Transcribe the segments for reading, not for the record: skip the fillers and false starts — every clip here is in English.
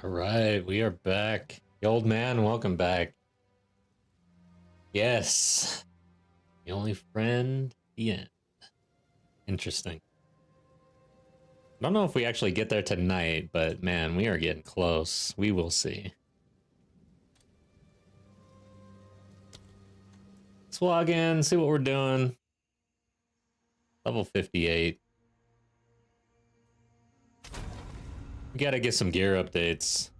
All right, we are back. The old man, welcome back. Yes, the only friend, the end. Interesting. I don't know if we actually get there tonight, but man, we are getting close. We will see. Let's log in, see what we're doing. Level 58. We gotta get some gear updates.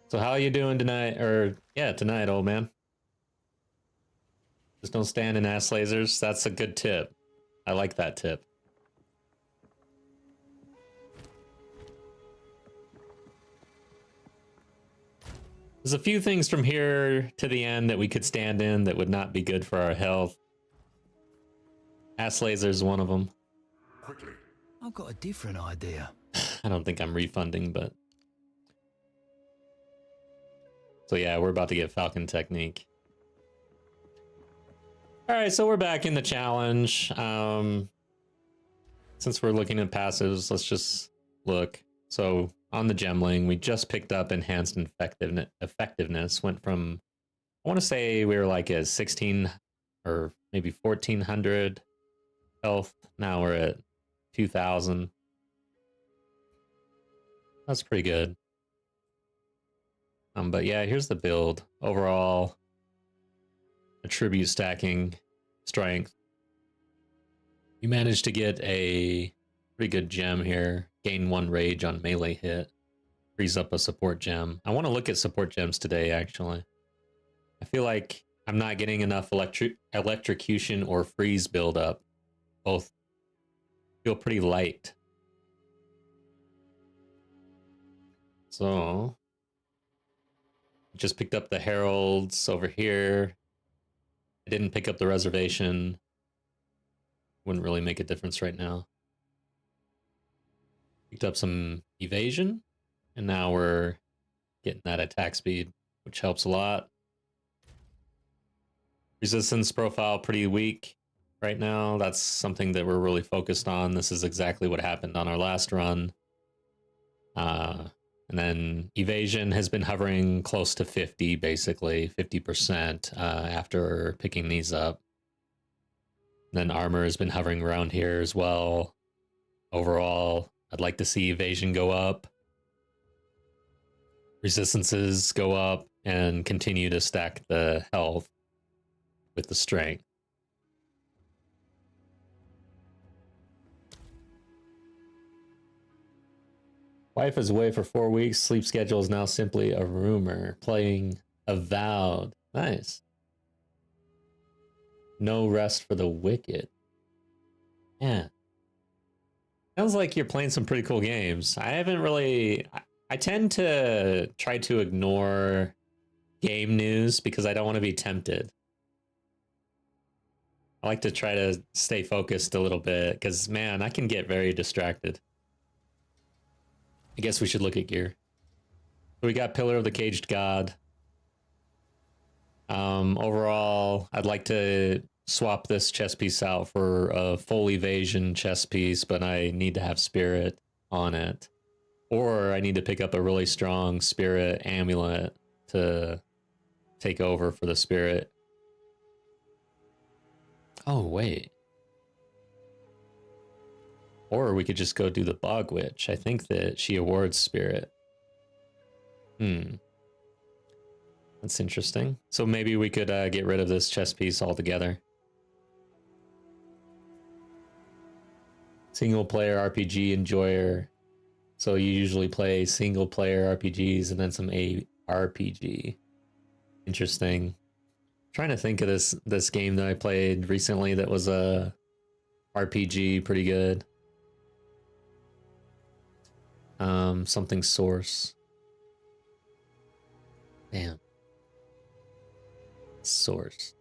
So how are you doing tonight? Or, yeah, tonight, old man. Just don't stand in ass lasers. That's a good tip. I like that tip. There's a few things from here to the end that we could stand in that would not be good for our health. Ass laser is one of them. Quickly. I've got a different idea. I don't think I'm refunding, but... So yeah, we're about to get Falcon Technique. Alright, so we're back in the challenge. Since we're looking at passives, let's just look. So on the Gemling, we just picked up Enhanced Effectiveness. Went from, I want to say we were like at 16 or maybe 1400 health. Now we're at 2000. That's pretty good. But yeah, here's the build. Overall, attribute stacking, strength. You managed to get a pretty good gem here. Gain 1 rage on melee hit. Frees up a support gem. I want to look at support gems today, actually. I feel like I'm not getting enough electrocution or freeze buildup. Both feel pretty light. So, just picked up the heralds over here. I didn't pick up the reservation. Wouldn't really make a difference right now. Picked up some evasion, and now we're getting that attack speed, which helps a lot. Resistance profile pretty weak right now. That's something that we're really focused on. This is exactly what happened on our last run. And then evasion has been hovering close to 50, basically 50% after picking these up. And then armor has been hovering around here as well. Overall, I'd like to see evasion go up, resistances go up, and continue to stack the health with the strength. Wife is away for 4 weeks. Sleep schedule is now simply a rumor. Playing Avowed. Nice. No rest for the wicked. Yeah. Sounds like you're playing some pretty cool games. I haven't really... I tend to try to ignore game news because I don't want to be tempted. I like to try to stay focused a little bit because, man, I can get very distracted. I guess we should look at gear. So we got Pillar of the Caged God. Overall, I'd like to swap this chess piece out for a full evasion chess piece, but I need to have spirit on it. Or I need to pick up a really strong spirit amulet to take over for the spirit. Oh, wait. Or we could just go do the Bog Witch. I think that she awards spirit. That's interesting. So maybe we could get rid of this chess piece altogether. Single player RPG enjoyer. So you usually play single player RPGs and then some ARPG. Interesting. Trying to think of this game that I played recently that was a RPG, pretty good. Something Source. Damn. Source.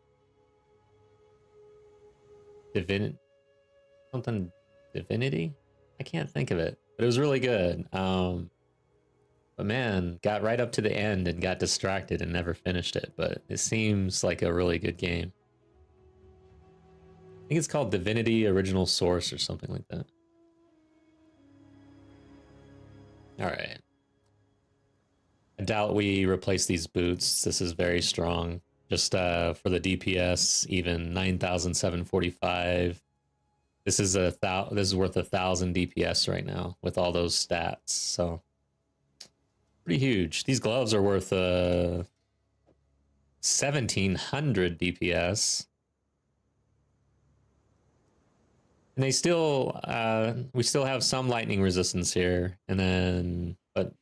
Something Divinity? I can't think of it, but it was really good. But man, got right up to the end and got distracted and never finished it, but it seems like a really good game. I think it's called Divinity Original Source or something like that. All right. I doubt we replace these boots. This is very strong. Just for the DPS, even 9,745. This is this is worth 1,000 DPS right now with all those stats. So pretty huge. These gloves are worth 1,700 DPS. And they still, we still have some lightning resistance here. And then, but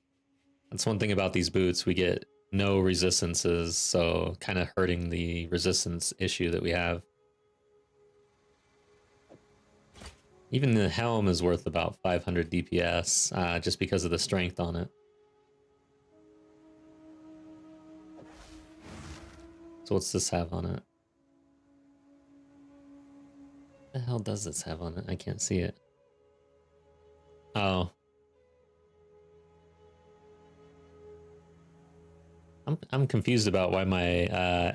that's one thing about these boots. We get no resistances, so kind of hurting the resistance issue that we have. Even the helm is worth about 500 DPS, just because of the strength on it. So what's this have on it? What the hell does this have on it? I can't see it. Oh. I'm confused about why my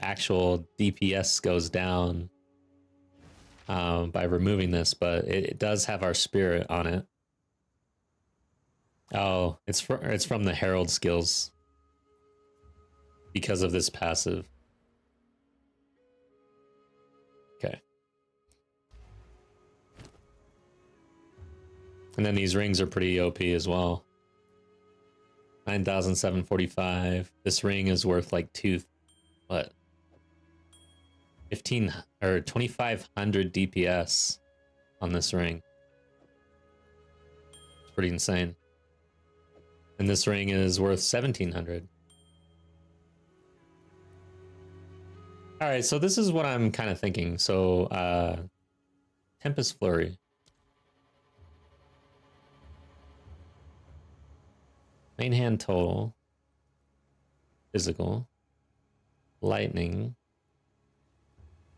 actual DPS goes down by removing this, but it does have our spirit on it. Oh, it's from the Herald skills because of this passive. Okay. And then these rings are pretty OP as well. 9,745. This ring is worth like 15 or 2,500 DPS on this ring. It's pretty insane. And this ring is worth 1,700. All right, so this is what I'm kind of thinking. So, Tempest Flurry. Main hand total. Physical. Lightning.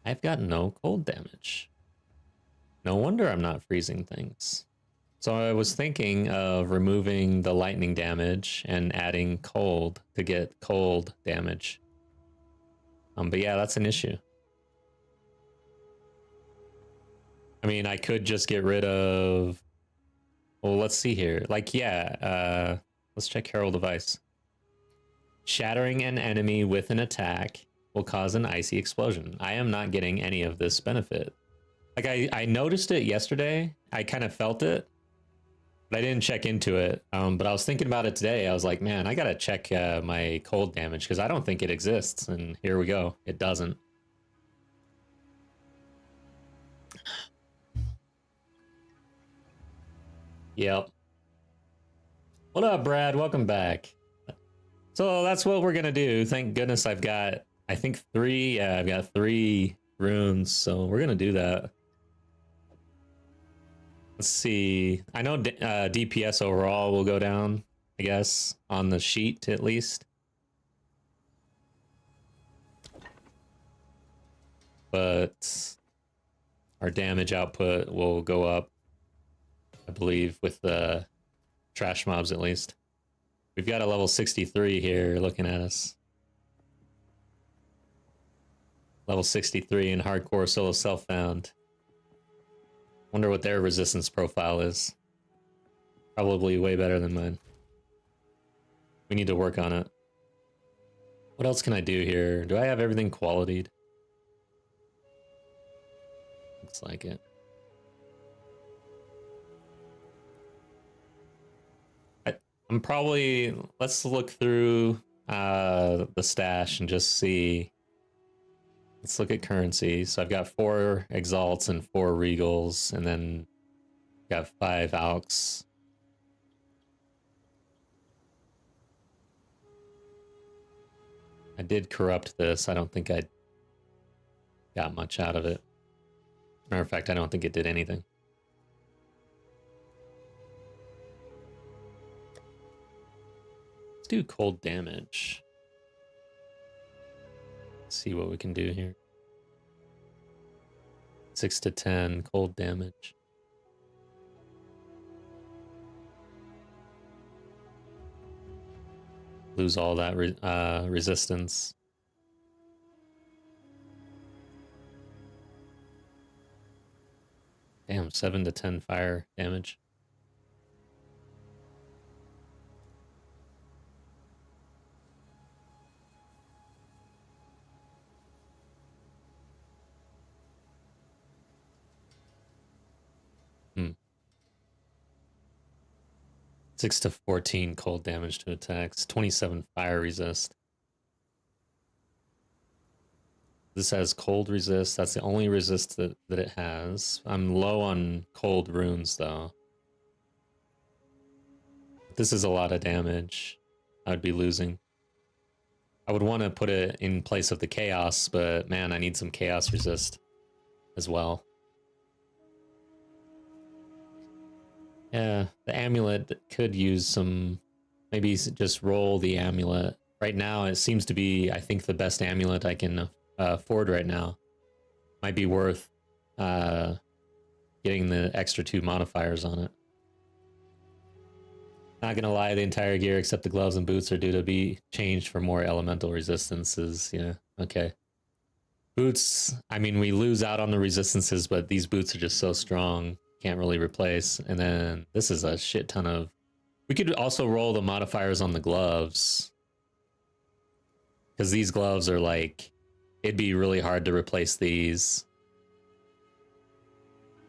I've got no cold damage. No wonder I'm not freezing things. So I was thinking of removing the lightning damage and adding cold to get cold damage. But yeah, that's an issue. I mean, I could just get rid of... Well, let's see here. Like, yeah, let's check Herald Device. Shattering an enemy with an attack will cause an icy explosion. I am not getting any of this benefit. Like, I noticed it yesterday. I kind of felt it, but I didn't check into it. But I was thinking about it today. I was like, man, I gotta check my cold damage because I don't think it exists. And here we go. It doesn't. Yep. What up, Brad? Welcome back. So that's what we're gonna do. Thank goodness I've got, I think 3. Yeah, I've got 3 runes. So we're gonna do that. Let's see. I know DPS overall will go down, I guess, on the sheet at least. But our damage output will go up, I believe, with the trash mobs at least. We've got a level 63 here looking at us. Level 63 in hardcore solo self-found. Wonder what their resistance profile is. Probably way better than mine. We need to work on it. What else can I do here? Do I have everything qualitied? Looks like it. I'm probably... Let's look through the stash and just see... Let's look at currency. So I've got 4 Exalts and 4 Regals, and then got 5 Alks. I did corrupt this. I don't think I got much out of it. Matter of fact, I don't think it did anything. Let's do cold damage. See what we can do here. 6 to 10 cold damage. Lose all that resistance. Damn, 7 to 10 fire damage. 6 to 14 cold damage to attacks, 27 fire resist. This has cold resist. That's the only resist that it has. I'm low on cold runes though. This is a lot of damage I would be losing. I would want to put it in place of the chaos, but man, I need some chaos resist as well. Yeah, the amulet could use some, maybe just roll the amulet. Right now, it seems to be, I think, the best amulet I can afford right now. Might be worth getting the extra 2 modifiers on it. Not gonna lie, the entire gear except the gloves and boots are due to be changed for more elemental resistances. Yeah, okay. Boots, I mean, we lose out on the resistances, but these boots are just so strong. Can't really replace. And then this is a shit ton of... We could also roll the modifiers on the gloves. Because these gloves are like... It'd be really hard to replace these.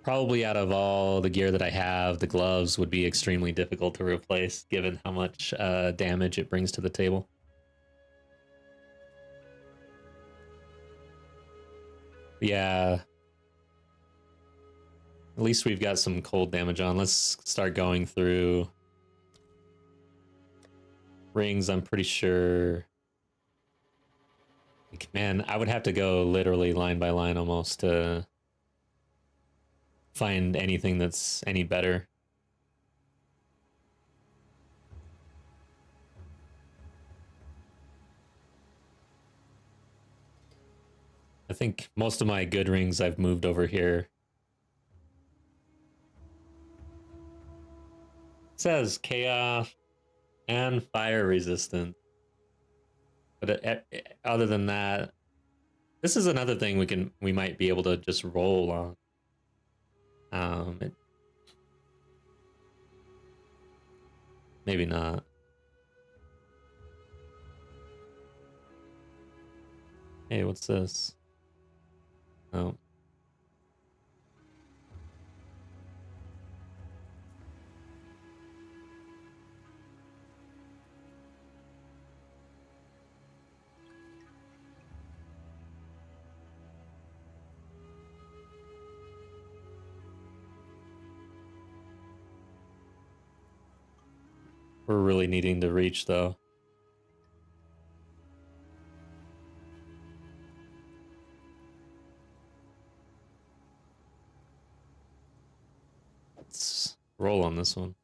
Probably out of all the gear that I have, the gloves would be extremely difficult to replace, given how much damage it brings to the table. Yeah. At least we've got some cold damage on. Let's start going through rings. I'm pretty sure... Man, I would have to go literally line by line almost to find anything that's any better. I think most of my good rings I've moved over here. It says chaos and fire resistant. But other than that, this is another thing we might be able to just roll on. Maybe not. Hey, what's this? Oh. We're really needing to reach, though. Let's roll on this one.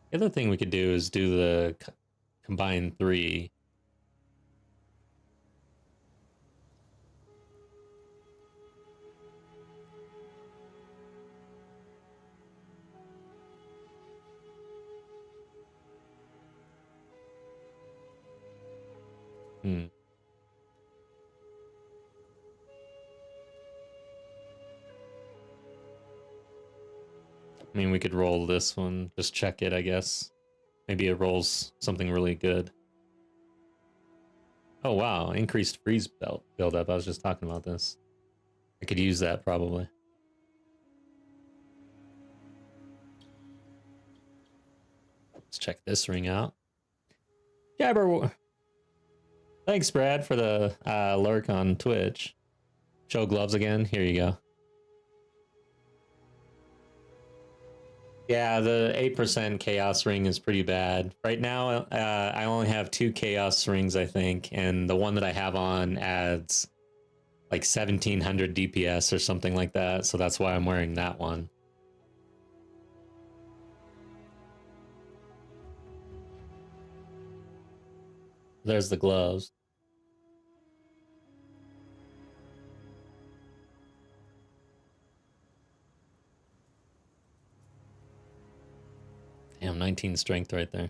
The other thing we could do is do the combine 3. I mean, we could roll this one, just check it, I guess. Maybe it rolls something really good. Oh wow, increased freeze buildup. I was just talking about this. I could use that probably. Let's check this ring out. Jabber. Thanks, Brad, for the lurk on Twitch. Show gloves again. Here you go. Yeah, the 8% chaos ring is pretty bad. Right now, I only have 2 chaos rings, I think, and the one that I have on adds like 1700 DPS or something like that, so that's why I'm wearing that one. There's the gloves. Damn, 19 strength right there.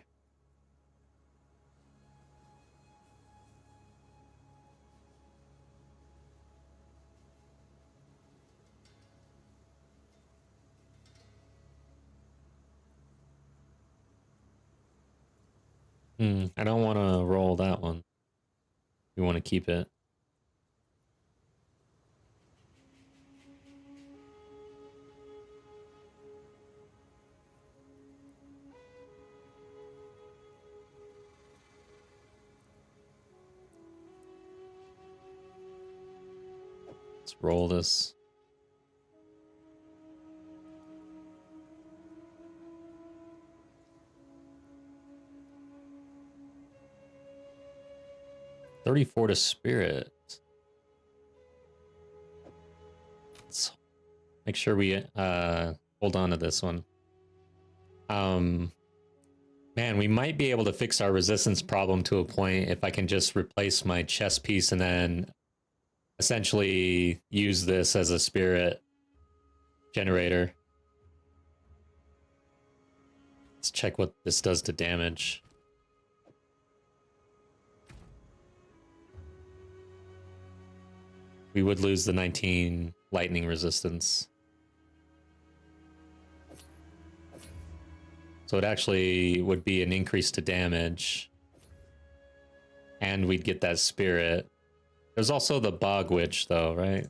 I don't want to roll that one. We want to keep it. Let's roll this. $34 to spirit. Let's make sure we hold on to this one. Man, we might be able to fix our resistance problem to a point if I can just replace my chest piece and then essentially use this as a spirit generator. Let's check what this does to damage. We would lose the 19 lightning resistance. So it actually would be an increase to damage. And we'd get that spirit. There's also the Bog Witch though, right?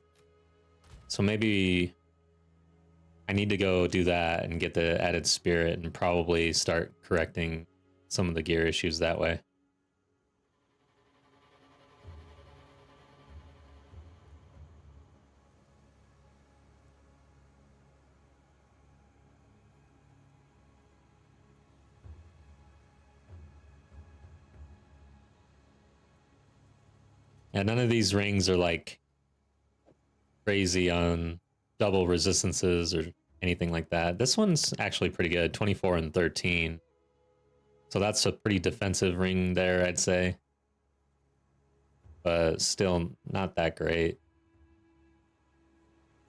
So maybe I need to go do that and get the added spirit and probably start correcting some of the gear issues that way. Yeah, none of these rings are like crazy on double resistances or anything like that. This one's actually pretty good, 24 and 13. So that's a pretty defensive ring there, I'd say. But still not that great.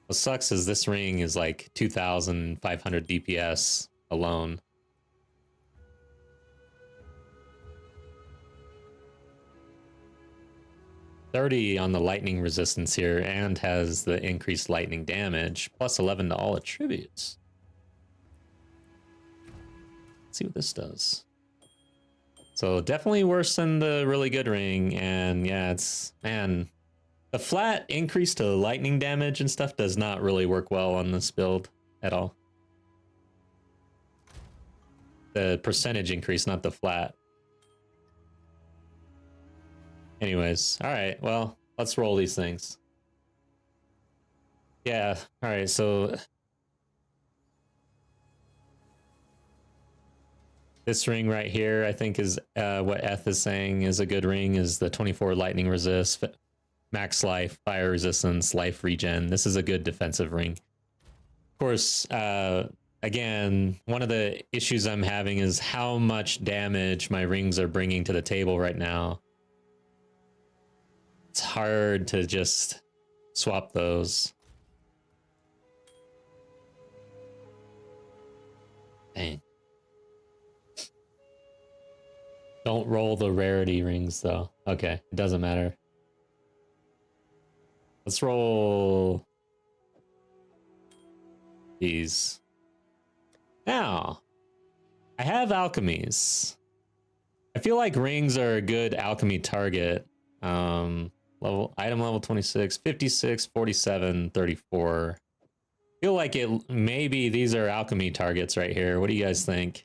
What sucks is this ring is like 2,500 DPS alone. $30 on the lightning resistance here and has the increased lightning damage, plus 11 to all attributes. Let's see what this does. So definitely worse than the really good ring, and yeah, it's, man, the flat increase to lightning damage and stuff does not really work well on this build at all. The percentage increase, not the flat. Anyways, all right, well, let's roll these things. Yeah, all right, so this ring right here, I think is what Eth is saying is a good ring, is the 24 lightning resist, max life, fire resistance, life regen. This is a good defensive ring. Of course, again, one of the issues I'm having is how much damage my rings are bringing to the table right now. It's hard to just swap those. Dang. Don't roll the rarity rings though. Okay, it doesn't matter. Let's roll these. Now, I have alchemies. I feel like rings are a good alchemy target. Item level 26, 56, 47, 34. Feel like it, maybe these are alchemy targets right here. What do you guys think?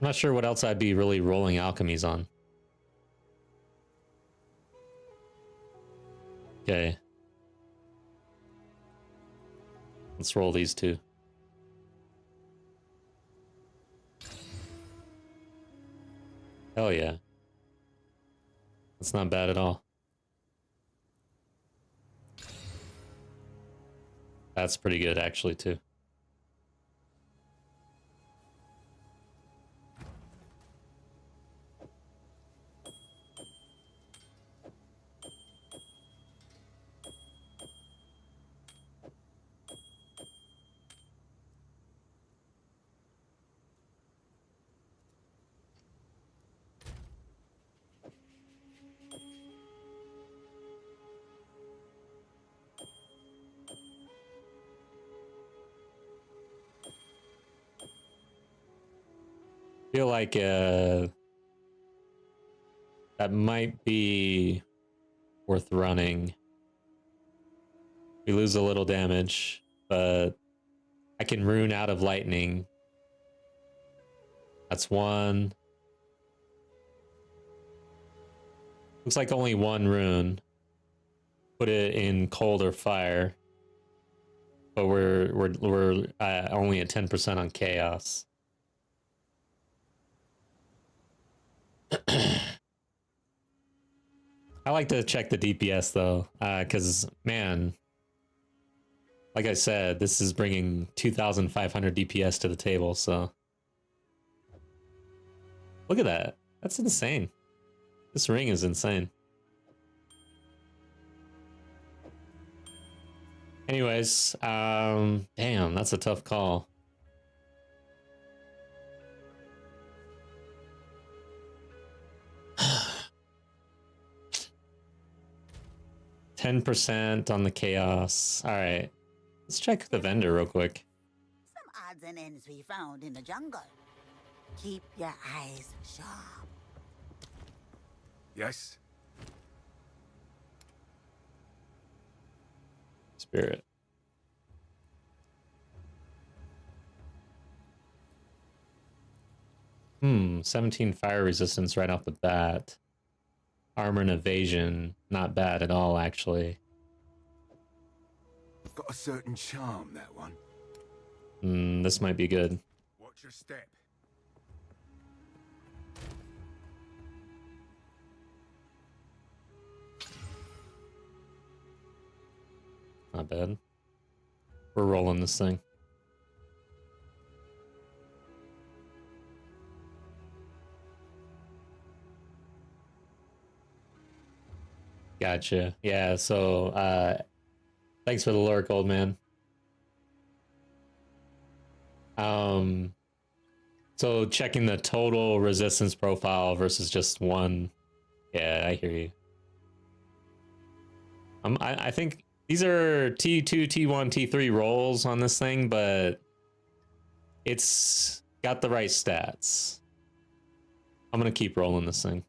I'm not sure what else I'd be really rolling alchemies on. Okay. Let's roll these two. Hell yeah. That's not bad at all. That's pretty good actually too. Feel like that might be worth running. We lose a little damage. but I can rune out of lightning. That's one. Looks like only one rune. Put it in cold or fire. But we're only at 10% on chaos. I like to check the DPS though, because man, like I said, this is bringing 2,500 DPS to the table. So look at that. That's insane. This ring is insane. Anyways, damn, that's a tough call. %10 on the chaos. All right, let's check the vendor real quick. Some odds and ends we found in the jungle. Keep your eyes sharp. Yes. Spirit. 17 fire resistance right off the bat. Armor and evasion, not bad at all, actually. Got a certain charm, that one. This might be good. Watch your step. Not bad. We're rolling this thing. Gotcha. Yeah, so thanks for the lurk, old man. So checking the total resistance profile versus just one. Yeah, I hear you. I think these are T2, T1, T3 rolls on this thing, but it's got the right stats. I'm gonna keep rolling this thing.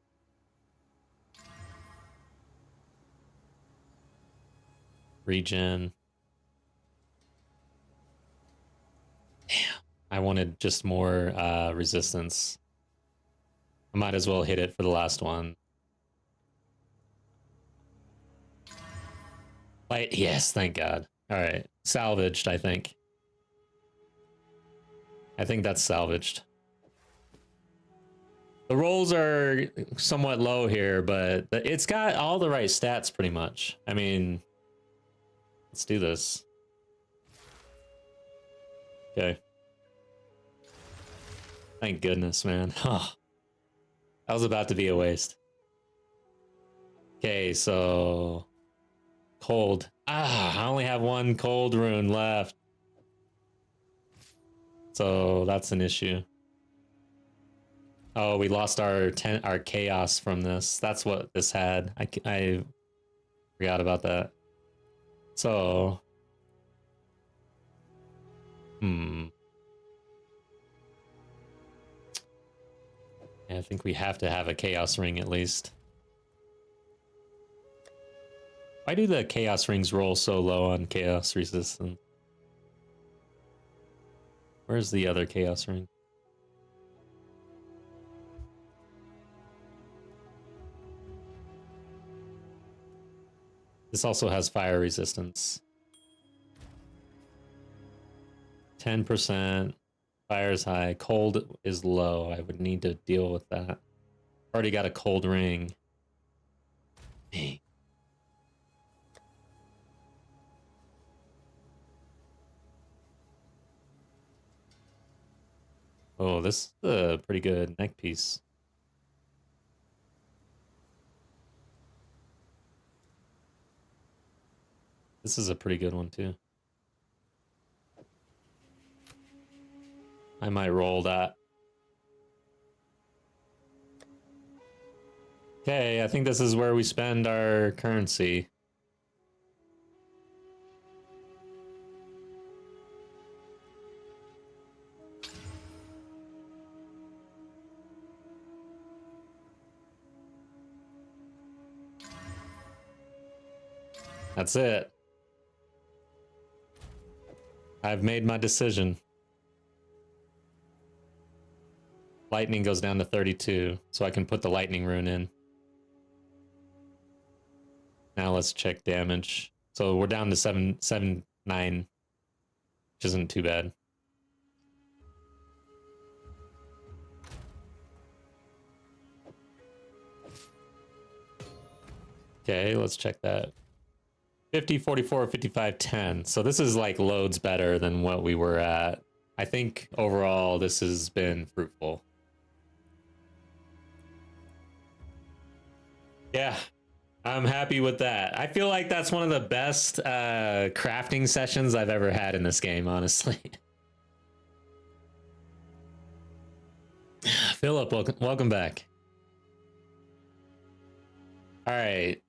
Regen. Damn, I wanted just more resistance. I might as well hit it for the last one. Like, yes, thank God. All right, salvaged, I think. I think that's salvaged. The rolls are somewhat low here, but it's got all the right stats pretty much. I mean, let's do this. Okay. Thank goodness, man. Oh, that was about to be a waste. Okay, so cold. I only have one cold rune left. So that's an issue. Oh, we lost our chaos from this. That's what this had. I forgot about that. So, yeah, I think we have to have a chaos ring at least. Why do the chaos rings roll so low on chaos resistance? Where's the other chaos ring? This also has fire resistance. 10%. Fire is high. Cold is low. I would need to deal with that. Already got a cold ring. Dang. Oh, this is a pretty good neck piece. This is a pretty good one too. I might roll that. Okay, I think this is where we spend our currency. That's it. I've made my decision. Lightning goes down to 32, so I can put the lightning rune in. Now let's check damage. So we're down to 779, which isn't too bad. Okay, let's check that. 50, 44, 55, 10. So this is like loads better than what we were at. I think overall this has been fruitful. Yeah, I'm happy with that. I feel like that's one of the best crafting sessions I've ever had in this game, honestly. Philip, welcome back. All right.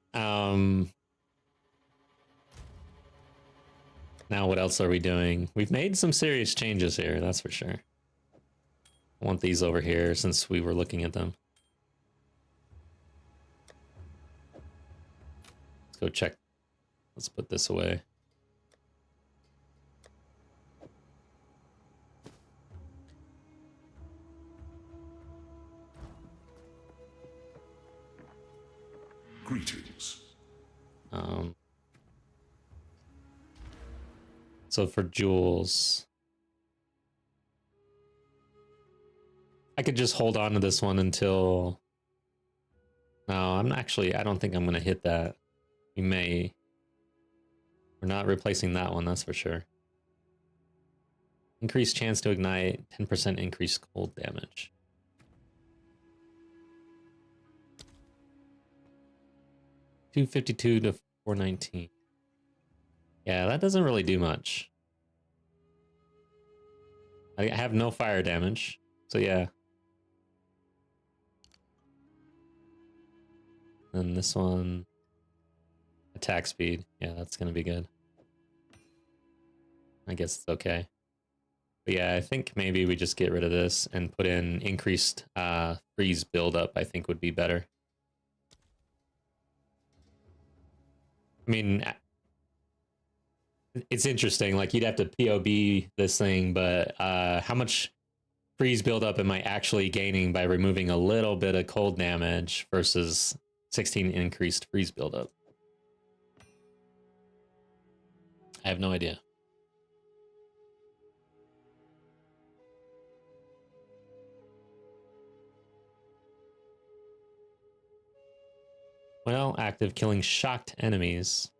Now what else are we doing? We've made some serious changes here, that's for sure. I want these over here since we were looking at them. Let's go check. Let's put this away. Greetings. So for jewels, I could just hold on to this one until... No, I don't think I'm going to hit that. We may. We're not replacing that one, that's for sure. Increased chance to ignite, 10% increased cold damage. $252 to $419. Yeah, that doesn't really do much. I have no fire damage, so yeah. And this one, attack speed. Yeah, that's gonna be good. I guess it's okay. But yeah, I think maybe we just get rid of this and put in increased freeze buildup, I think would be better. I mean, it's interesting, like you'd have to POB this thing, but how much freeze buildup am I actually gaining by removing a little bit of cold damage versus 16 increased freeze buildup? I have no idea. Well, active killing shocked enemies.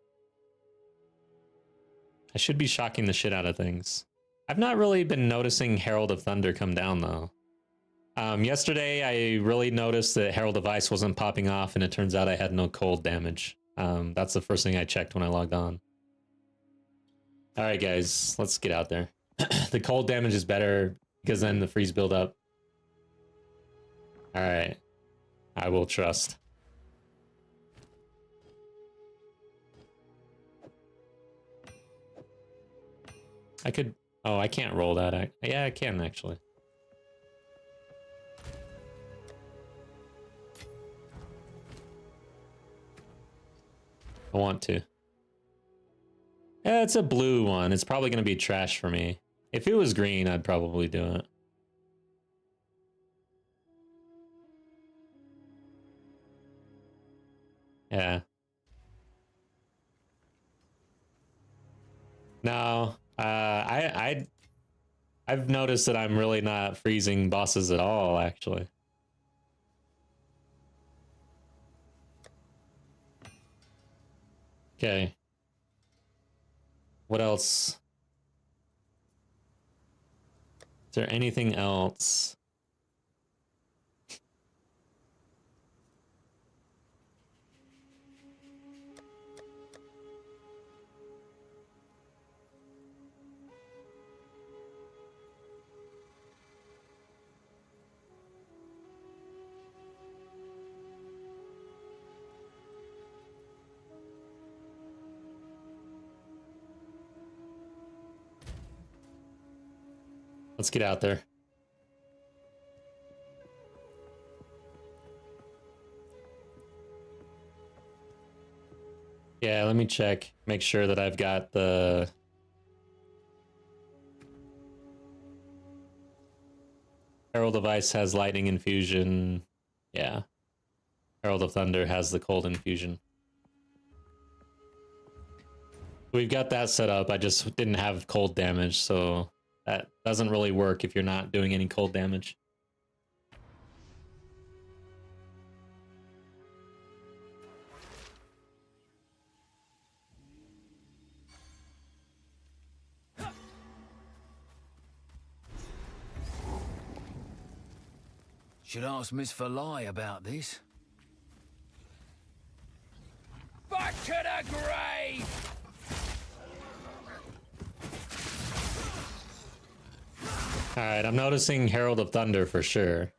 I should be shocking the shit out of things. I've not really been noticing Herald of Thunder come down though. Yesterday I really noticed that Herald of Ice wasn't popping off, and it turns out I had no cold damage. That's the first thing I checked when I logged on. Alright guys, let's get out there. The cold damage is better because then the freeze build up. Alright. I will trust. I could... Oh, I can't roll that. Yeah, I can actually. I want to. Yeah, it's a blue one. It's probably going to be trash for me. If it was green, I'd probably do it. Yeah. No, I've noticed that I'm really not freezing bosses at all, actually. Okay. What else? Is there anything else? Let's get out there. Yeah, let me check. Make sure that I've got the Herald of Ice has lightning infusion. Yeah. Herald of Thunder has the cold infusion. We've got that set up. I just didn't have cold damage, so that doesn't really work if you're not doing any cold damage. Should ask Miss Falai about this. Back to the grave! Alright, I'm noticing Herald of Thunder for sure.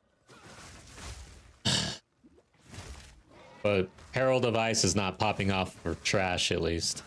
But Herald of Ice is not popping off for trash, at least.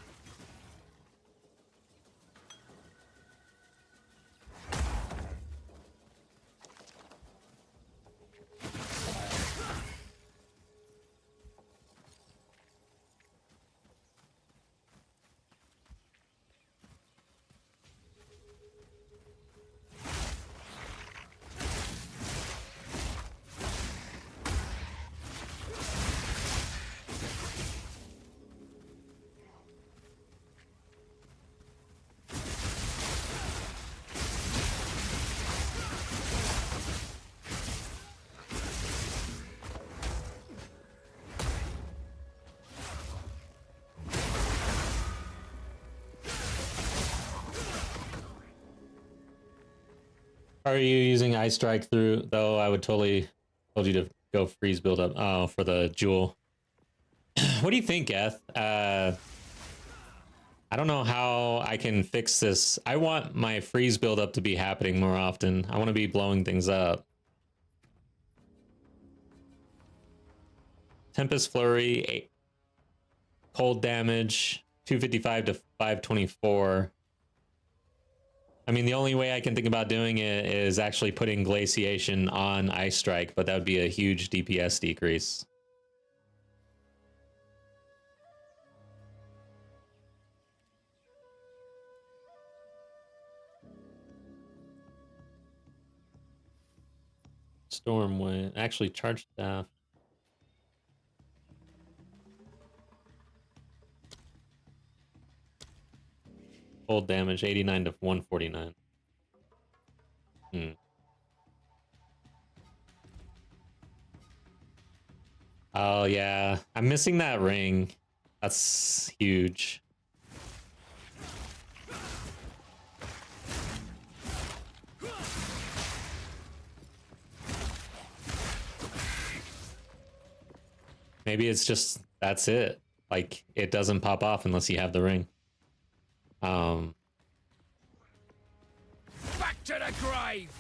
Are you using Ice Strike through, though? I would totally told you to go freeze build up. Oh, for the jewel. What do you think, Eth? I don't know how I can fix this. I want my freeze build up to be happening more often. I want to be blowing things up. Tempest Flurry, cold damage, 255 to 524. I mean, the only way I can think about doing it is actually putting Glaciation on Ice Strike, but that would be a huge DPS decrease. Stormwind, actually Charge Staff. Cold damage, 89 to 149. Oh, yeah. I'm missing that ring. That's huge. Maybe it's just, that's it. Like, it doesn't pop off unless you have the ring. Back to the grave!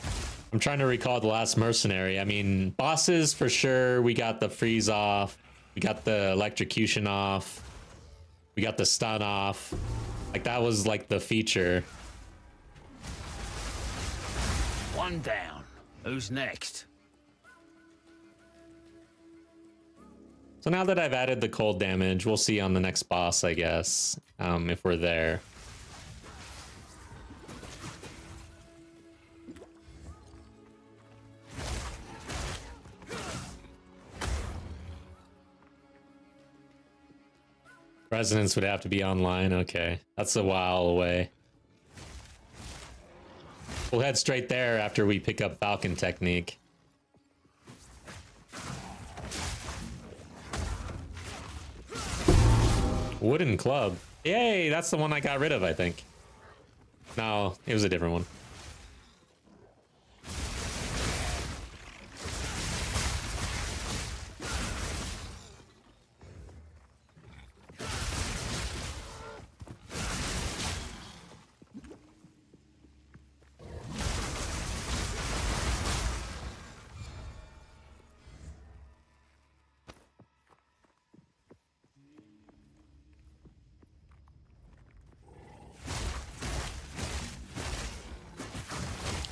I'm trying to recall the last mercenary. I mean, bosses for sure. We got the freeze off. We got the electrocution off. We got the stun off. Like, that was like the feature. One down. Who's next? So now that I've added the cold damage, we'll see on the next boss, I guess, if we're there. Resonance would have to be online. Okay, that's a while away. We'll head straight there after we pick up Falcon Technique. Wooden Club. Yay, that's the one I got rid of, I think. No, it was a different one.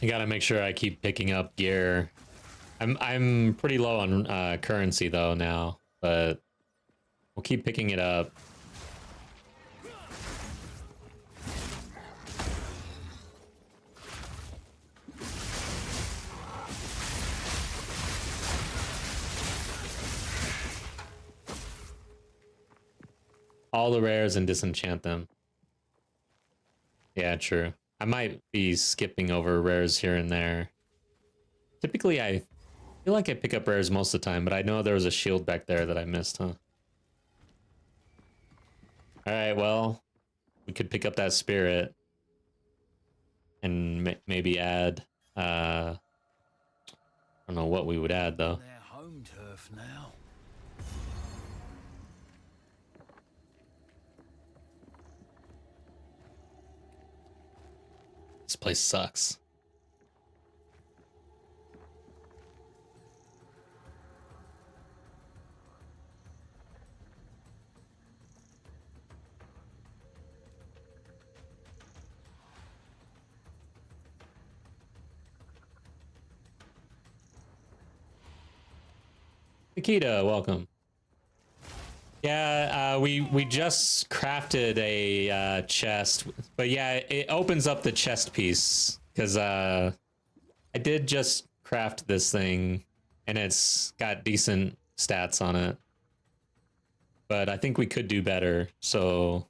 You gotta make sure I keep picking up gear. I'm pretty low on currency though now, but we'll keep picking it up. all the rares and disenchant them. Yeah, true. I might be skipping over rares here and there. Typically, I feel like I pick up rares most of the time, but I know there was a shield back there that I missed, huh? Alright, well, we could pick up that spirit and maybe add, I don't know what we would add, though. Their home turf now. This place sucks. Nikita, welcome. Yeah, we just crafted a chest, but yeah, it opens up the chest piece because I did just craft this thing, and it's got decent stats on it. But I think we could do better, so.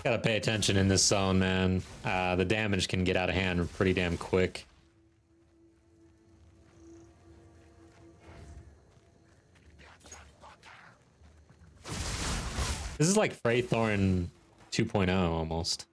Gotta pay attention in this zone, man. The damage can get out of hand pretty damn quick. This is like Freythorn 2.0 almost.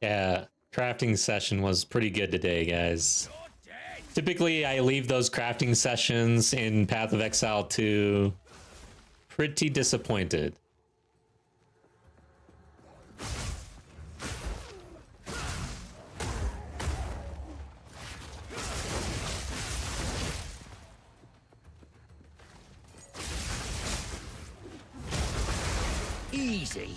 Yeah, crafting session was pretty good today, guys. Typically, I leave those crafting sessions in Path of Exile 2 pretty disappointed. Easy.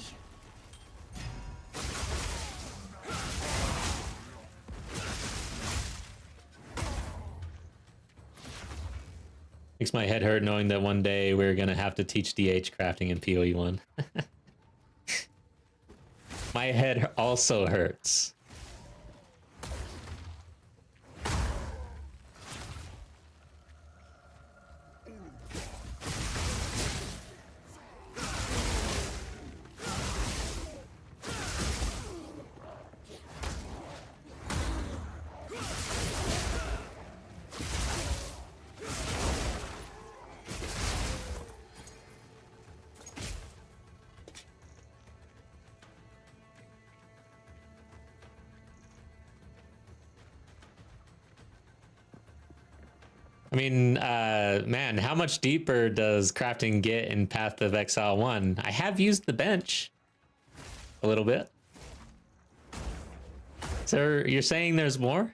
Makes my head hurt knowing that one day we're gonna have to teach DH crafting in PoE 1. My head also hurts. I mean, man, how much deeper does crafting get in Path of Exile 1? I have used the bench a little bit. So you're saying there's more?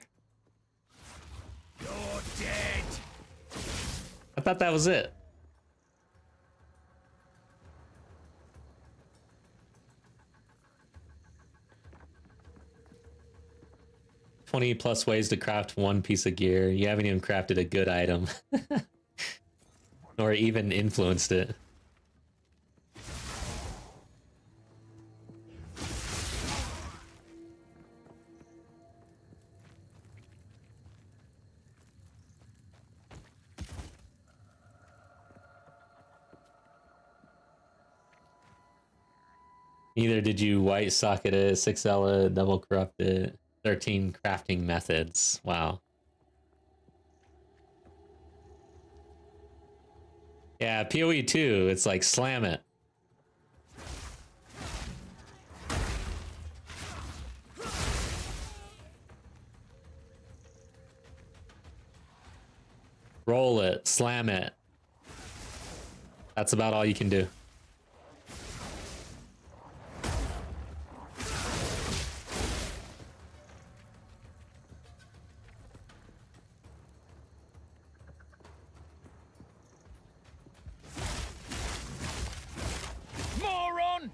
You're dead. I thought that was it. +20 ways to craft one piece of gear. You haven't even crafted a good item. Or even influenced it. Neither did you white socket it, 6L it, double corrupt it. 13 crafting methods. Wow. Yeah, PoE 2, it's like slam it. Roll it, slam it. That's about all you can do. Moron!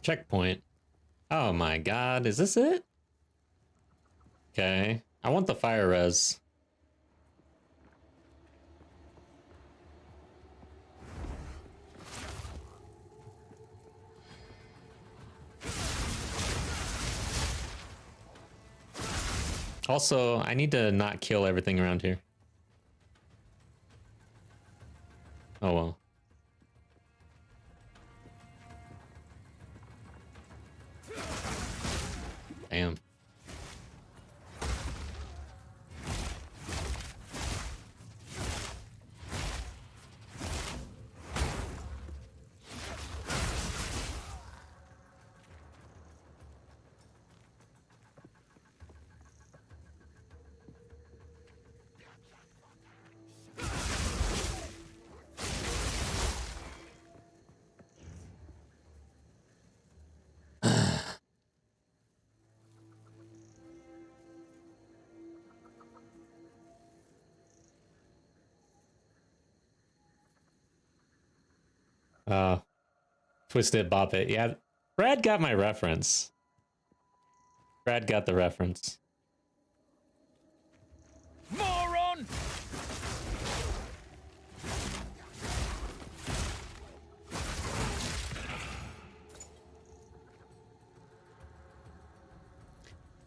Checkpoint. Oh my god, is this it? Okay. I want the fire res. Also, I need to not kill everything around here. Oh well. Damn. Twist it, bop it. Yeah, Brad got my reference. Brad got the reference. Moron!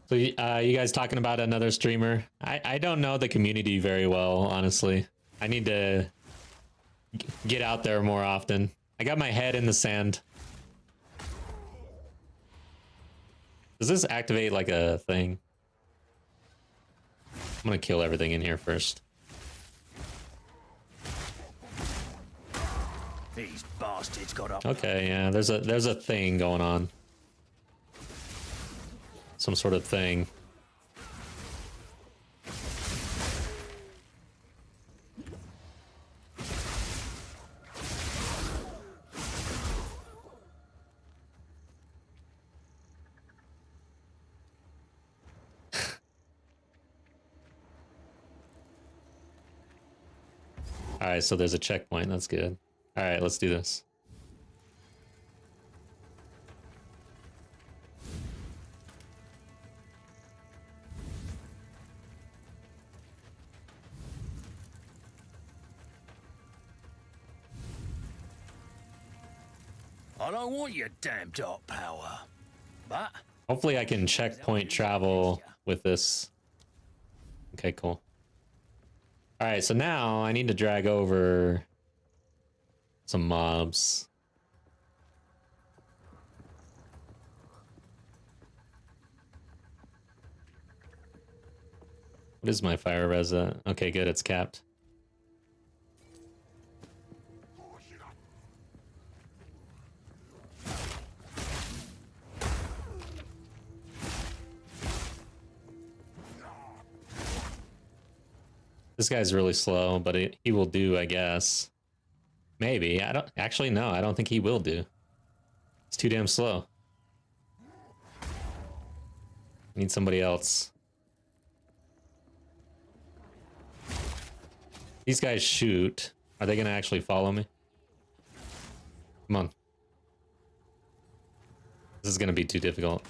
So you guys talking about another streamer? I don't know the community very well, honestly. I need to get out there more often. I got my head in the sand. Does this activate like a thing? I'm gonna kill everything in here first. These bastards got up. Okay, yeah, there's a thing going on. Some sort of thing. Alright, so there's a checkpoint. That's good. Alright, let's do this. I don't want your damn dark power. But Hopefully I can checkpoint travel with this. Okay, cool. Alright, so now I need to drag over some mobs. What is my fire res at? Okay, good, it's capped. This guy's really slow, but he will do, I guess. Maybe. I don't actually no, I don't think he will do. It's too damn slow. Need somebody else. These guys shoot. Are they gonna actually follow me? Come on. This is gonna be too difficult.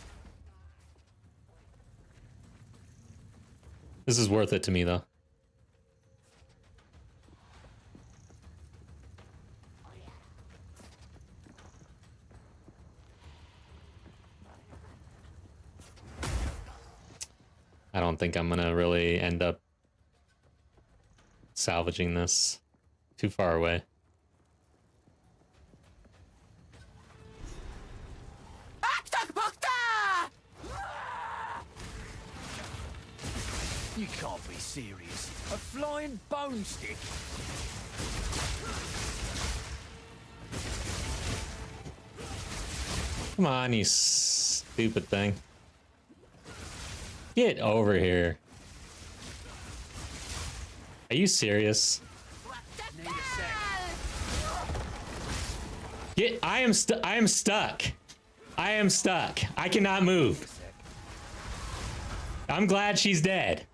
This is worth it to me though. I don't think I'm gonna really end up salvaging this. Too far away. You can't be serious. A flying bone stick? Come on, you stupid thing. Get over here. Are you serious? Need a sec. I am stuck. I am stuck. I cannot move. I'm glad she's dead.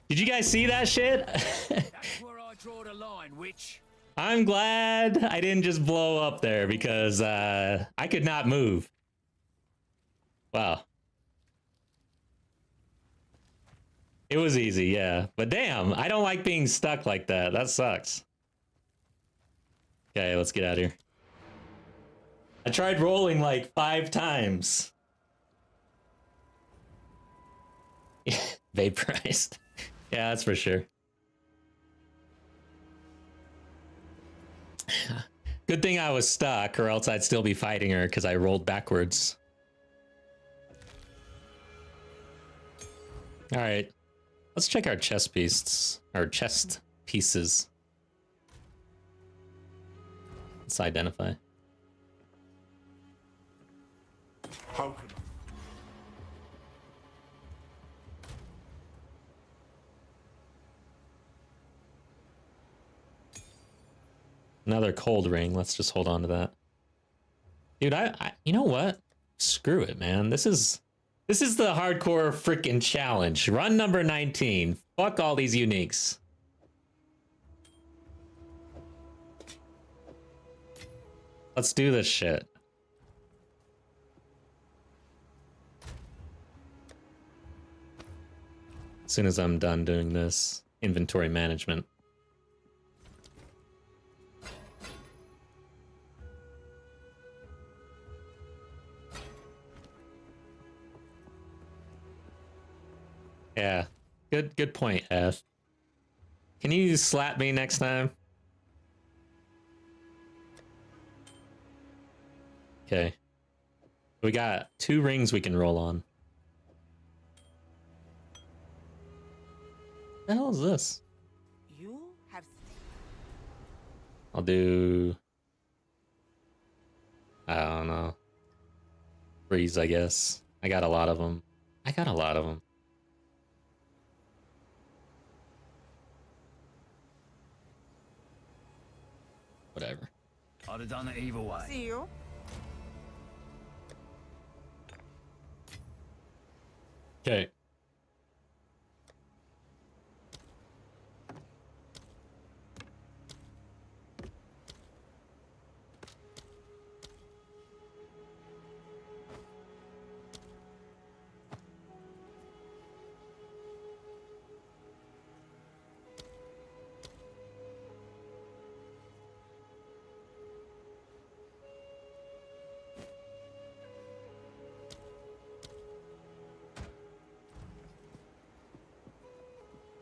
Did you guys see that shit? That's where I draw the line, witch. I'm glad I didn't just blow up there because I could not move. Wow. It was easy, yeah. But damn, I don't like being stuck like that. That sucks. Okay, let's get out of here. I tried rolling like 5 times. Vaporized. Yeah, that's for sure. Good thing I was stuck, or else I'd still be fighting her because I rolled backwards. All right, let's check our chest pieces. Our chest pieces. Let's identify. How Another cold ring. Let's just hold on to that. Dude, I you know what? Screw it, man. This is the hardcore freaking challenge. Run number 19. Fuck all these uniques. Let's do this shit. As soon as I'm done doing this inventory management. Yeah, good point, F. Can you slap me next time? Okay. We got 2 rings we can roll on. What the hell is this? You have I'll do... I don't know. Freeze, I guess. I got a lot of them. Whatever. I'd have done it either way. see you. Okay.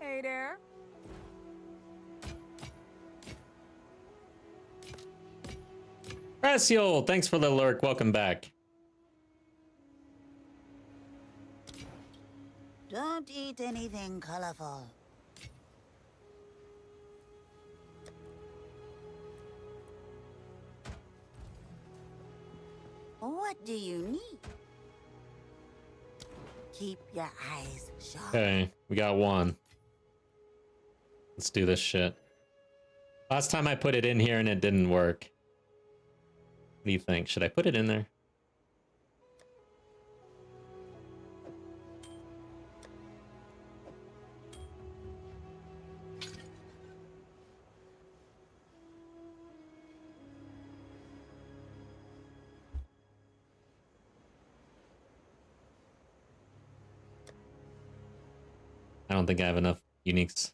Hey there. Raciel, thanks for the lurk. Welcome back. Don't eat anything colorful. What do you need? Keep your eyes sharp. Okay, we got 1. Let's do this shit. Last time I put it in here and it didn't work. What do you think? Should I put it in there? I don't think I have enough uniques.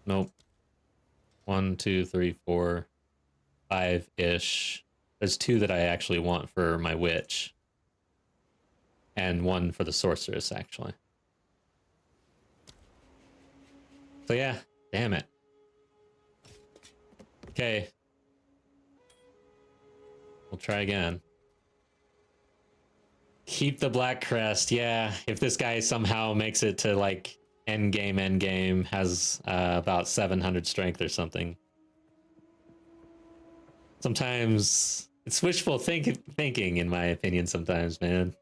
Nope. 1, 2, 3, 4, 5-ish. There's 2 that I actually want for my witch. And 1 for the sorceress, actually. So yeah, damn it. Okay. We'll try again. Keep the Black Crest, yeah. If this guy somehow makes it to like end game, has about 700 strength or something. Sometimes it's wishful thinking, in my opinion. Sometimes, man,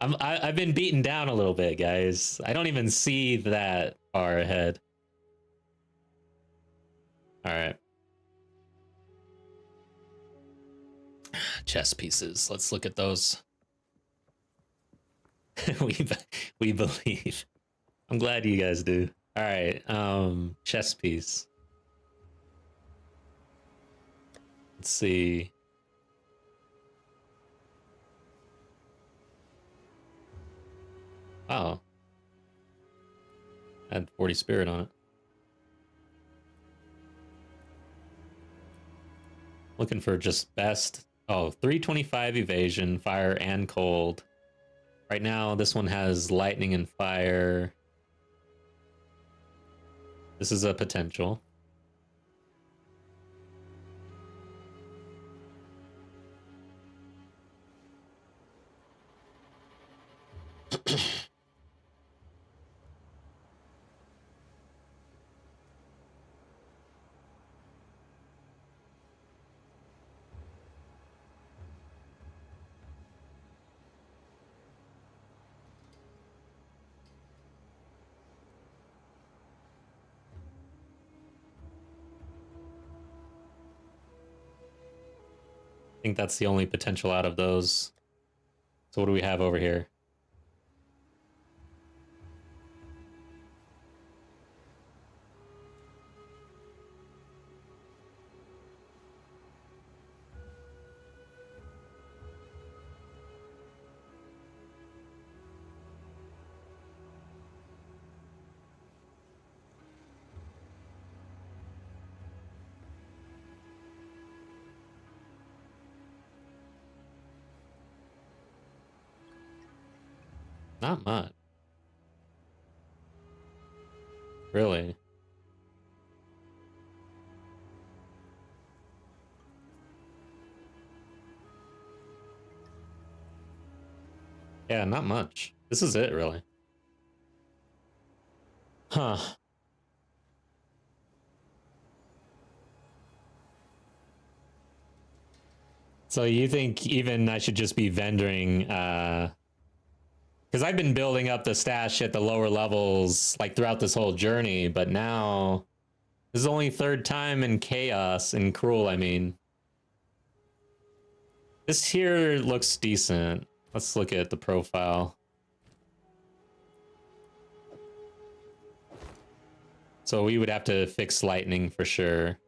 I've been beaten down a little bit, guys. I don't even see that far ahead. All right, chess pieces. Let's look at those. we believe. I'm glad you guys do. All right, chess piece. Let's see. Oh. Had 40 spirit on it. Looking for just best. Oh, 325 evasion, fire and cold. Right now, this one has lightning and fire. This is a potential. I think that's the only potential out of those. So what do we have over here? Not much. Really? Yeah, not much. This is it, really. Huh. So you think even I should just be vendoring, because I've been building up the stash at the lower levels like throughout this whole journey, but now this is only 3rd time in Chaos, in Cruel, I mean. This here looks decent. Let's look at the profile. So we would have to fix lightning for sure.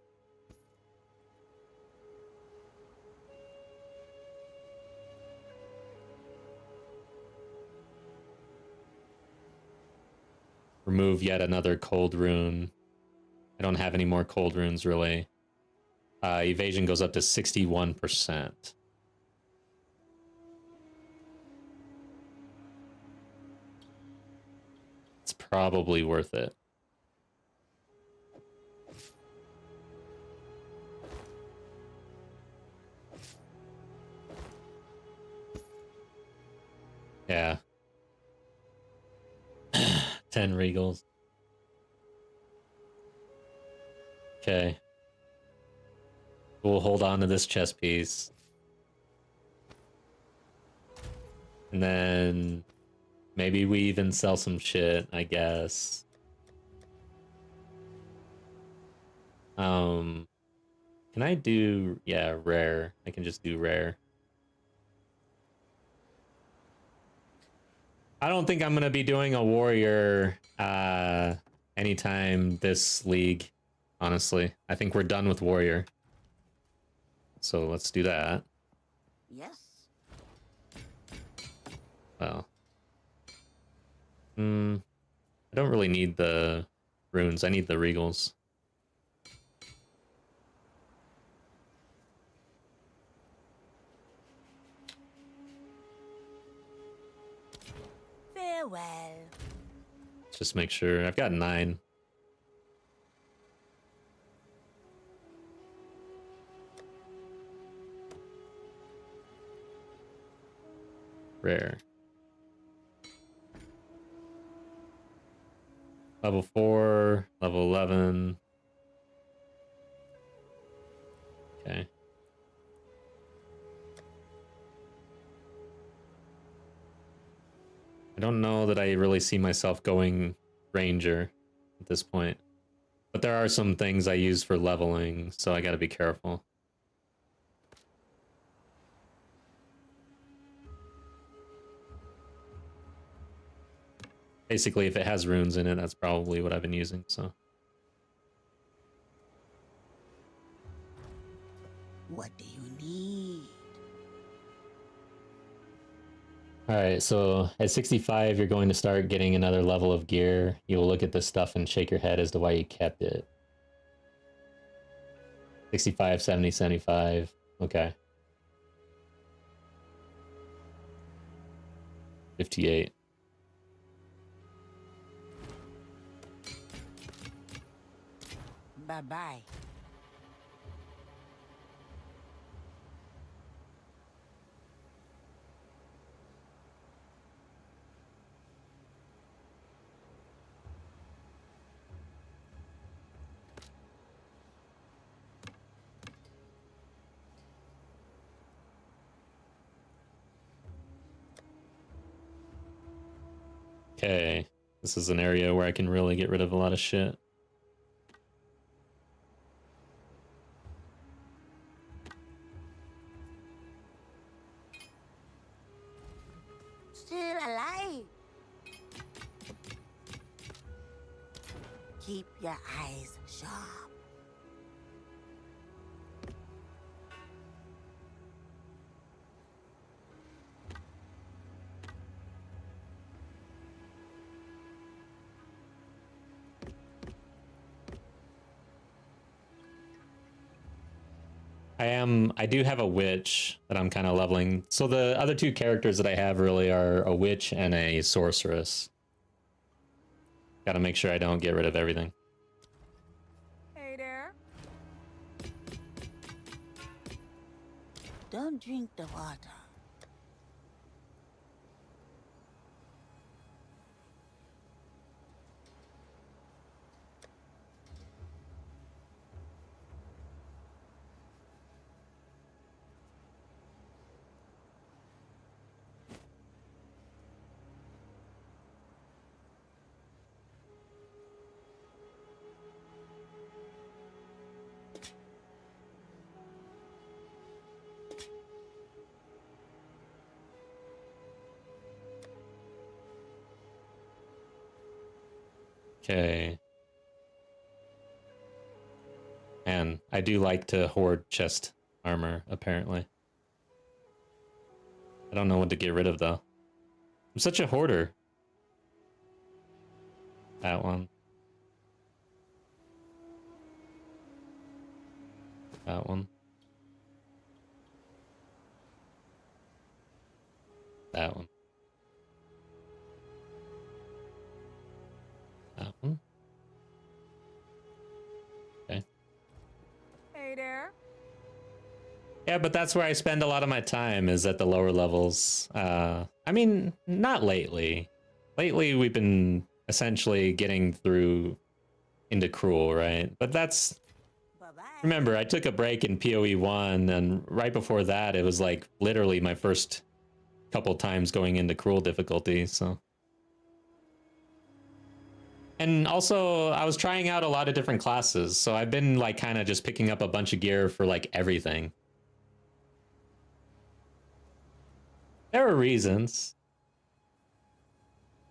Remove yet another cold rune. I don't have any more cold runes, really. Evasion goes up to 61%. It's probably worth it. Yeah. 10 regals. Okay. We'll hold on to this chess piece. And then maybe we even sell some shit, I guess. Can I do, yeah, rare. I can just do rare. I don't think I'm gonna be doing a warrior anytime this league, honestly. I think we're done with warrior. So let's do that. Yes. Well. I don't really need the runes. I need the regals. Farewell. Let's just make sure. I've got 9. Rare. Level 4, level 11. Okay. I don't know that I really see myself going ranger at this point. But there are some things I use for leveling, so I gotta be careful. Basically, if it has runes in it, that's probably what I've been using, so. What do you need? Alright, so at 65, you're going to start getting another level of gear. You will look at this stuff and shake your head as to why you kept it. 65, 70, 75. Okay. 58. Bye-bye. Okay. This is an area where I can really get rid of a lot of shit. Still alive. Keep your eyes sharp. I do have a witch that I'm kind of leveling. So the other two characters that I have really are a witch and a sorceress. Gotta make sure I don't get rid of everything. Hey there. Don't drink the water. Okay. And I do like to hoard chest armor, apparently. I don't know what to get rid of, though. I'm such a hoarder. That one. That one. That one. That one. Okay. Hey there. Yeah, but that's where I spend a lot of my time, is at the lower levels. I mean, not lately. Lately, we've been essentially getting through into Cruel, right? But that's... Bye-bye. Remember, I took a break in PoE 1, and right before that, it was like literally my first couple times going into Cruel difficulty, so... And also, I was trying out a lot of different classes, so I've been like kind of just picking up a bunch of gear for like everything. There are reasons.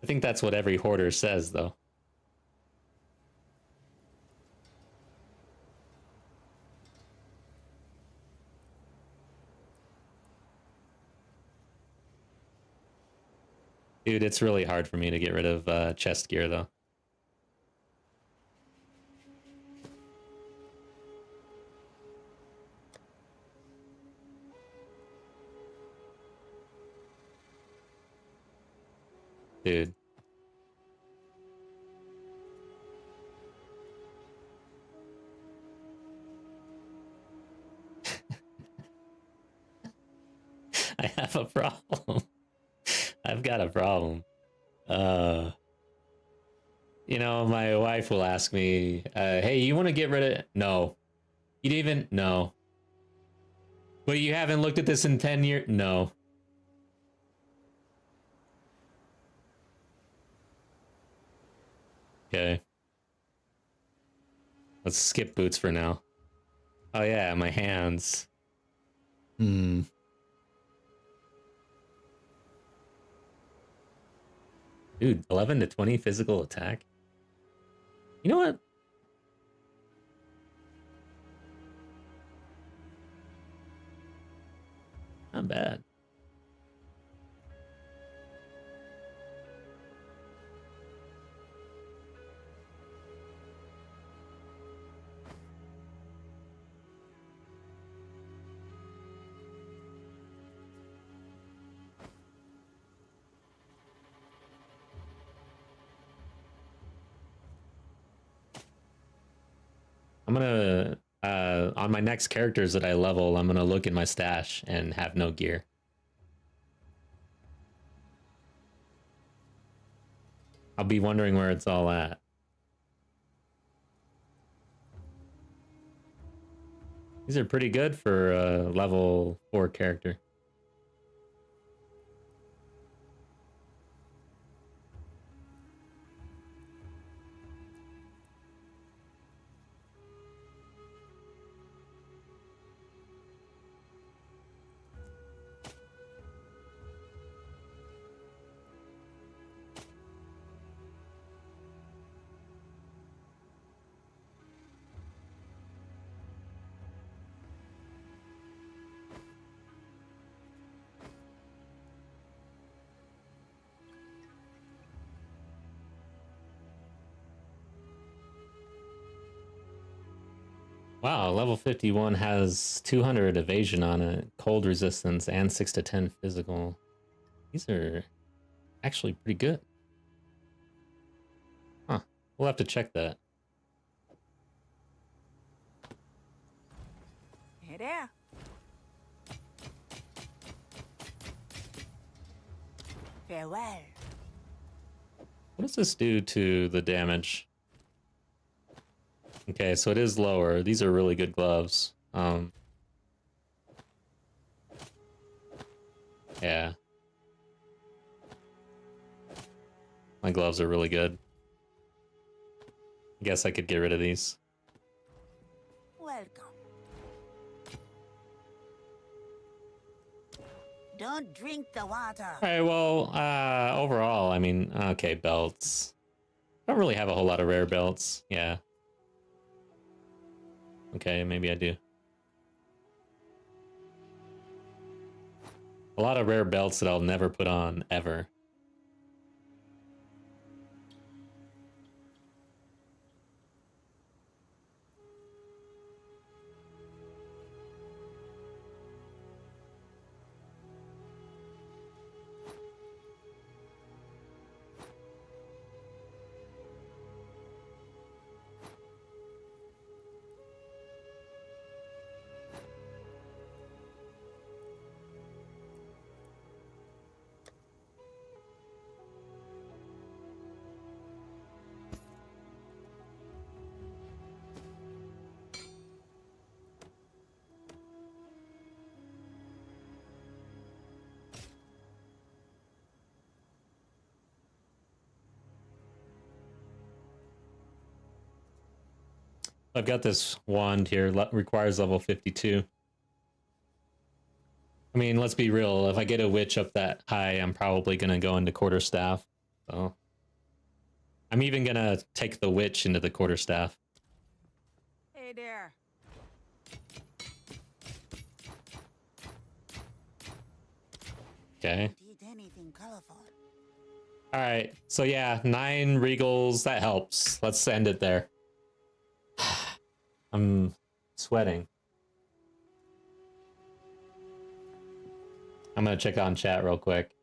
I think that's what every hoarder says, though. Dude, it's really hard for me to get rid of chest gear, though. Dude, I have a problem. I've got a problem. You know, my wife will ask me, hey, you want to get rid of it? No. You'd even? No. But you haven't looked at this in 10 years? No. Okay. Let's skip boots for now. Oh yeah, my hands. Dude, 11 to 20 physical attack. You know what? Not bad. I'm gonna on my next characters that I level, I'm gonna look at my stash and have no gear. I'll be wondering where it's all at. These are pretty good for a level 4 character. Wow, level 51 has 200 evasion on it, cold resistance, and 6 to 10 physical. These are actually pretty good. Huh, we'll have to check that. Hey there. Farewell. What does this do to the damage? Okay, so it is lower. These are really good gloves. Yeah. My gloves are really good. I guess I could get rid of these. Welcome. Don't drink the water. Alright, well, overall, I mean, okay, belts. I don't really have a whole lot of rare belts. Yeah. Okay, maybe I do. A lot of rare belts that I'll never put on, ever. I've got this wand here, requires level 52. I mean, let's be real. If I get a witch up that high, I'm probably going to go into quarterstaff. So I'm even going to take the witch into the quarterstaff. Hey there. Okay. Eat anything colorful. All right. So yeah, 9 regals. That helps. Let's end it there. I'm sweating. I'm gonna check on chat real quick.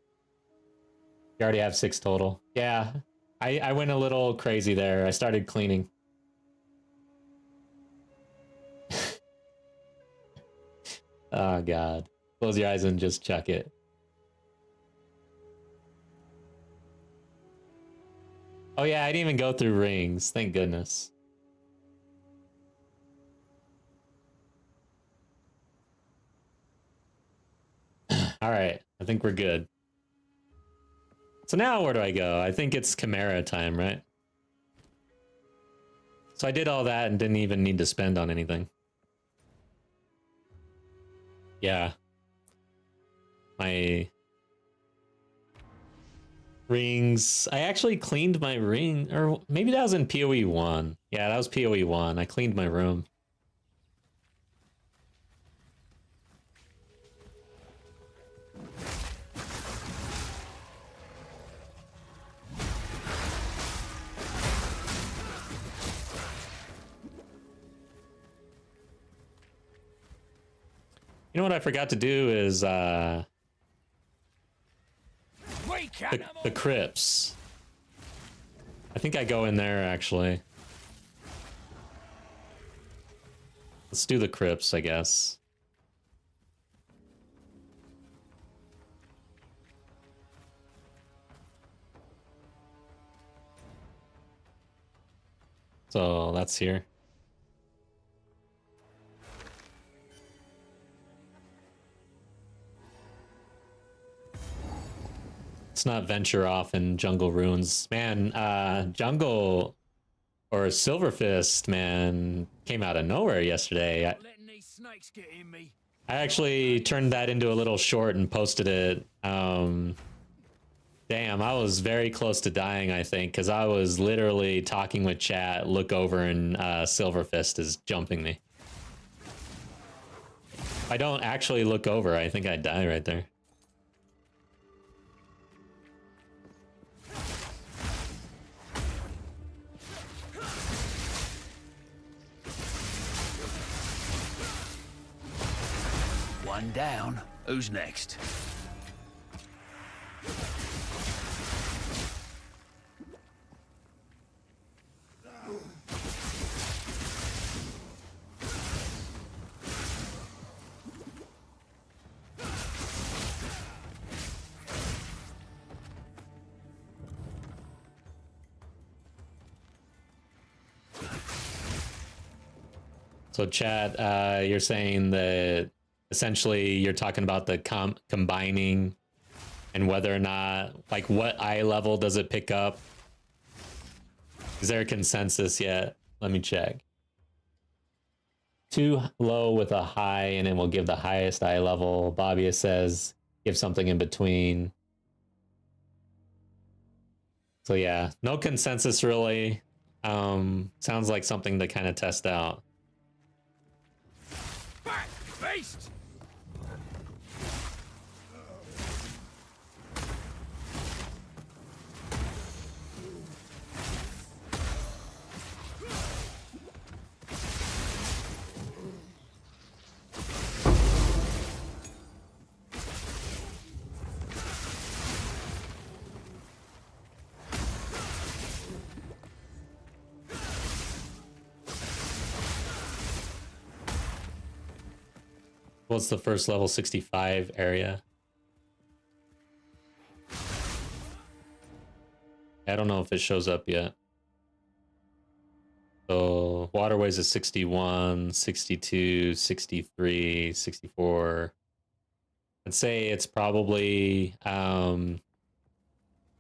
You already have 6 total. Yeah, I went a little crazy there. I started cleaning. Oh god. Close your eyes and just chuck it. Oh yeah, I didn't even go through rings. Thank goodness. All right, I think we're good. So now where do I go? I think it's Chimera time, right? So I did all that and didn't even need to spend on anything. Yeah. My rings. I actually cleaned my ring, or maybe that was in PoE 1. Yeah, that was PoE 1. I cleaned my room. You know what I forgot to do is Weak the animal. crypts. I think I go in there actually. Let's do the crypts, I guess. So that's here. Let's not venture off in jungle ruins. Man, jungle or Silverfist, man, came out of nowhere yesterday. Letting these snakes get in me. I actually turned that into a little short and posted it. Damn, I was very close to dying, I think, because I was literally talking with chat, look over, and Silverfist is jumping me. If I don't actually look over, I think I'd die right there. One down. Who's next? So chat, you're saying that essentially you're talking about the combining and whether or not, like, what eye level does it pick up? Is there a consensus yet? Let me check. Too low with a high and it will give the highest eye level. Bobbia says give something in between. So yeah, no consensus really. Sounds like something to kind of test out. Back, beast. What's the first level 65 area? I don't know if it shows up yet. So waterways is 61, 62, 63, 64. I'd say it's probably not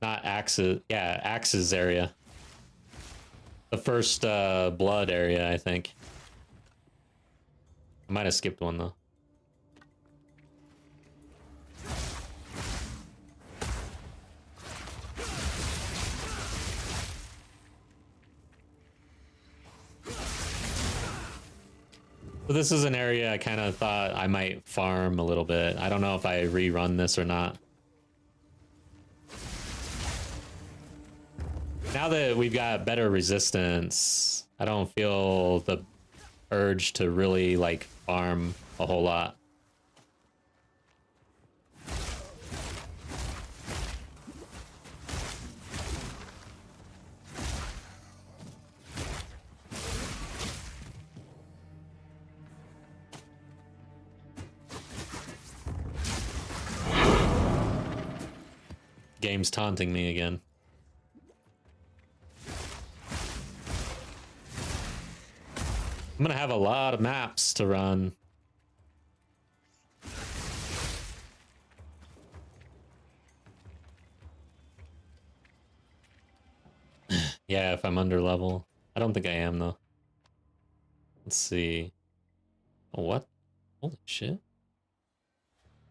Axe's, yeah, Axe's area. The first blood area, I think. I might have skipped one though. So this is an area I kind of thought I might farm a little bit. I don't know if I rerun this or not. Now that we've got better resistance, I don't feel the urge to really like farm a whole lot. Game's taunting me again. I'm gonna have a lot of maps to run. Yeah, if I'm under level. I don't think I am though. Let's see. Oh, what? Holy shit.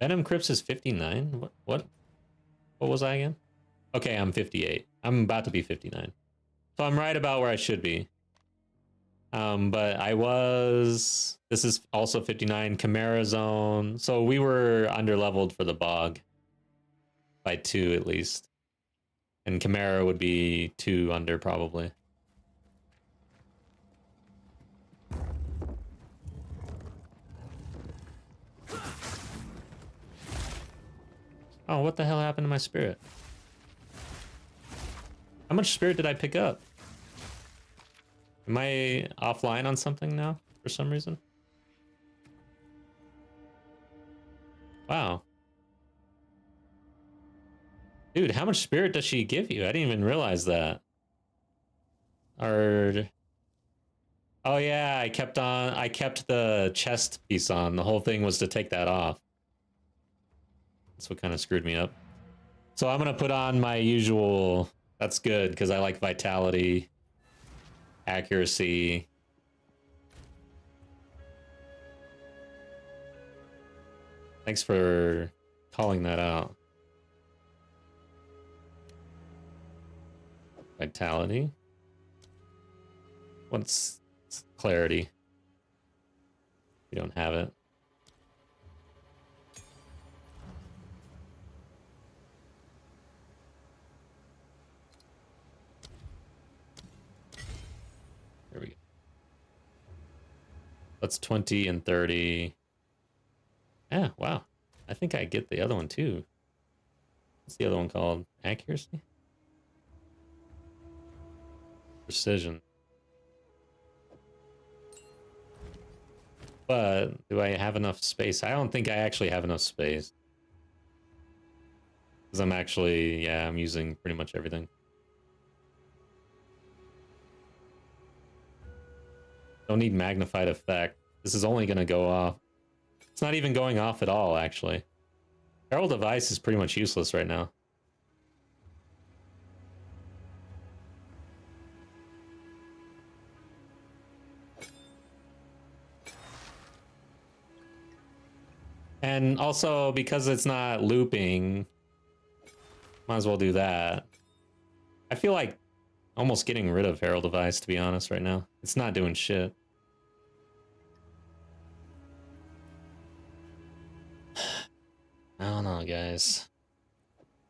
Venom Crypts is 59? What was I again? Okay, I'm 58. I'm about to be 59. So I'm right about where I should be. But I was... This is also 59. Chimera Zone. So we were under-leveled for the Bog. By 2 at least. And Chimera would be 2 under probably. Oh, what the hell happened to my spirit? How much spirit did I pick up? Am I offline on something now for some reason? Wow. Dude, how much spirit does she give you? I didn't even realize that. Or... Oh yeah, I kept the chest piece on. The whole thing was to take that off. That's what kind of screwed me up. So I'm gonna put on my usual... That's good, because I like vitality, accuracy. Thanks for calling that out. Vitality. What's clarity? We don't have it. There we go. That's 20 and 30. Yeah, wow. I think I get the other one too. What's the other one called? Accuracy? Precision. But do I have enough space? I don't think I actually have enough space. Because I'm actually, yeah, I'm using pretty much everything. Don't need magnified effect. This is only going to go off. It's not even going off at all, actually. Herald of Ice is pretty much useless right now. And also, because it's not looping, might as well do that. I feel like almost getting rid of Herald of Ice, to be honest, right now. It's not doing shit. I don't know, guys.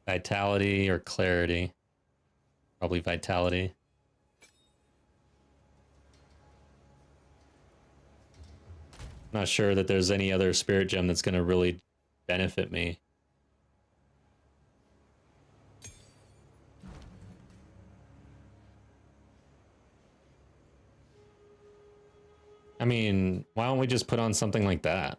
Vitality or clarity? Probably vitality. Not sure that there's any other spirit gem that's going to really benefit me. I mean, why don't we just put on something like that?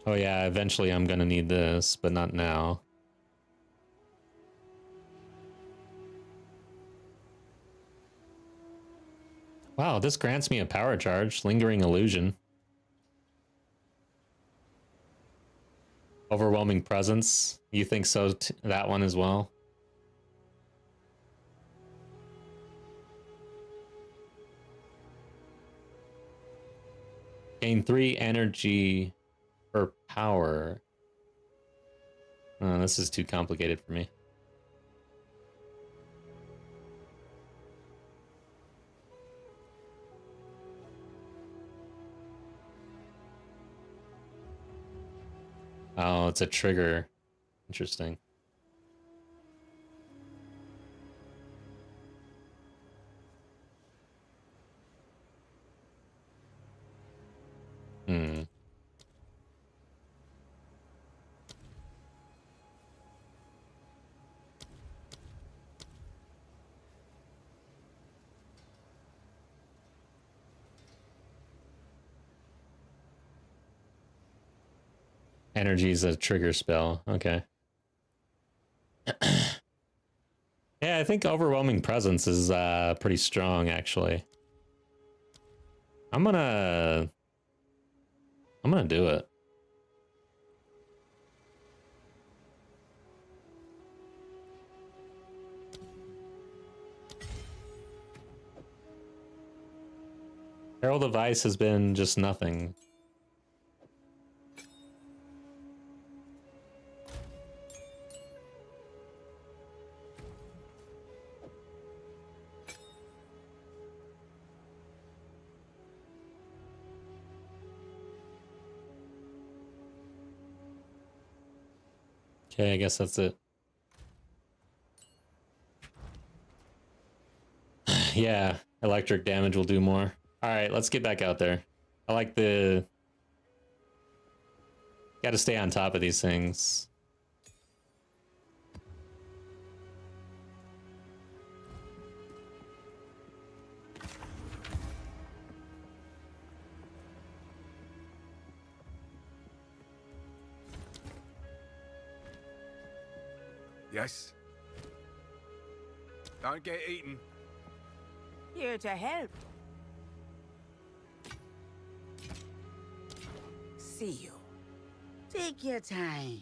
Oh yeah, eventually I'm gonna need this, but not now. Wow, this grants me a power charge. Lingering Illusion. Overwhelming Presence. You think so? That one as well? Gain 3 energy per power. Oh, this is too complicated for me. Oh, it's a trigger. Interesting. Energy is a trigger spell. Okay. Yeah, I think Overwhelming Presence is pretty strong, actually. I'm gonna do it. Herald of Ice has been just nothing. Okay, I guess that's it. Yeah, electric damage will do more. All right, let's get back out there. I like the... Got to stay on top of these things. Yes? Don't get eaten. Here to help. See you. Take your time.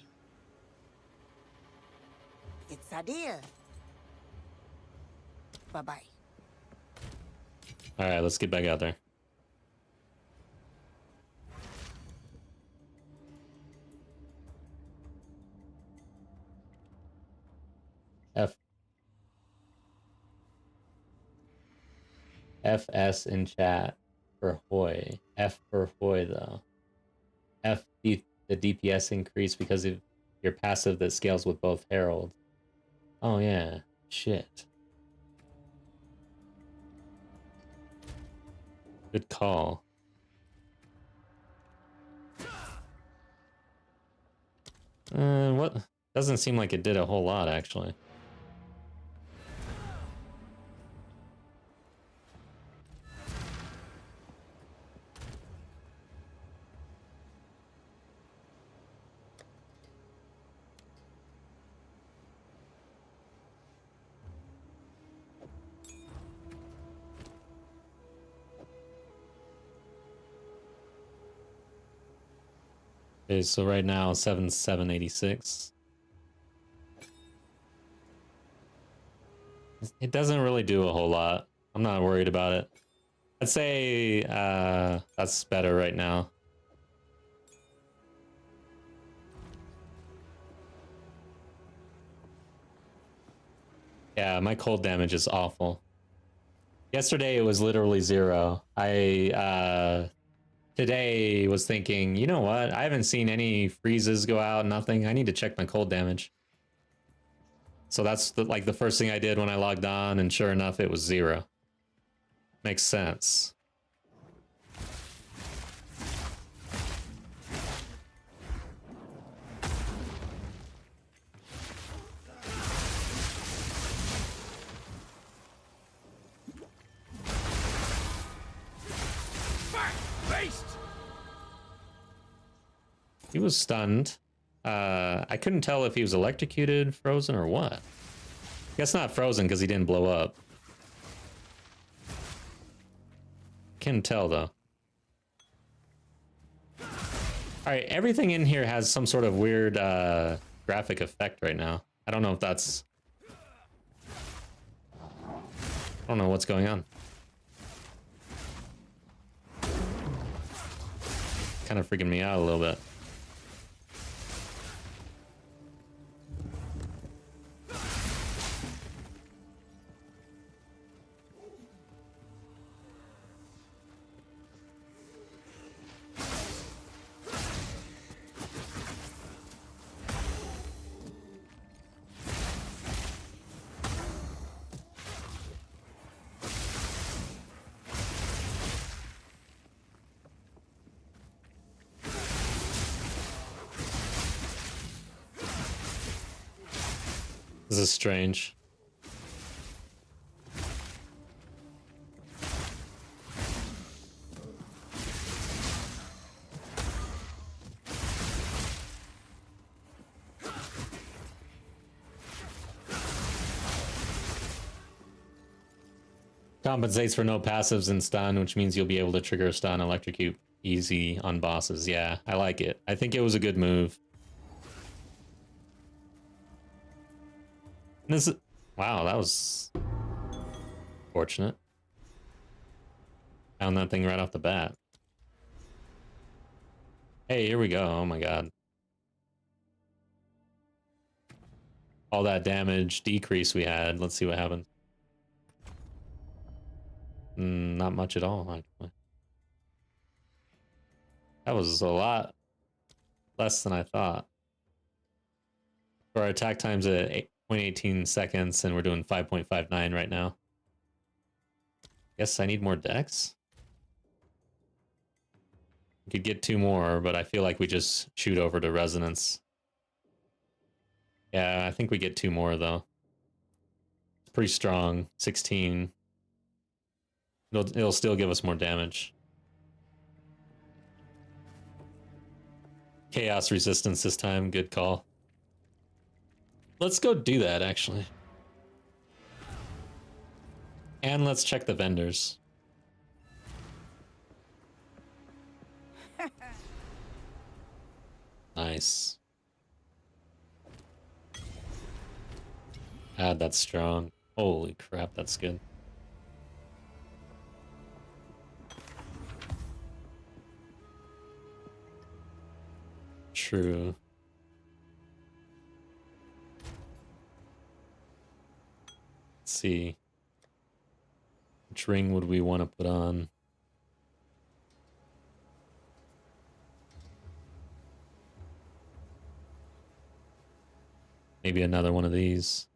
It's a deal. Bye-bye. All right, let's get back out there. FS in chat for Hoy. F for Hoy though. The DPS increase because of your passive that scales with both Herald. Oh yeah, shit. Good call. What? Doesn't seem like it did a whole lot actually. Okay, so right now 7,786. It doesn't really do a whole lot. I'm not worried about it. I'd say that's better right now. Yeah, my cold damage is awful. Yesterday it was literally 0. I today was thinking, you know what? I haven't seen any freezes go out, nothing. I need to check my cold damage. So that's like the first thing I did when I logged on, and sure enough, it was 0. Makes sense. Beast! He was stunned. I couldn't tell if he was electrocuted, frozen, or what. I guess not frozen because he didn't blow up. Can't tell though. Alright, everything in here has some sort of weird graphic effect right now. I don't know if that's... I don't know what's going on. Kind of freaking me out a little bit. This is strange. Compensates for no passives and stun, which means you'll be able to trigger stun, electrocute easy on bosses. Yeah, I like it. I think it was a good move. This is, wow, that was fortunate. Found that thing right off the bat. Hey, here we go. Oh my god. All that damage decrease we had. Let's see what happens. Not much at all, actually. That was a lot less than I thought. For our attack times at 0.18 seconds, and we're doing 5.59 right now. Guess I need more decks? We could get 2 more, but I feel like we just shoot over to Resonance. Yeah, I think we get 2 more, though. It's pretty strong. 16. It'll still give us more damage. Chaos resistance this time. Good call. Let's go do that, actually. And let's check the vendors. Nice. God, that's strong. Holy crap, that's good. True. Let's see. Which ring would we want to put on? Maybe another one of these.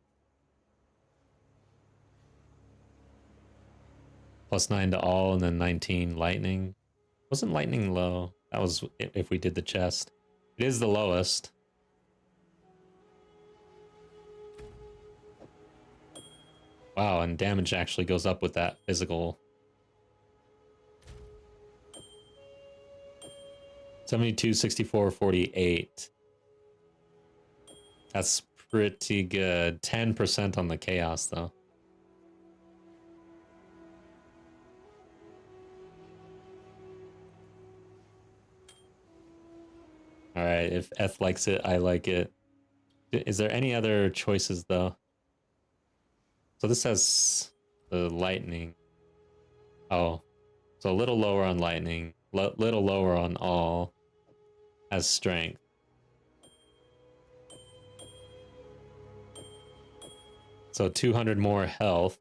+9 to all, and then 19 lightning. Wasn't lightning low? That was if we did the chest. It is the lowest. Wow, and damage actually goes up with that physical. 72, 64, 48. That's pretty good. 10% on the chaos, though. Alright, if Eth likes it, I like it. Is there any other choices, though? So this has the lightning. Oh, so a little lower on lightning, little lower on all. Has strength. So 200 more health.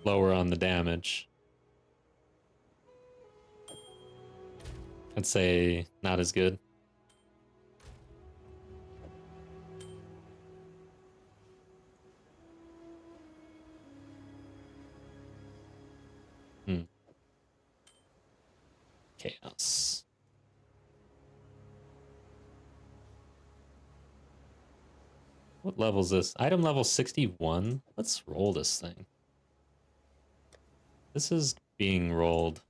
Lower on the damage. I'd say not as good. Chaos. What level is this? Item level 61? Let's roll this thing. This is being rolled.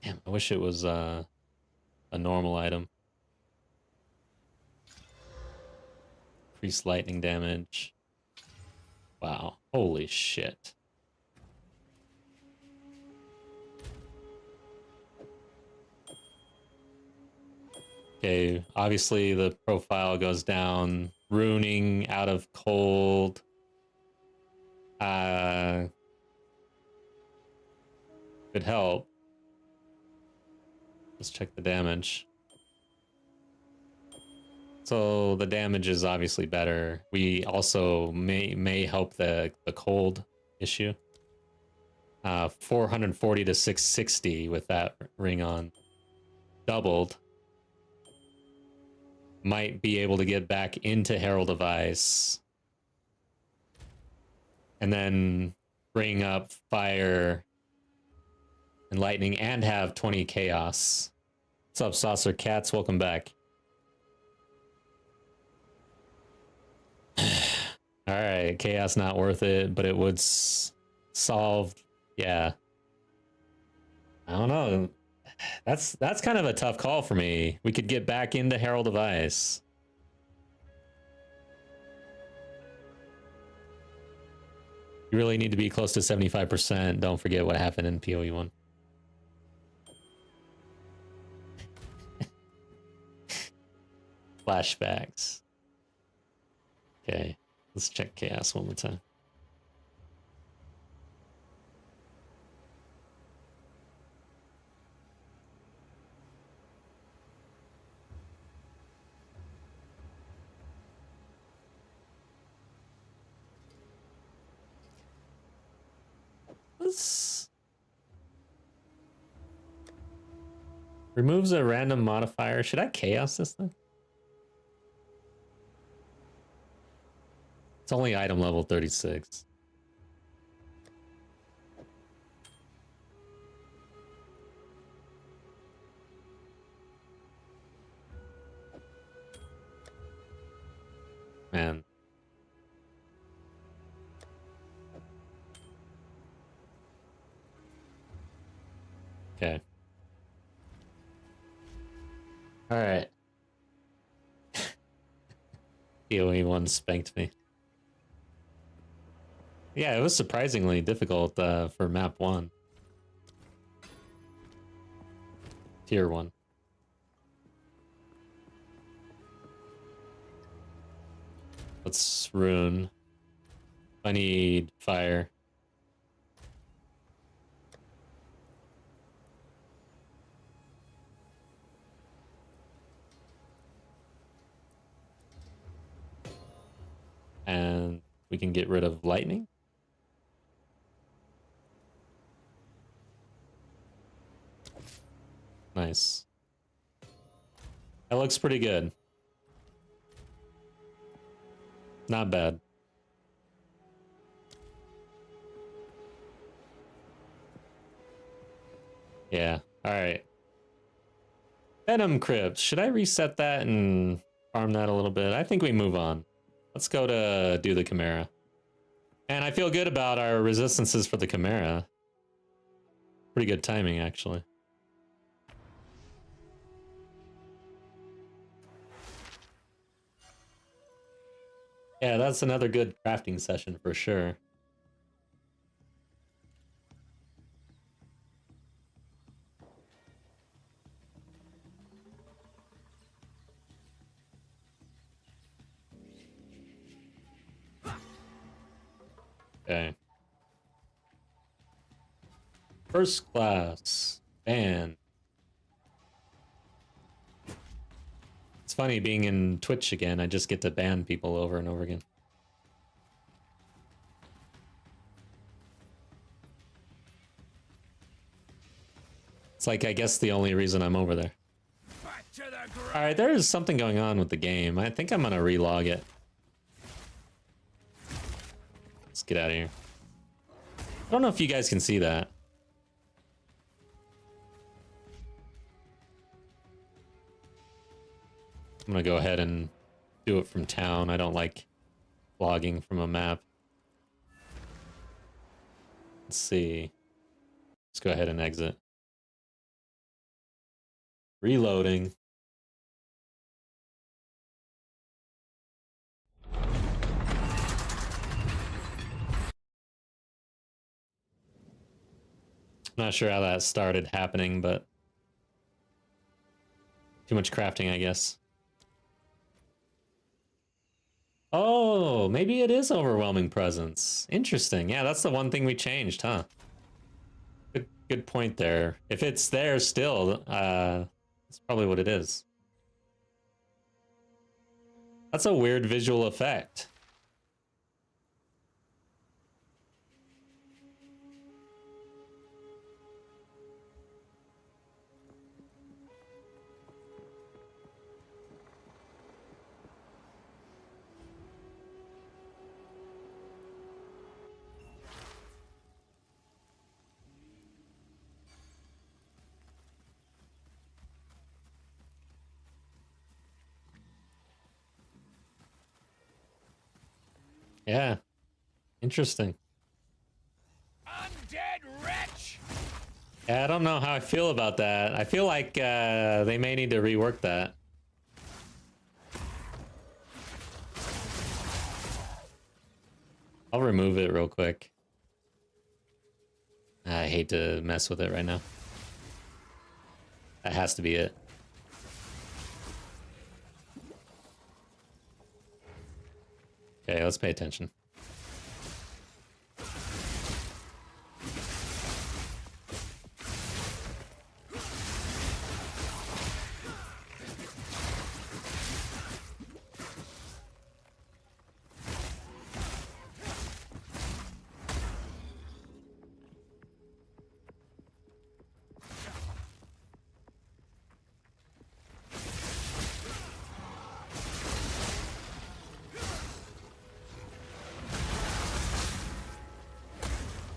Damn, I wish it was a normal item. Increased lightning damage. Wow, holy shit. Okay, obviously the profile goes down. Ruining out of cold. Could help. Let's check the damage. So the damage is obviously better. We also may help the cold issue. 440 to 660 with that ring on. Doubled. Might be able to get back into Herald of Ice. And then bring up fire and lightning and have 20 chaos. What's up, Saucer Cats? Welcome back. Alright, chaos not worth it, but it would solve. Yeah. I don't know. That's kind of a tough call for me. We could get back into Herald of Ice. You really need to be close to 75%. Don't forget what happened in PoE 1. Flashbacks. Okay, let's check chaos one more time. This removes a random modifier. Should I chaos this thing? It's only item level 36. Man. Okay. All right. PoE 1 spanked me. Yeah, it was surprisingly difficult for map 1. Tier 1. Let's rune. I need fire. And we can get rid of lightning. Nice. That looks pretty good. Not bad. Yeah, alright. Venom Crypt. Should I reset that and farm that a little bit? I think we move on. Let's go to do the Chimera. And I feel good about our resistances for the Chimera. Pretty good timing, actually. Yeah, that's another good crafting session for sure. Okay. First class. Ban. It's funny being in Twitch again. I just get to ban people over and over again. It's like, I guess, the only reason I'm over there. Back to the ground. Alright, there is something going on with the game. I think I'm gonna relog it. Let's get out of here. I don't know if you guys can see that. I'm gonna go ahead and do it from town. I don't like vlogging from a map. Let's see. Let's go ahead and exit. Reloading. I'm not sure how that started happening, but too much crafting, I guess. Oh, maybe it is overwhelming presence. Interesting. Yeah, that's the one thing we changed, huh? Good point there. If it's there still, that's probably what it is. That's a weird visual effect. Yeah. Interesting. Undead wretch! Yeah, I don't know how I feel about that. I feel like they may need to rework that. I'll remove it real quick. I hate to mess with it right now. That has to be it. Okay, let's pay attention.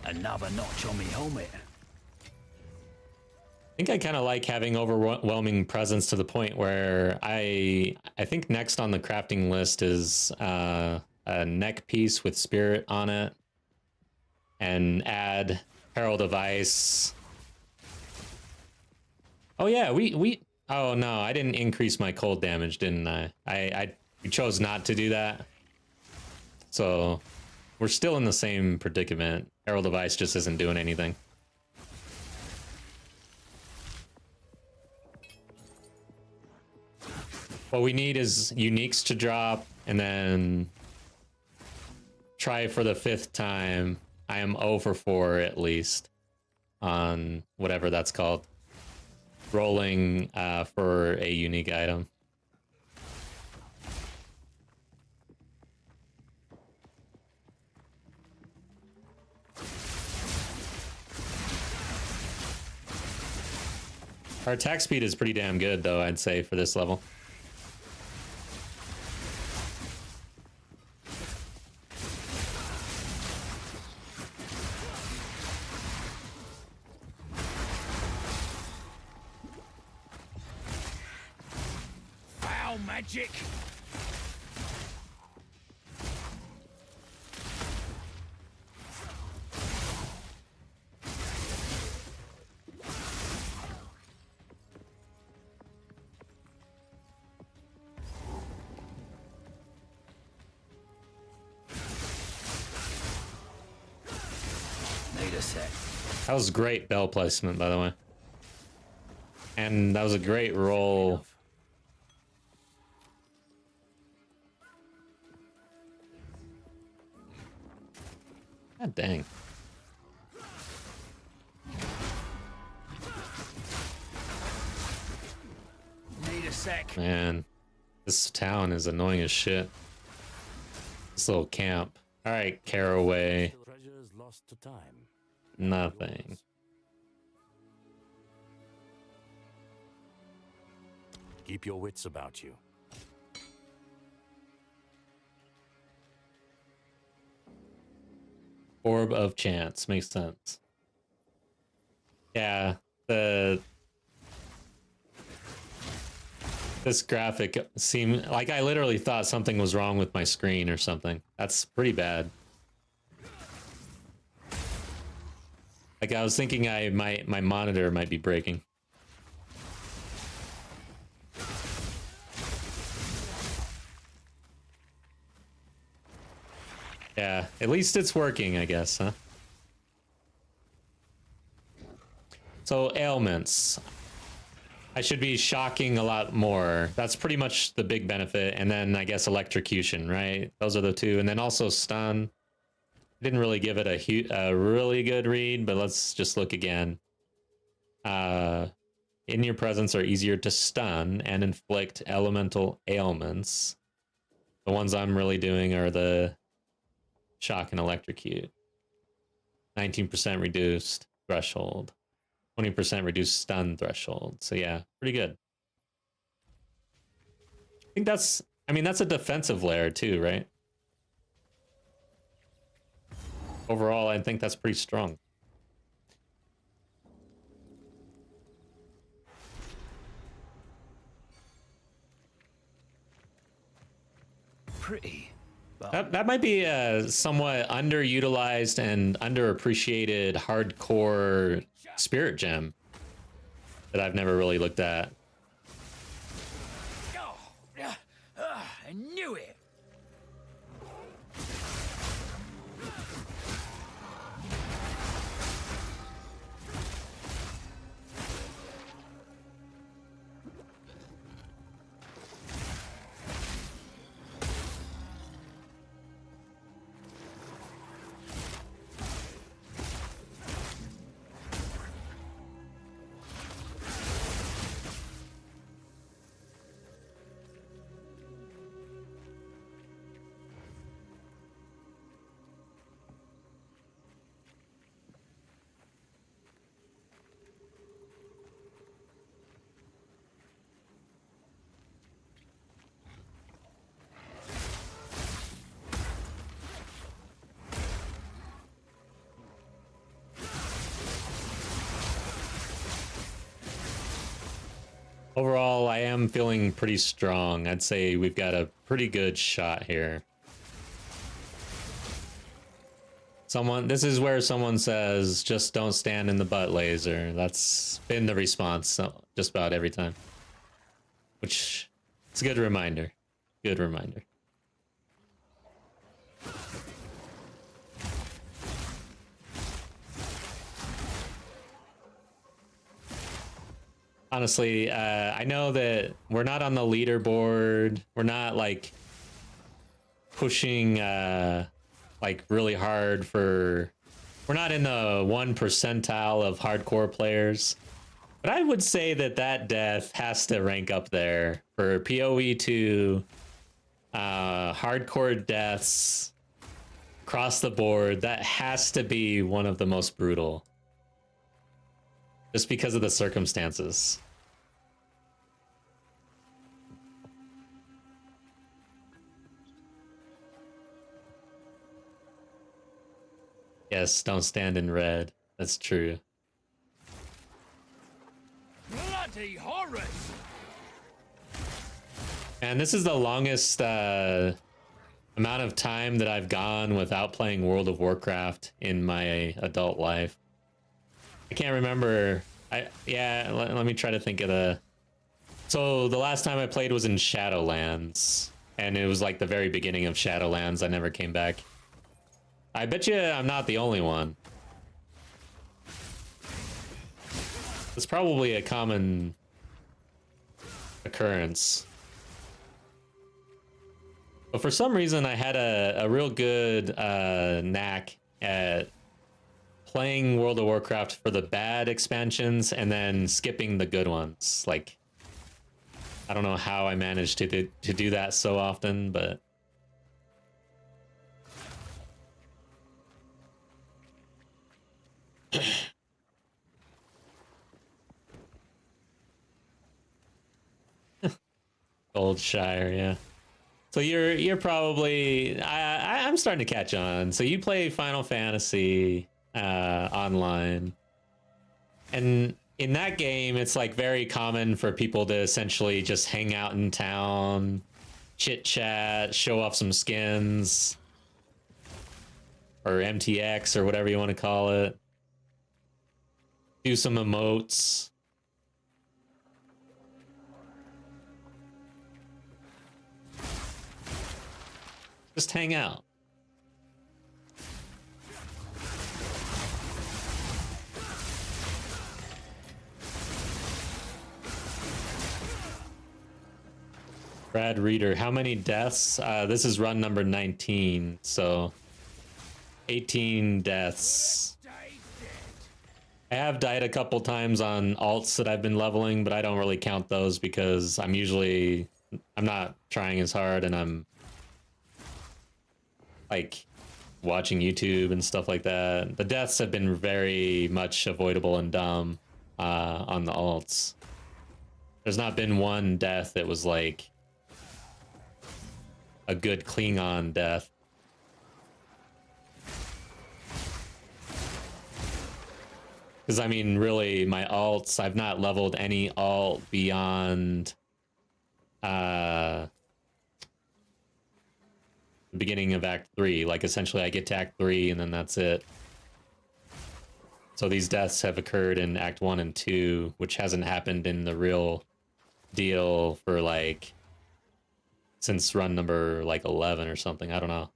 Another notch on me helmet. I think I kind of like having overwhelming presence to the point where I think next on the crafting list is a neck piece with spirit on it, and add Herald of Ice. Oh yeah, we oh no, I didn't increase my cold damage, didn't I? We chose not to do that. So we're still in the same predicament. Herald of Ice just isn't doing anything. What we need is uniques to drop, and then try for the 5th time. I am 0 for 4 at least on whatever that's called. Rolling for a unique item. Our attack speed is pretty damn good, though, I'd say, for this level. Foul magic. Need a sec. That was great bell placement, by the way. And that was a great roll. God dang. Need a sec. Man, this town is annoying as shit. This little camp. Alright, Caraway. Treasures lost to time. Nothing. Keep your wits about you. Orb of Chance. Makes sense. Yeah, this graphic seemed like I literally thought something was wrong with my screen or something. That's pretty bad. Like I was thinking my monitor might be breaking. Yeah, at least it's working, I guess, huh? So ailments. I should be shocking a lot more. That's pretty much the big benefit. And then I guess electrocution, right? Those are the two. And then also stun. Didn't really give it a really good read, but let's just look again. In your presence are easier to stun and inflict elemental ailments. The ones I'm really doing are the shock and electrocute. 19% reduced threshold. 20% reduced stun threshold. So yeah, pretty good. I think that's a defensive layer too, right? Overall, I think that's pretty strong. Pretty. But That might be a somewhat underutilized and underappreciated hardcore spirit gem that I've never really looked at. Oh, I knew it. Overall, I am feeling pretty strong. I'd say we've got a pretty good shot here. This is where someone says, just don't stand in the butt laser. That's been the response just about every time. Which, it's a good reminder. Good reminder. Honestly, I know that we're not on the leaderboard. We're not like pushing like really hard for. We're not in the 1 percentile of hardcore players, but I would say that death has to rank up there for PoE 2 hardcore deaths across the board. That has to be one of the most brutal. Just because of the circumstances. Yes, don't stand in red. That's true. Bloody horrors! And this is the longest amount of time that I've gone without playing World of Warcraft in my adult life. I can't remember. Let me try to think of the. So the last time I played was in Shadowlands, and it was like the very beginning of Shadowlands. I never came back. I bet you I'm not the only one. It's probably a common occurrence. But for some reason, I had a real good knack at playing World of Warcraft for the bad expansions and then skipping the good ones. Like, I don't know how I managed to do that so often, but Goldshire, yeah. So you're probably I'm starting to catch on. So you play Final Fantasy online, and in that game it's like very common for people to essentially just hang out in town, chit chat, show off some skins, or MTX or whatever you want to call it, do some emotes. Just hang out. Brad Reader, how many deaths? This is run number 19, so 18 deaths. I have died a couple times on alts that I've been leveling, but I don't really count those because I'm not trying as hard, and I'm like watching YouTube and stuff like that. The deaths have been very much avoidable and dumb on the alts. There's not been one death that was like a good Klingon death. Because I mean, really, my alts, I've not leveled any alt beyond the beginning of Act 3. Like, essentially, I get to Act 3 and then that's it. So these deaths have occurred in Act 1 and 2, which hasn't happened in the real deal for, like, since run number, like, 11 or something. I don't know.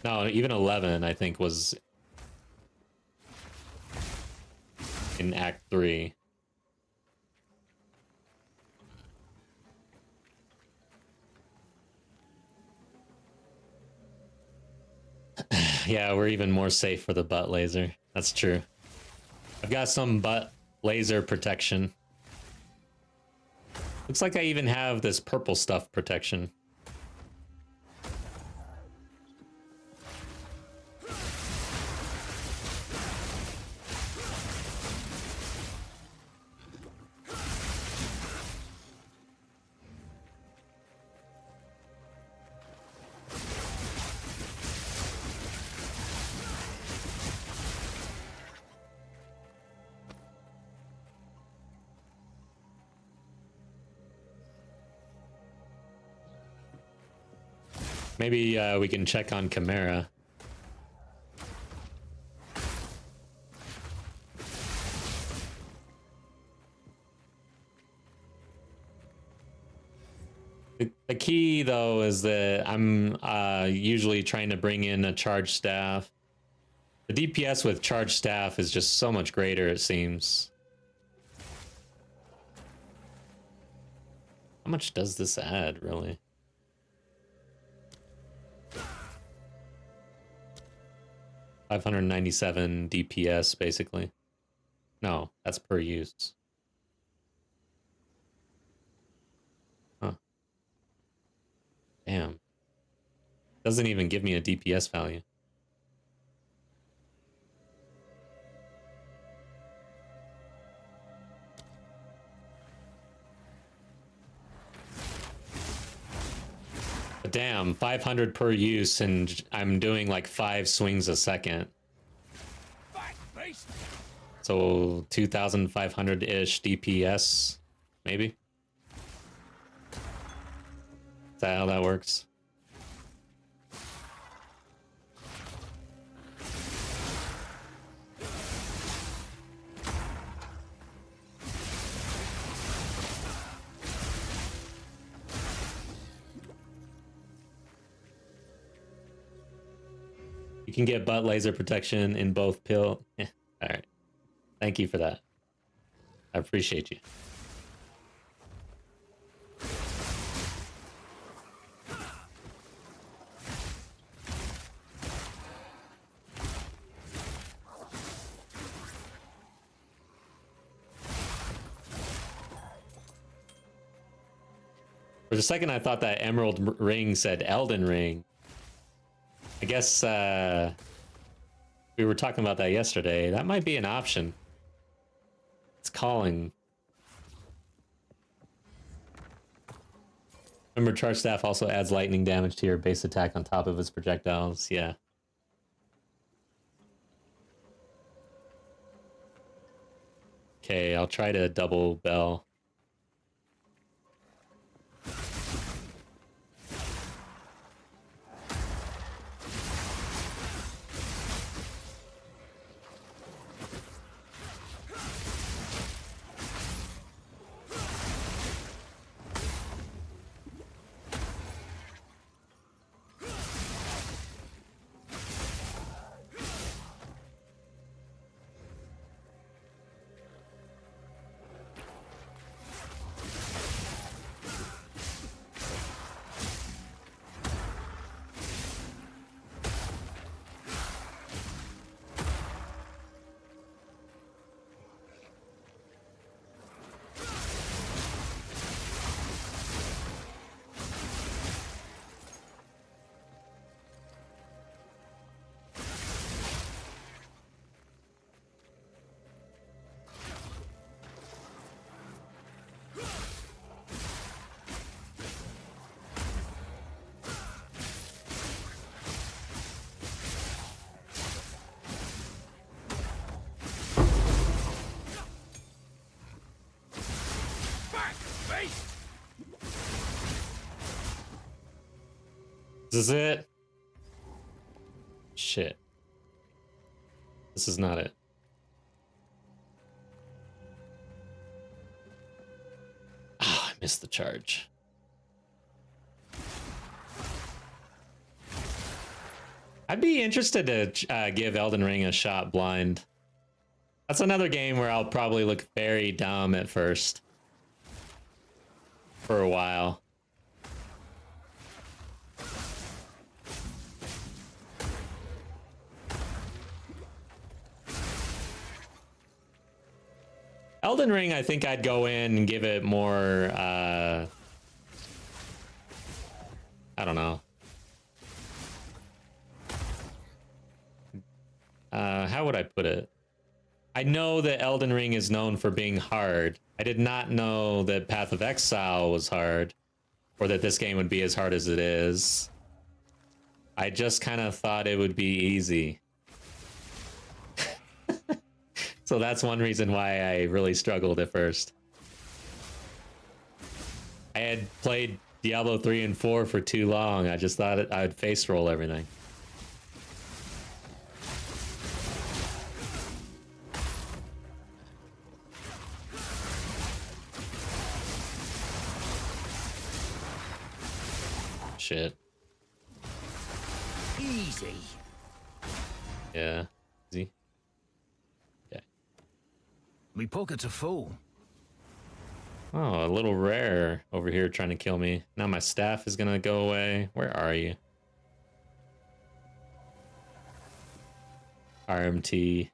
No, even 11, I think, was in Act 3. Yeah, we're even more safe for the butt laser. That's true. I've got some butt laser protection. Looks like I even have this purple stuff protection. Maybe we can check on Chimera. The key, though, is that I'm usually trying to bring in a charge staff. The DPS with charge staff is just so much greater, it seems. How much does this add, really? $597 DPS, basically. No, that's per use. Huh. Damn. Doesn't even give me a DPS value. But damn, 500 per use, and I'm doing like 5 swings a second. Back, beast! So 2,500-ish DPS, maybe? Is that how that works? You can get butt laser protection in both pill. All right. Thank you for that. I appreciate you. For a second, I thought that emerald ring said Elden Ring. I guess we were talking about that yesterday. That might be an option. It's calling. Remember, charge staff also adds lightning damage to your base attack on top of its projectiles. Yeah. Okay, I'll try to double bell. This is it? Shit. This is not it. Ah, I missed the charge. I'd be interested to give Elden Ring a shot blind. That's another game where I'll probably look very dumb at first. For a while. Elden Ring, I think I'd go in and give it more, I don't know. How would I put it? I know that Elden Ring is known for being hard. I did not know that Path of Exile was hard, or that this game would be as hard as it is. I just kind of thought it would be easy. So that's one reason why I really struggled at first. I had played Diablo 3 and 4 for too long. I just thought I'd face roll everything. Shit. Easy. Yeah. Easy. Okay. Me pockets are full. Oh, a little rare over here trying to kill me. Now my staff is gonna go away. Where are you? RMT.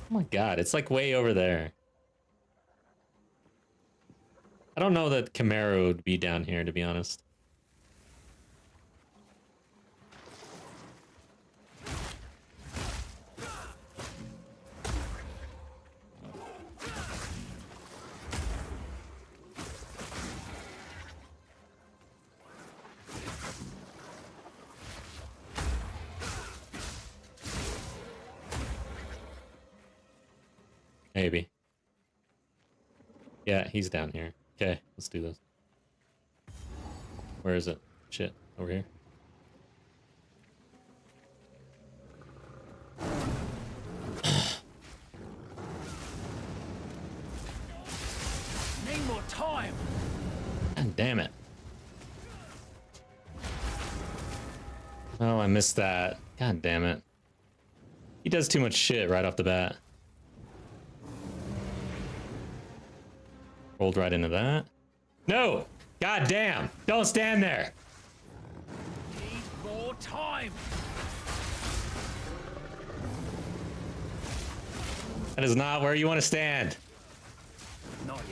Oh my god, it's like way over there. I don't know that Camaro would be down here, to be honest. Maybe. Yeah, he's down here. Okay, let's do this. Where is it? Shit, over here. Need more time. God damn it. Oh, I missed that. God damn it. He does too much shit right off the bat. Rolled right into that. No! God damn! Don't stand there! Need more time. That is not where you want to stand. Not yet.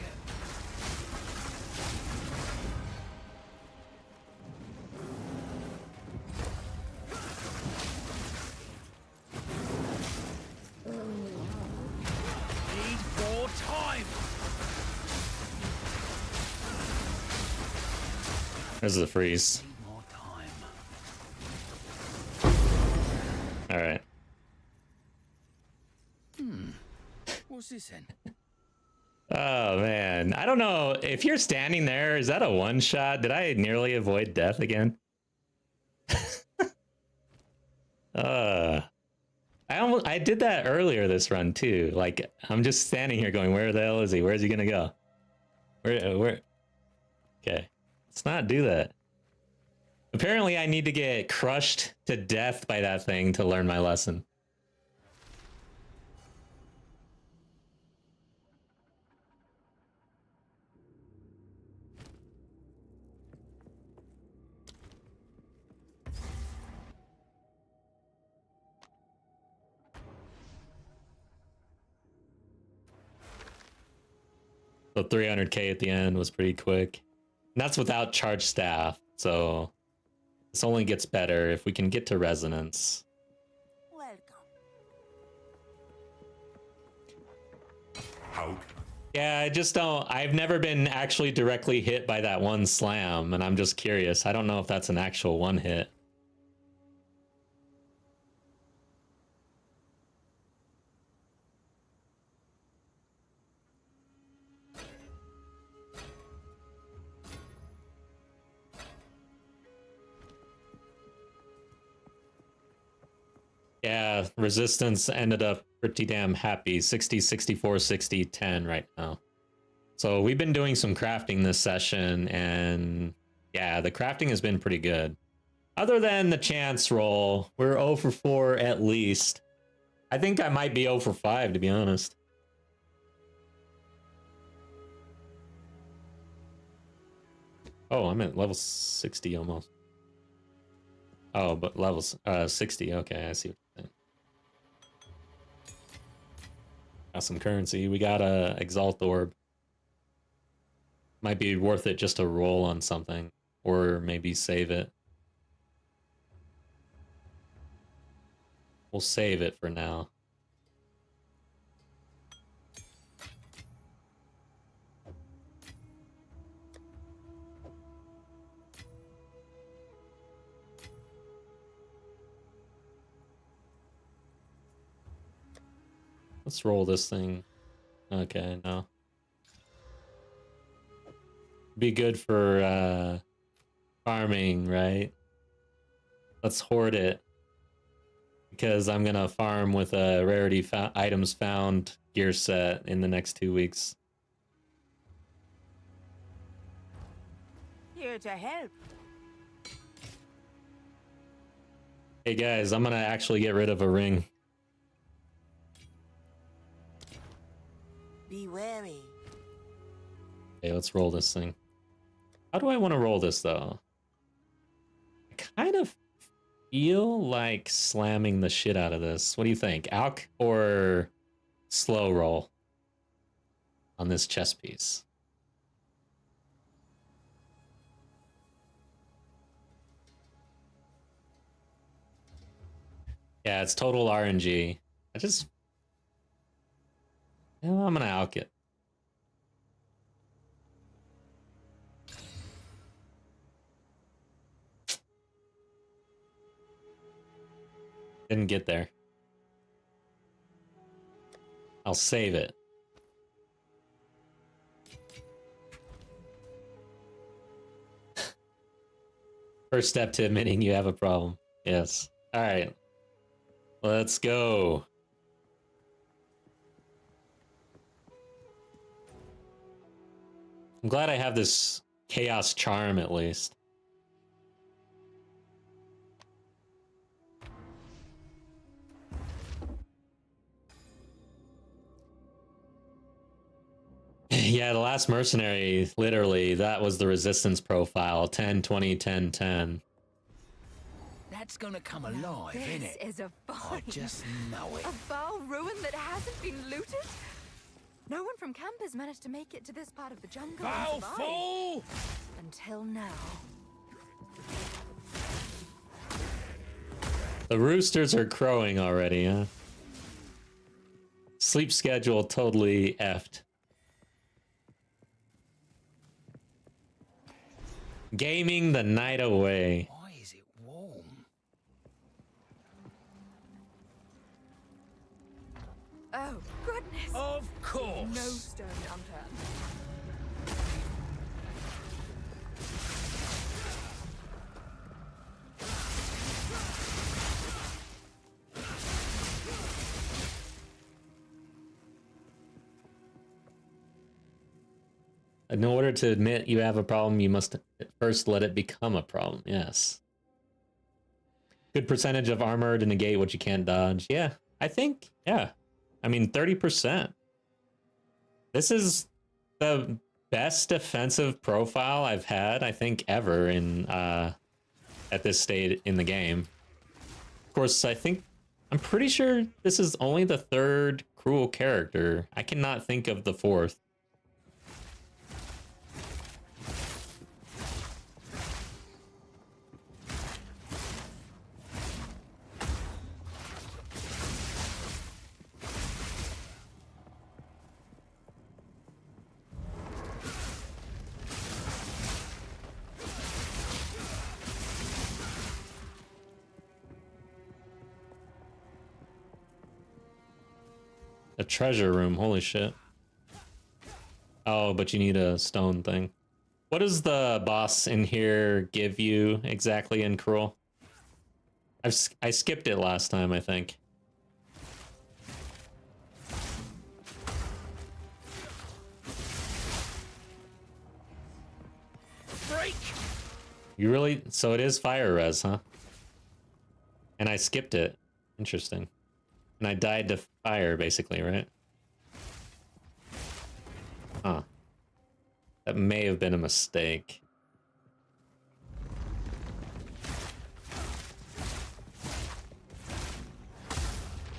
Need more time. There's the freeze. Need more time. Alright. What's this then? Oh man. I don't know. If you're standing there, is that a one shot? Did I nearly avoid death again? I did that earlier this run too. Like I'm just standing here going, where the hell is he? Where's he gonna go? Where? Okay. Let's not do that. Apparently I need to get crushed to death by that thing to learn my lesson. So 300k at the end was pretty quick. And that's without charge staff, so this only gets better if we can get to resonance. Welcome. How? Yeah, I just don't. I've never been actually directly hit by that one slam, and I'm just curious. I don't know if that's an actual one hit. Yeah, resistance ended up pretty damn happy. 60, 64, 60, 10 right now. So we've been doing some crafting this session, and yeah, the crafting has been pretty good. Other than the chance roll, we're 0 for 4 at least. I think I might be 0 for 5, to be honest. Oh, I'm at level 60 almost. Oh, but levels 60. Okay, I see what you're saying. Got some currency. We got a Exalt Orb. Might be worth it just to roll on something, or maybe save it. We'll save it for now. Let's roll this thing. Okay, no. Be good for farming, right? Let's hoard it. Because I'm gonna farm with a rarity items found gear set in the next 2 weeks. Here to help. Hey guys, I'm gonna actually get rid of a ring. Be wary. Okay, let's roll this thing. How do I want to roll this though? I kind of feel like slamming the shit out of this. What do you think? Alk or slow roll on this chess piece? Yeah, it's total RNG. I'm gonna alk it. Didn't get there. I'll save it. First step to admitting you have a problem. Yes. All right. Let's go. I'm glad I have this chaos charm at least. Yeah, the last mercenary, literally, that was the resistance profile. 10, 20, 10, 10. That's gonna come Now alive, this innit? is a I find. just know it. A foul ruin that hasn't been looted? No one from camp has managed to make it to this part of the jungle and Foul survive. fool! Until now. The roosters are crowing already, huh? Sleep schedule totally effed. Gaming the night away. Why is it warm? Oh, goodness! Of course. No stone unturned. In order to admit you have a problem, you must first let it become a problem. Yes. Good percentage of armor to negate what you can't dodge. Yeah, I think, yeah. I mean, 30%. This is the best defensive profile I've had, I think, ever in at this stage in the game. Of course, I'm pretty sure this is only the third cruel character. I cannot think of the fourth. A treasure room, holy shit. Oh, but you need a stone thing. What does the boss in here give you exactly in Cruel? I skipped it last time, I think. Break! You really... So it is fire res, huh? And I skipped it. Interesting. And I died to fire, basically, right? Huh. That may have been a mistake.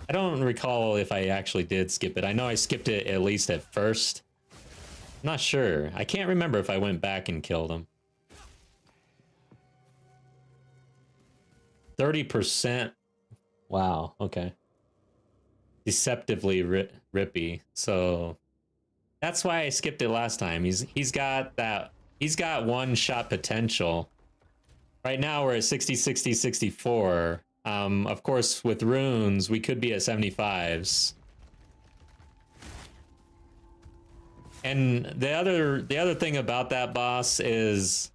I don't recall if I actually did skip it. I know I skipped it at least at first. I'm not sure. I can't remember if I went back and killed him. 30%. Wow, okay. Deceptively rippy. So that's why I skipped it last time. He's got one shot potential. Right now we're at 60, 60, 64. Of course, with runes, we could be at 75s. And the other thing about that boss is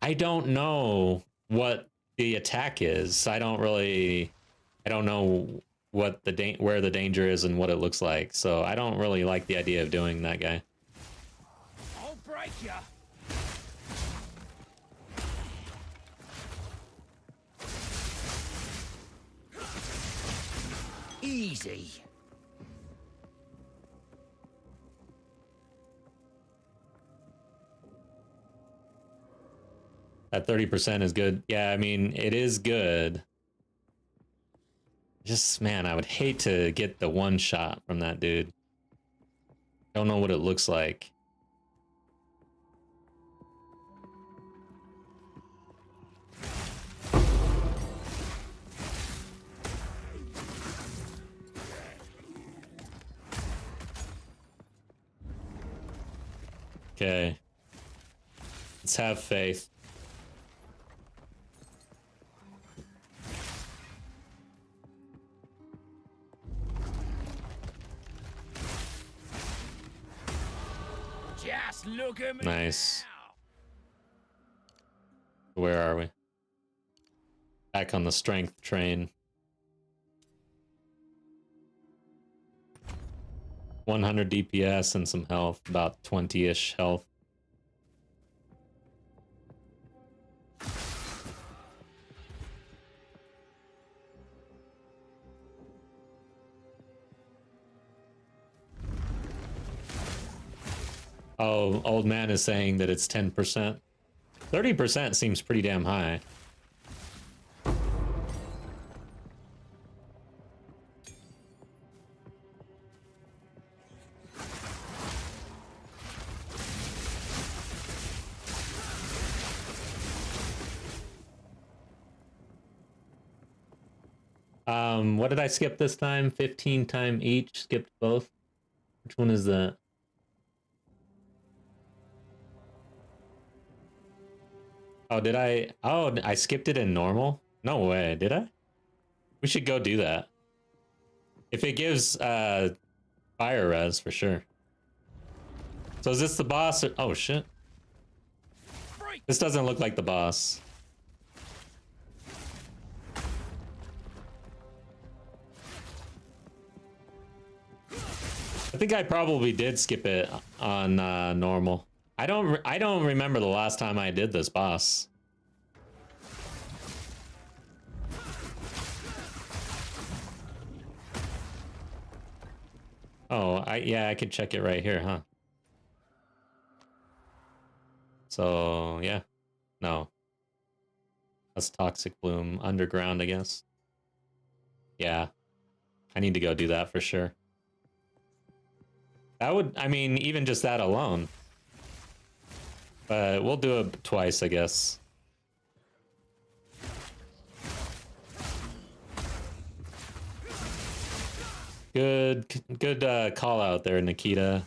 I don't know what the attack is. I don't know what where the danger is and what it looks like. So I don't really like the idea of doing that guy. I'll break ya. Easy. That 30% is good. Yeah, I mean, it is good. Just, man, I would hate to get the one shot from that dude. Don't know what it looks like. Okay. Let's have faith. Just look at me. Nice. now. Where are we? Back on the strength train. 100 DPS and some health, about 20-ish health. Oh, old man is saying that it's 10%. 30% seems pretty damn high. What did I skip this time? 15 time each, skipped both. Which one is that? Oh, did I? Oh, I skipped it in normal? No way, did I? We should go do that. If it gives fire res, for sure. So is this the boss? Or, oh, shit. This doesn't look like the boss. I think I probably did skip it on normal. I don't remember the last time I did this boss. Oh, yeah, I could check it right here, huh? So, yeah. No. That's Toxic Bloom underground, I guess. Yeah. I need to go do that for sure. That would, I mean, even just that alone. But we'll do it twice, I guess. Good call out there, Nikita.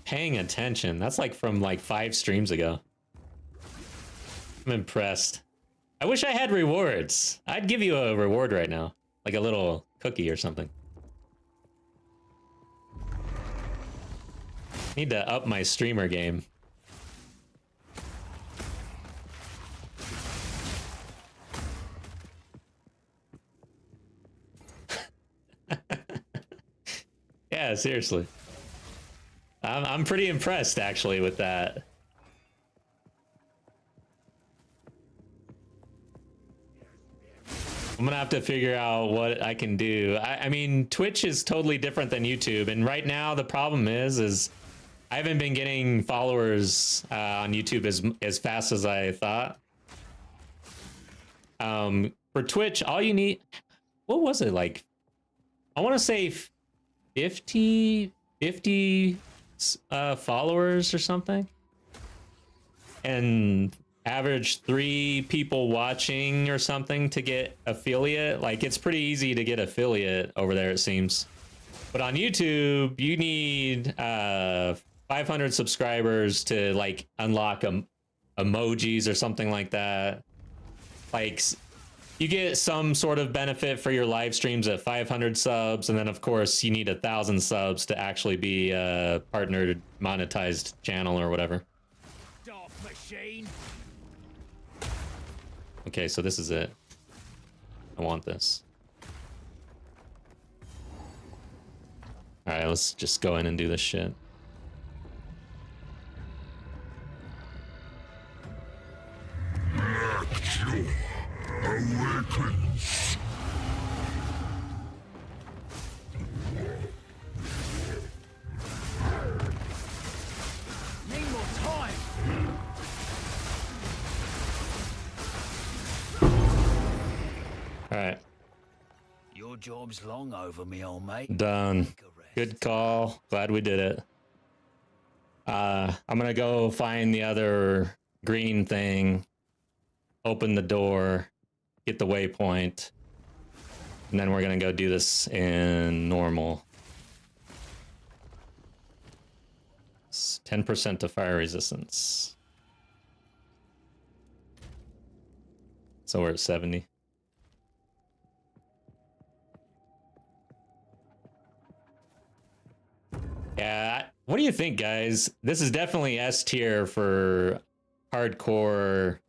Paying attention. That's like from like 5 streams ago. I'm impressed. I wish I had rewards. I'd give you a reward right now. Like a little cookie or something. Need to up my streamer game. Yeah, seriously. I'm pretty impressed actually with that. I'm gonna have to figure out what I can do. I mean, Twitch is totally different than YouTube, and right now the problem is I haven't been getting followers on YouTube as fast as I thought. For Twitch, all you need, what was it like? I want to say 50 followers or something, and average 3 people watching or something to get affiliate. Like, it's pretty easy to get affiliate over there, it seems. But on YouTube, you need 500 subscribers to like unlock emojis or something like that. Like you get some sort of benefit for your live streams at 500 subs, and then of course you need 1,000 subs to actually be a partnered monetized channel or whatever. Dark machine. Okay, so this is it. I want this. All right, let's just go in and do this shit. Awakens. Need more time. All right, Your job's long over, me old mate. done. Take a rest. Good call. Glad we did it. I'm gonna go find the other green thing, open the door, get the waypoint, and then we're gonna go do this in normal. 10% to fire resistance. So we're at 70. Yeah, what do you think, guys? This is definitely S tier for hardcore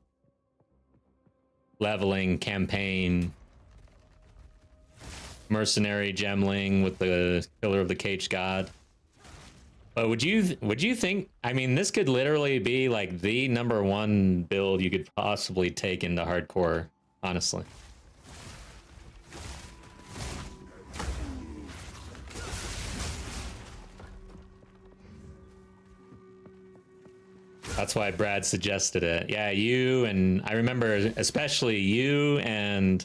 leveling campaign. Mercenary gemling with the Killer of the Caged God. But would you think, I mean, this could literally be like the #1 build you could possibly take into hardcore, honestly. That's why Brad suggested it. Yeah, you and I remember especially you and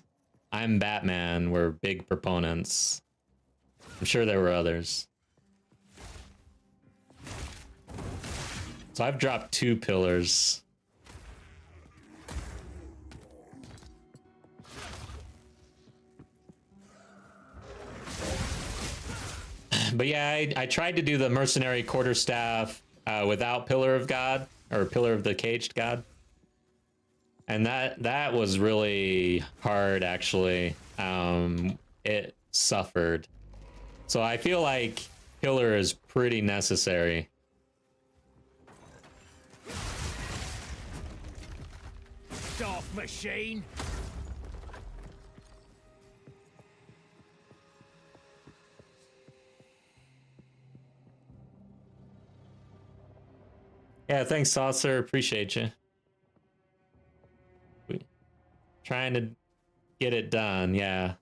I'm Batman were big proponents. I'm sure there were others. So I've dropped 2 pillars. But yeah, I tried to do the mercenary quarterstaff without Pillar of God or Pillar of the Caged God, and that was really hard actually. It suffered, so I feel like Pillar is pretty necessary. Dark machine. Yeah, thanks, Saucer. Appreciate you. Trying to get it done, yeah.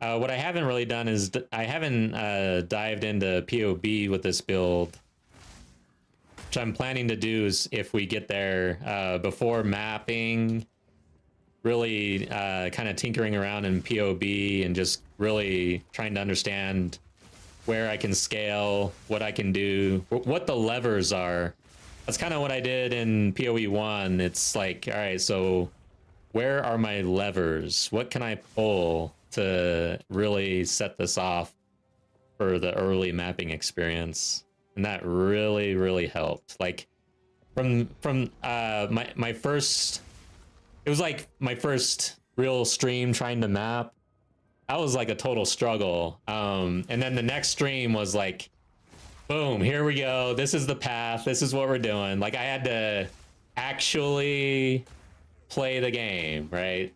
What I haven't really done is I haven't dived into POB with this build. Which I'm planning to do is if we get there before mapping, really kind of tinkering around in POB and just really trying to understand where I can scale, what I can do, what the levers are. That's kind of what I did in PoE 1. It's like, all right, so where are my levers? What can I pull to really set this off for the early mapping experience? And that really, really helped. Like from my first, it was like my first real stream trying to map. That was like a total struggle. And then the next stream was like, boom, here we go. This is the path. This is what we're doing. Like I had to actually play the game, right?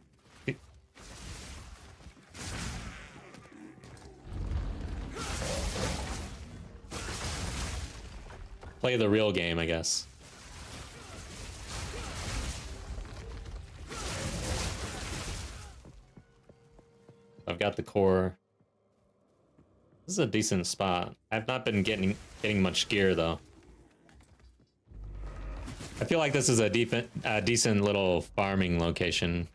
Play the real game, I guess. I've got the core. This is a decent spot. I've not been getting much gear though. I feel like this is a decent little farming location.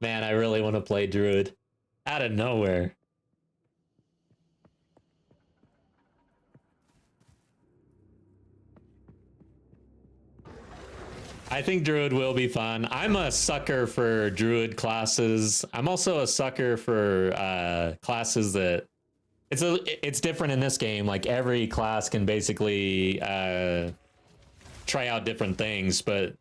Man, I really want to play Druid. Out of nowhere. I think Druid will be fun. I'm a sucker for Druid classes. I'm also a sucker for classes that it's different in this game. Like every class can basically try out different things, but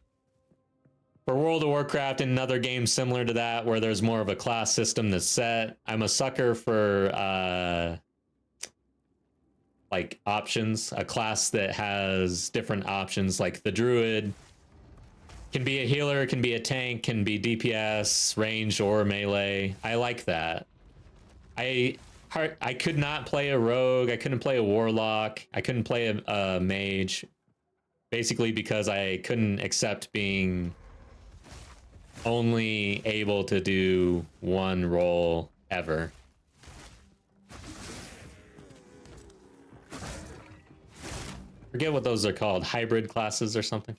for World of Warcraft and other games similar to that, where there's more of a class system that's set, I'm a sucker for like options. A class that has different options, like the Druid can be a healer, can be a tank, can be DPS, range, or melee. I like that. I could not play a rogue. I couldn't play a warlock. I couldn't play a mage, basically because I couldn't accept being only able to do one role ever. Forget what those are called, hybrid classes or something.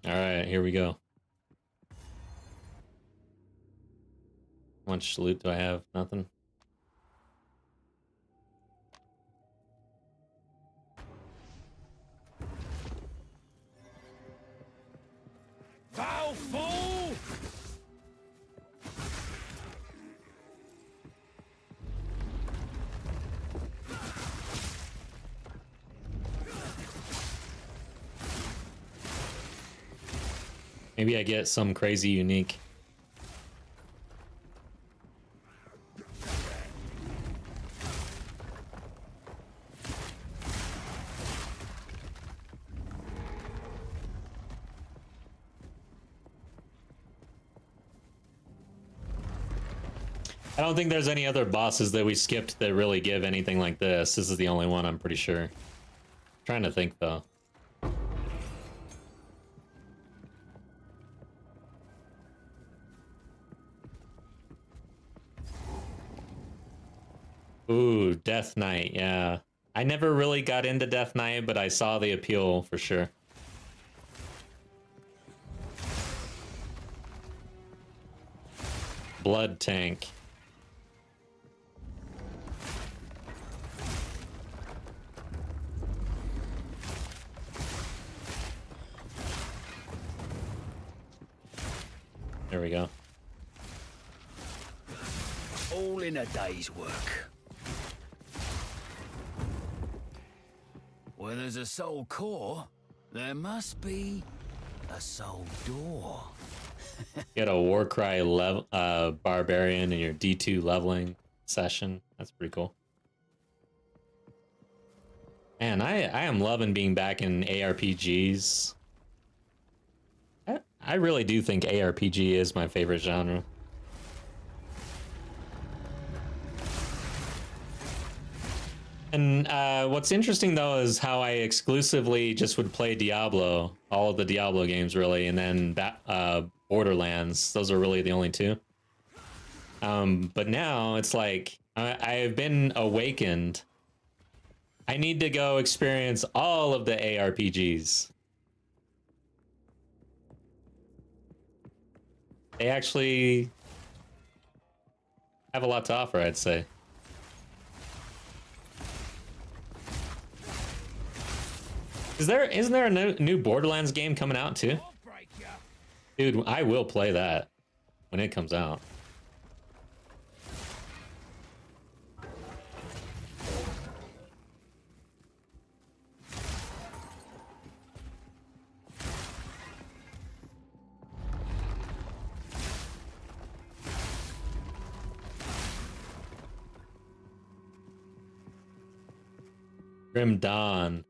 All right, here we go. How much loot do I have? Nothing. Foul fool! Maybe I get some crazy unique. I don't think there's any other bosses that we skipped that really give anything like this. This is the only one, I'm pretty sure. Trying to think though. Ooh, Death Knight, yeah. I never really got into Death Knight, but I saw the appeal for sure. Blood Tank. There we go. All in a day's work. Where there's a soul core, there must be a soul door. Get a Warcry level barbarian in your D2 leveling session. That's pretty cool. Man, I am loving being back in ARPGs. I really do think ARPG is my favorite genre. And what's interesting though is how I exclusively just would play Diablo, all of the Diablo games really, and then Borderlands. Those are really the only two. But now it's like I've been awakened. I need to go experience all of the ARPGs. They actually have a lot to offer, I'd say. Isn't there a new Borderlands game coming out too? I'll break ya. Dude, I will play that when it comes out. Grim Dawn.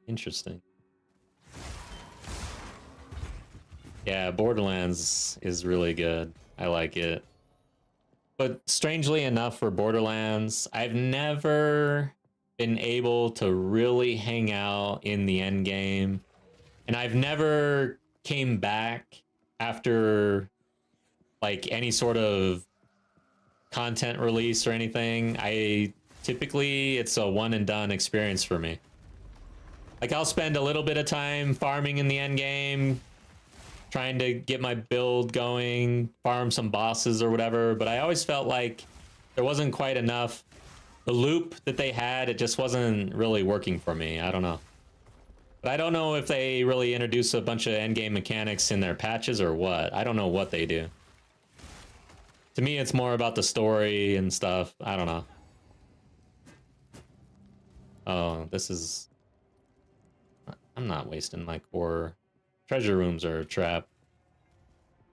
Interesting. Yeah, Borderlands is really good. I like it. But strangely enough for Borderlands, I've never been able to really hang out in the end game. And I've never came back after like any sort of content release or anything, typically it's a one and done experience for me. Like I'll spend a little bit of time farming in the end game, trying to get my build going, farm some bosses or whatever, but I always felt like there wasn't quite enough. The loop that they had, it just wasn't really working for me. I don't know. But I don't know if they really introduce a bunch of endgame mechanics in their patches or what. I don't know what they do. To me, it's more about the story and stuff. I don't know. Oh, this is... I'm not wasting my core. Treasure rooms are a trap.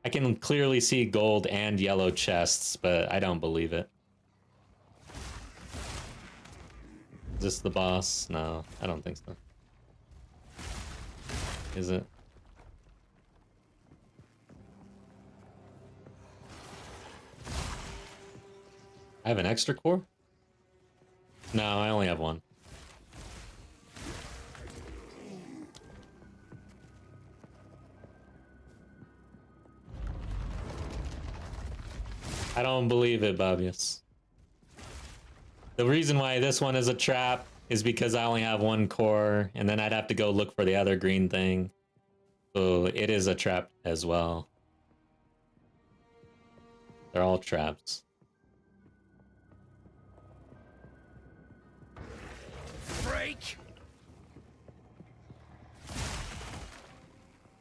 I can clearly see gold and yellow chests, but I don't believe it. Is this the boss? No, I don't think so. Is it? I have an extra core? No, I only have one. I don't believe it, Bobius. The reason why this one is a trap is because I only have one core, and then I'd have to go look for the other green thing. So it is a trap as well. They're all traps. Freak!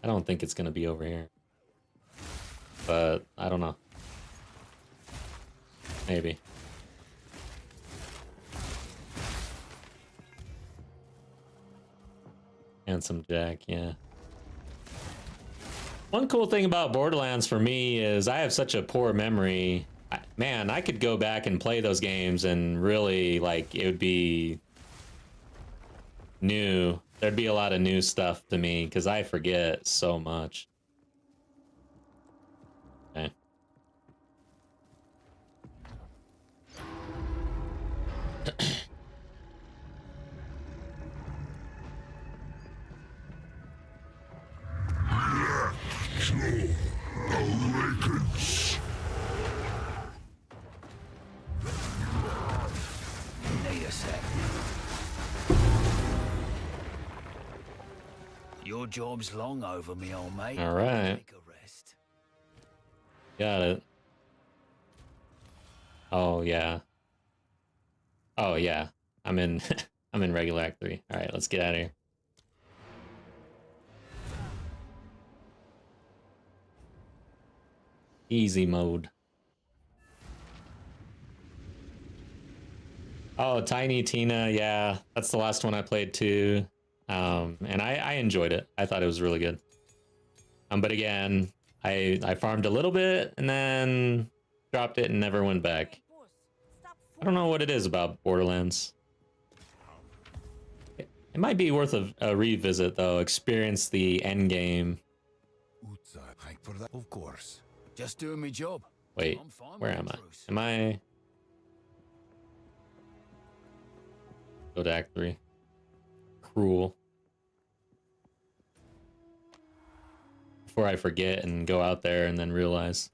I don't think it's gonna be over here. But I don't know. Maybe. Handsome Jack, yeah. One cool thing about Borderlands for me is I have such a poor memory. Man, I could go back and play those games and really, like, it would be new. There'd be a lot of new stuff to me because I forget so much. Okay. Need a sec. Your job's long over, me old mate. All right. Take a rest. Got it. Oh yeah. Oh yeah. I'm in I'm in regular act 3. All right, let's get out of here. Easy mode. Oh, Tiny Tina, yeah, that's the last one I played too. And I enjoyed it. I thought it was really good. But again, I farmed a little bit and then dropped it and never went back. I don't know what it is about Borderlands. It might be worth a revisit though. Experience the end game. Of course. Just doing my job. Wait, I'm fine where with am the I? truce. Am I? Go to Act 3. Cruel. Before I forget and go out there and then realize.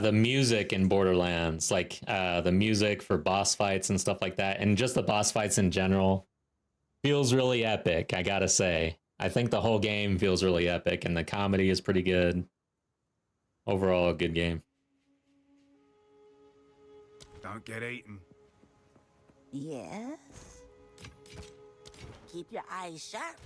The music in Borderlands, like the music for boss fights and stuff like that, and just the boss fights in general, feels really epic, I gotta say. I think the whole game feels really epic, and the comedy is pretty good. Overall, a good game. Don't get eaten. Yes? Keep your eyes sharp.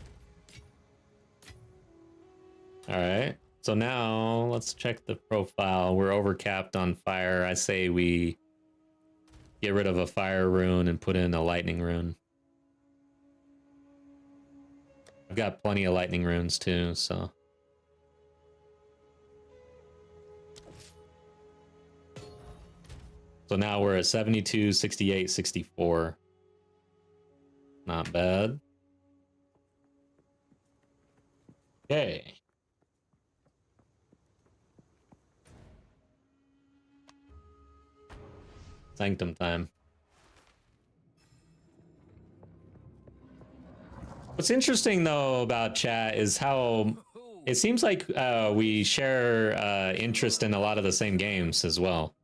All right. So now let's check the profile. We're overcapped on fire. I say we get rid of a fire rune and put in a lightning rune. I've got plenty of lightning runes too, so. So now we're at 72, 68, 64. Not bad. Okay. Sanctum time. What's interesting though about chat is how it seems like we share interest in a lot of the same games as well.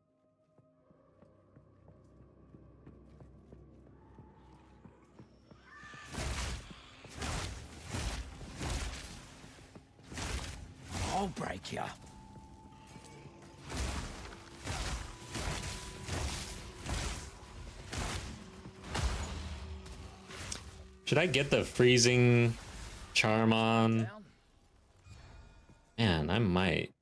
I'll break ya. Should I get the freezing charm on? Down. Man, I might.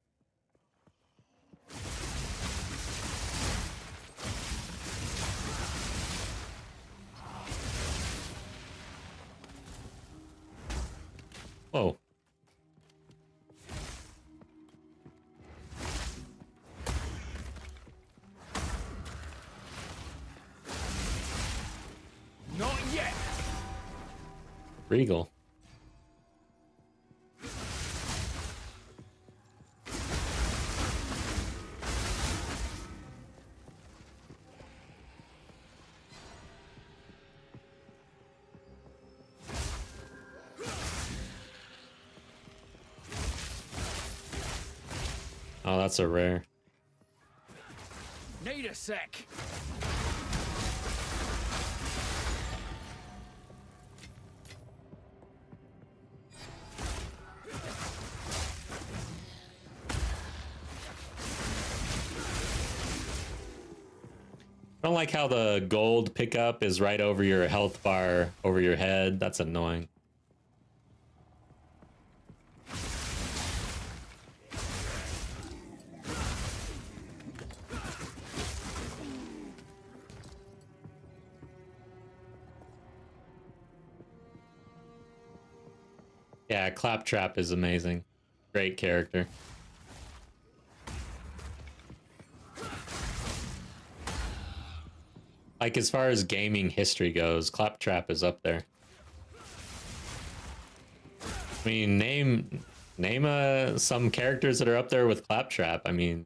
Whoa. Not yet. Regal. Oh, that's a rare. Need a sec. I don't like how the gold pickup is right over your health bar over your head. That's annoying. Yeah, Claptrap is amazing. Great character. Like, as far as gaming history goes, Claptrap is up there. I mean, name some characters that are up there with Claptrap. I mean,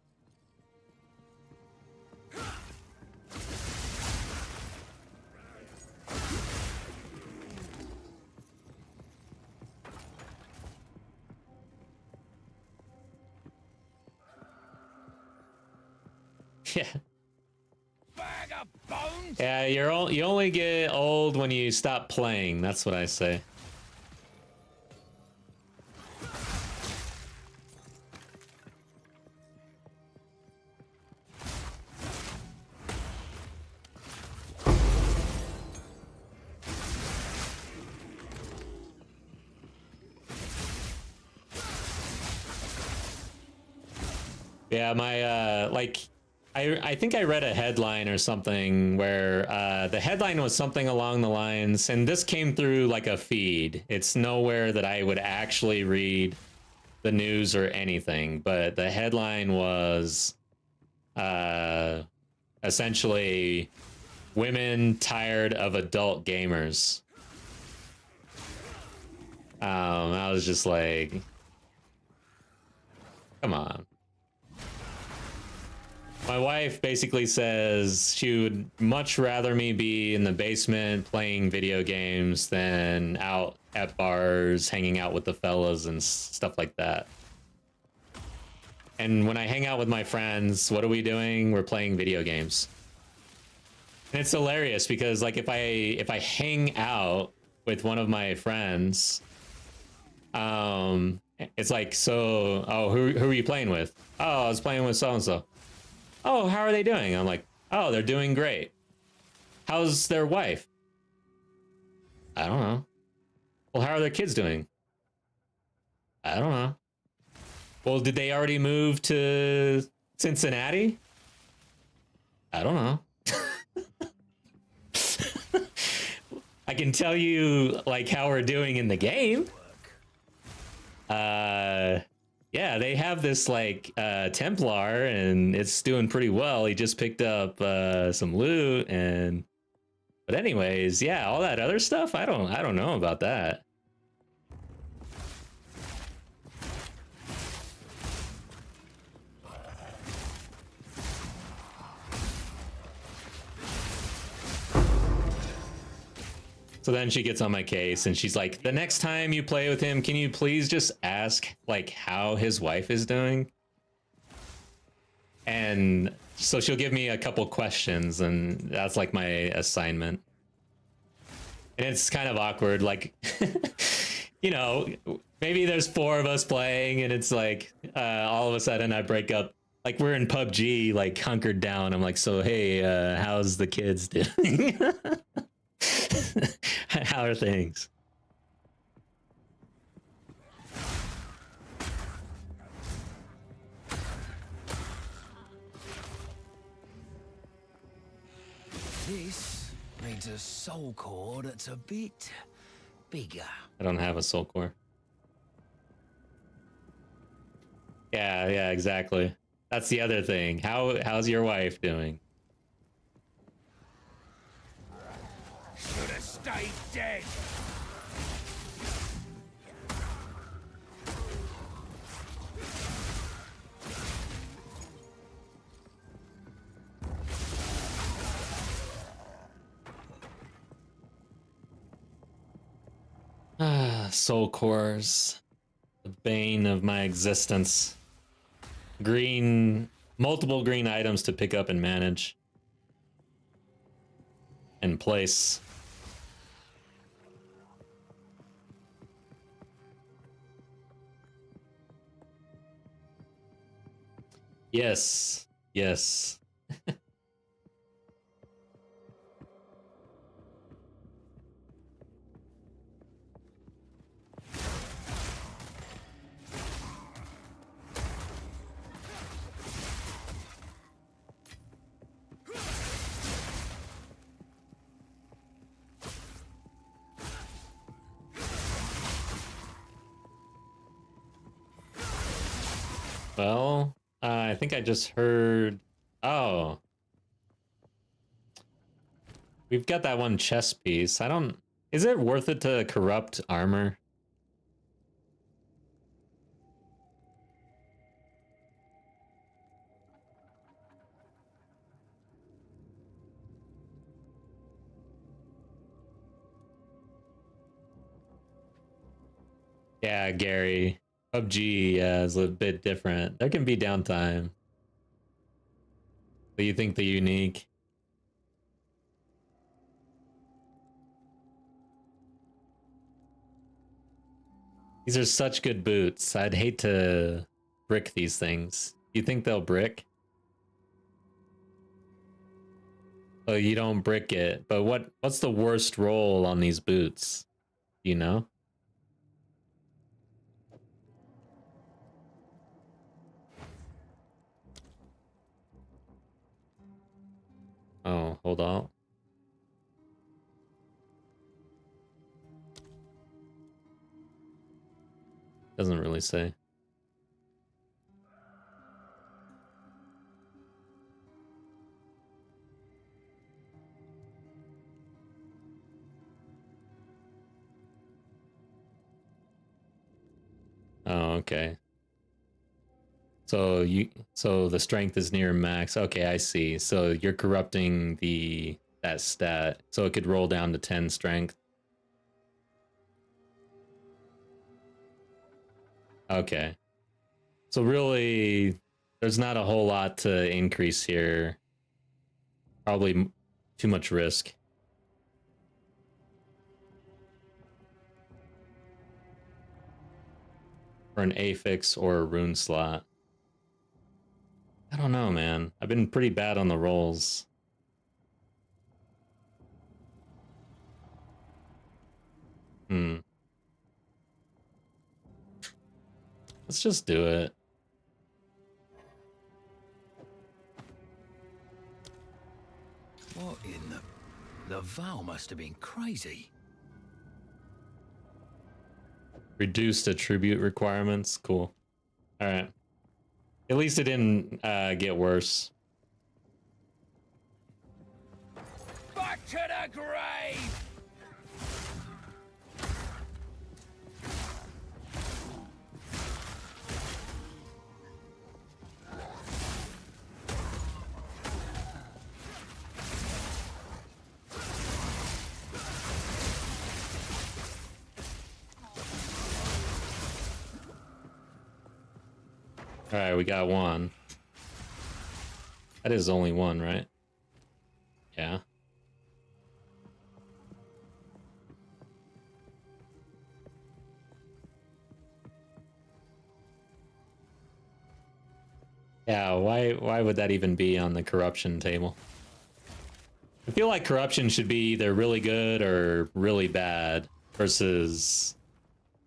yeah. Bag of bones. Yeah, you only get old when you stop playing. That's what I say. Yeah, my I think I read a headline or something where the headline was something along the lines, and this came through like a feed. It's nowhere that I would actually read the news or anything, but the headline was essentially women tired of adult gamers. I was just like, come on. My wife basically says she would much rather me be in the basement playing video games than out at bars hanging out with the fellas and stuff like that. And when I hang out with my friends, what are we doing? We're playing video games. And it's hilarious because, like, if I hang out with one of my friends, it's like, so, oh, who are you playing with? Oh, I was playing with so and so. Oh, how are they doing? I'm like, oh, they're doing great. How's their wife? I don't know. Well, how are their kids doing? I don't know. Well, did they already move to Cincinnati? I don't know. I can tell you, like, how we're doing in the game. Yeah, they have this, like, Templar, and it's doing pretty well. He just picked up some loot, and... But anyways, yeah, all that other stuff, I don't know about that. So then she gets on my case and she's like, the next time you play with him, can you please just ask like how his wife is doing? And so she'll give me a couple questions and that's like my assignment. And it's kind of awkward, like, you know, maybe there's 4 of us playing and it's like all of a sudden I break up. Like we're in PUBG, like hunkered down. I'm like, so hey, how's the kids doing? How are things? This needs a soul core that's a bit bigger. I don't have a soul core. Yeah, exactly. That's the other thing. How's your wife doing? Should have stayed dead. Soul cores. The bane of my existence. Multiple green items to pick up and manage. And place. Yes. Well, I think I just heard... Oh. We've got that one chest piece. Is it worth it to corrupt armor? Yeah, Gary. PUBG is a bit different. There can be downtime. But you think the unique? These are such good boots. I'd hate to brick these things. You think they'll brick? Oh, you don't brick it. But what's the worst roll on these boots? Do you know? Oh, hold on. Doesn't really say. Oh, okay. So the strength is near max. Okay, I see. So you're corrupting that stat, so it could roll down to 10 strength. Okay. So really, there's not a whole lot to increase here. Probably too much risk. For an affix or a rune slot. I don't know, man. I've been pretty bad on the rolls. Let's just do it. What in the Val must have been crazy. Reduced attribute requirements. Cool. All right. At least it didn't get worse. Back to the grave! All right, we got one. That is only one, right? Yeah. Yeah, why would that even be on the corruption table? I feel like corruption should be either really good or really bad versus,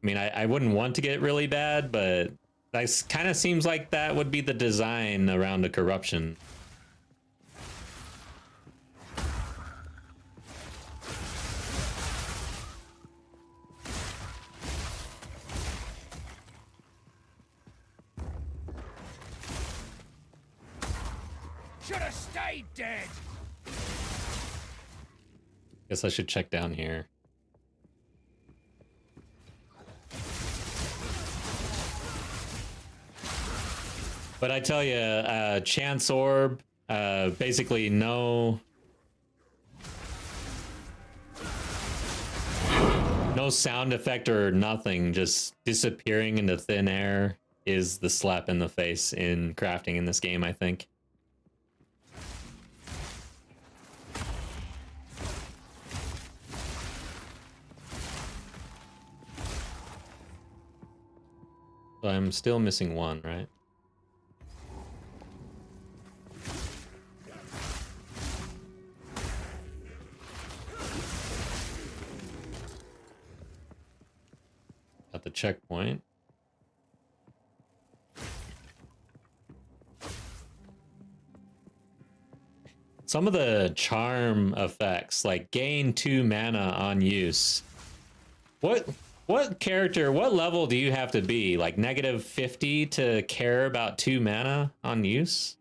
I mean, I wouldn't want to get really bad, but that kind of seems like that would be the design around the corruption. Should have stayed dead. Guess I should check down here. But I tell you, Chance Orb, basically no sound effect or nothing, just disappearing into thin air is the slap in the face in crafting in this game, I think. So I'm still missing one, right? At the checkpoint. Some of the charm effects, like gain 2 mana on use. What character, what level do you have to be? Like -50 to care about 2 mana on use?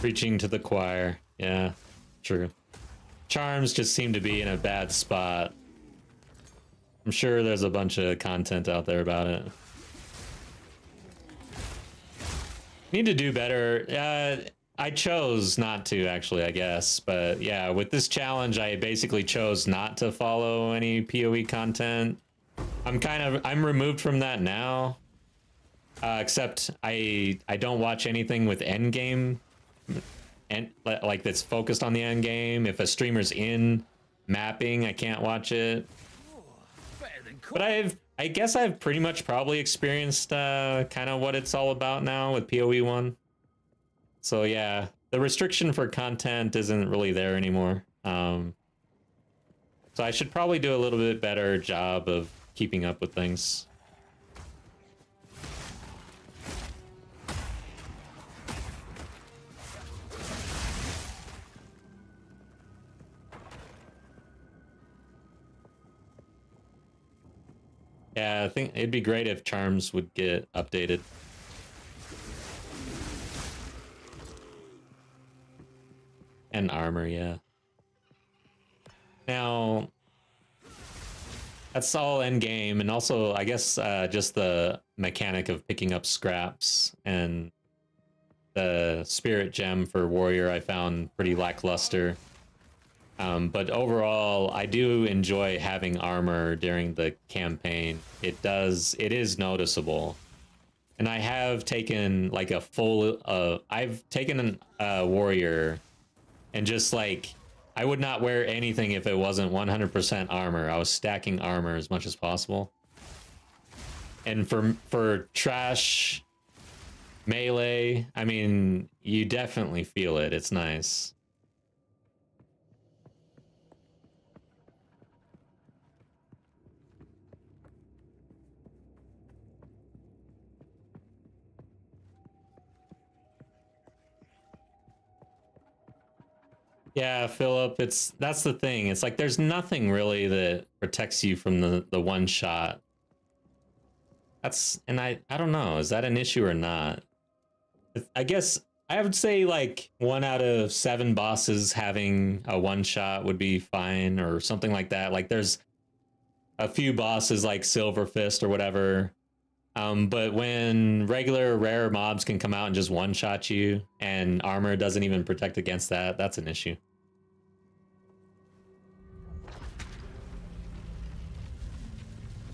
Preaching to the choir. Yeah, true. Charms just seem to be in a bad spot. I'm sure there's a bunch of content out there about it. Need to do better. I chose not to, actually, I guess. But yeah, with this challenge, I basically chose not to follow any PoE content. I'm removed from that now. Except I don't watch anything with endgame. And like that's focused on the end game. If a streamer's in mapping, I can't watch it. But I guess I've pretty much probably experienced kind of what it's all about now with PoE 1. So yeah, the restriction for content isn't really there anymore. So I should probably do a little bit better job of keeping up with things. Yeah, I think it'd be great if charms would get updated. And armor, yeah. Now, that's all end game, and also, I guess, just the mechanic of picking up scraps and the spirit gem for warrior I found pretty lackluster. But overall, I do enjoy having armor during the campaign. It is noticeable. And I have taken like a full, I've taken a warrior and just like, I would not wear anything if it wasn't 100% armor. I was stacking armor as much as possible. And for trash melee, I mean, you definitely feel it. It's nice. Yeah, Philip, that's the thing. It's like there's nothing really that protects you from the one shot. I don't know, is that an issue or not? I guess I would say like 1 out of 7 bosses having a one shot would be fine, or something like that. Like there's a few bosses like Silver Fist or whatever. But when regular rare mobs can come out and just one shot you, and armor doesn't even protect against that, that's an issue.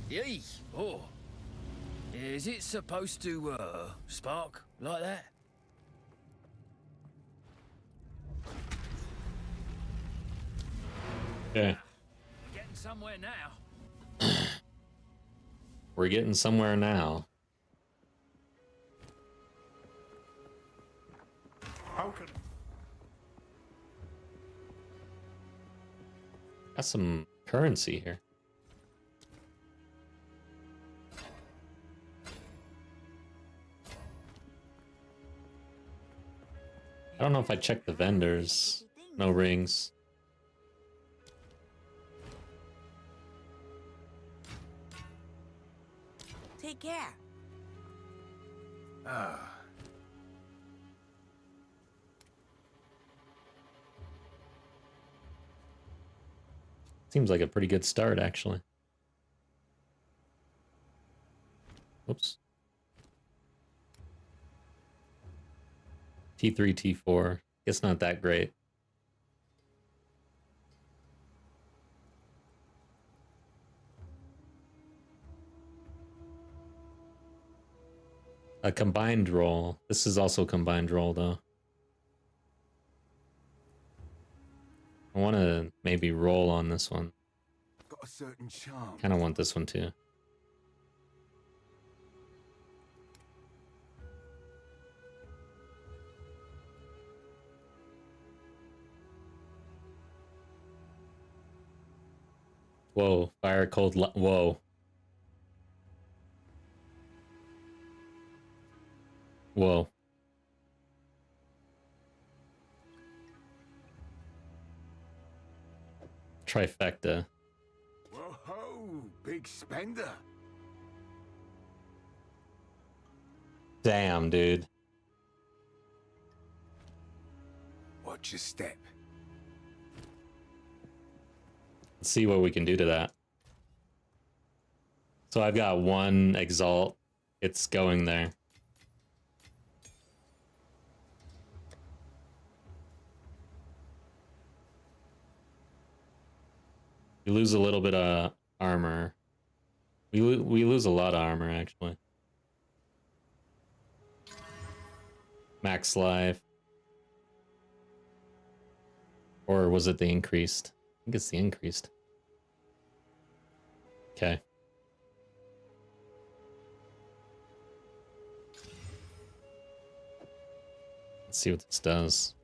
Yee! Oh. Is it supposed to, spark like that? Okay. Getting somewhere now. We're getting somewhere now. How can Got some currency here. I don't know if I checked the vendors. No rings. Take care. Ah. Seems like a pretty good start, actually. Oops. T3, T4. It's not that great. A combined roll. This is also a combined roll, though. I want to maybe roll on this one. got a certain charm? Kind of want this one too. Whoa, fire cold. Whoa. Whoa. Trifecta. Whoa, big spender. Damn, dude. Watch your step. Let's see what we can do to that. So I've got 1 exalt. It's going there. We lose a little bit of armor. We lose a lot of armor, actually. Max life. Or was it the increased? I think it's the increased. Okay. Let's see what this does.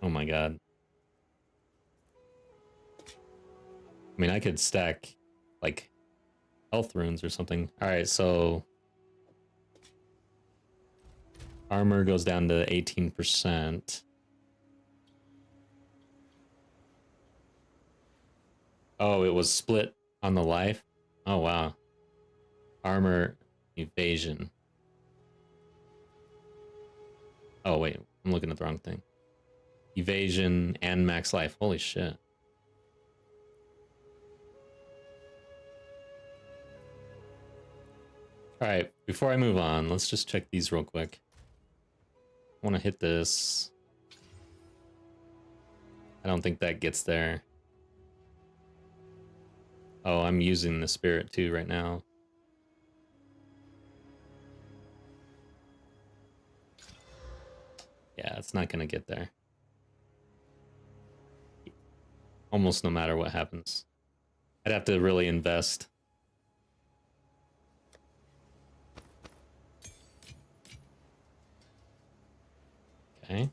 Oh my god. I mean, I could stack, like, health runes or something. Alright, so... armor goes down to 18%. Oh, it was split on the life? Oh, wow. Armor evasion. Oh, wait. I'm looking at the wrong thing. Evasion and max life. Holy shit. Alright, before I move on, let's just check these real quick. I want to hit this. I don't think that gets there. Oh, I'm using the spirit too right now. Yeah, it's not gonna get there. Almost no matter what happens. I'd have to really invest. Okay.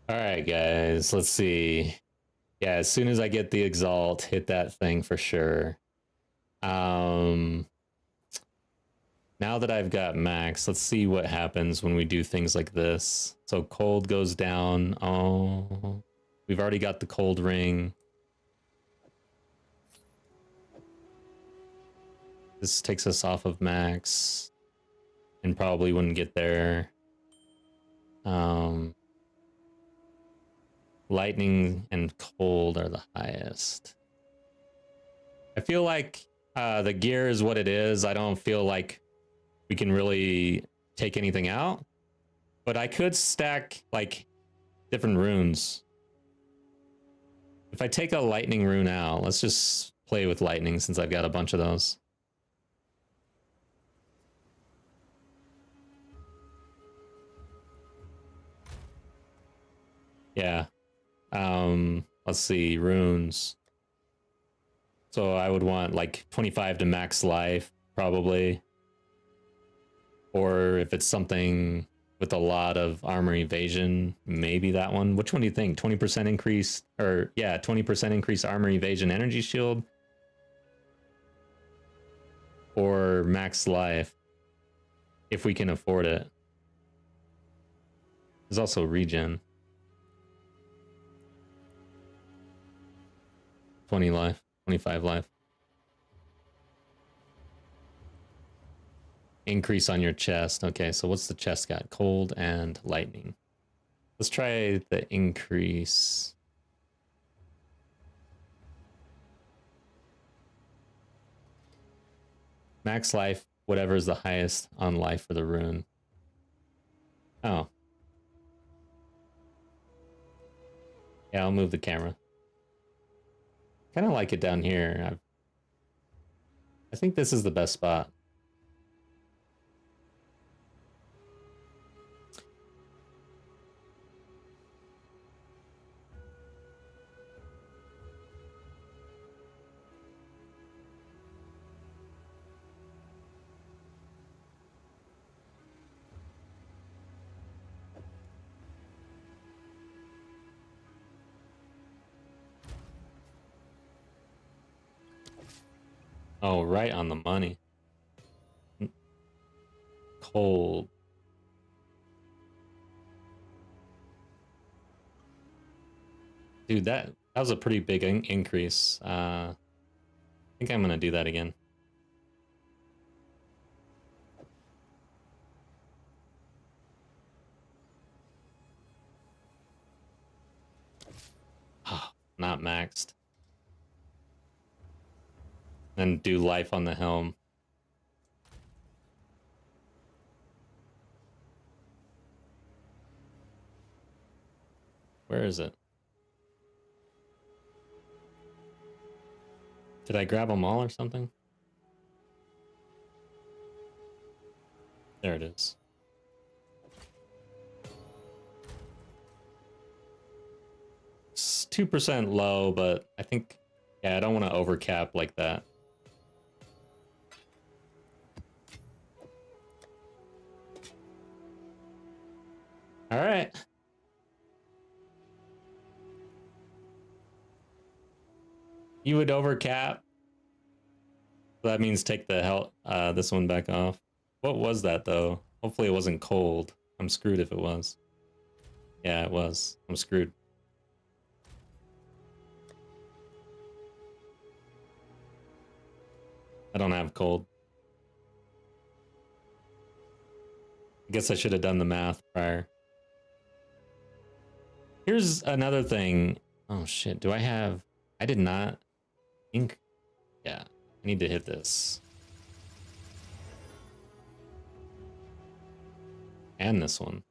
Alright, guys, let's see. Yeah, as soon as I get the exalt, hit that thing for sure. Now that I've got max, let's see what happens when we do things like this. So cold goes down. Oh, we've already got the cold ring. This takes us off of max. and probably wouldn't get there. Lightning and cold are the highest. I feel like the gear is what it is. I don't feel like we can really take anything out, but I could stack like different runes. If I take a lightning rune out, let's just play with lightning since I've got a bunch of those. Yeah. Let's see, runes. So I would want like 25 to max life, probably. Or if it's something with a lot of armor evasion, maybe that one. Which one do you think? 20% increase, or yeah, 20% increase armor evasion energy shield? Or max life, if we can afford it. There's also regen. 20 life, 25 life. Increase on your chest. Okay, so what's the chest got? Cold and lightning. Let's try the increase. Max life, whatever is the highest on life for the rune. Oh. Yeah, I'll move the camera. Kind of like it down here. I think this is the best spot. Oh, right on the money. Cold. Dude, that was a pretty big increase. I think I'm gonna do that again. Oh, not maxed. Then do life on the helm. Where is it? Did I grab them all or something? There it is. It's 2% low, but I think, yeah, I don't want to overcap like that. All right. You would overcap. That means take the this one back off. What was that though? Hopefully it wasn't cold. I'm screwed if it was. Yeah, it was. I'm screwed. I don't have cold. I guess I should have done the math prior. Here's another thing. Oh shit, do I have... I did not... ink. Yeah, I need to hit this. And this one.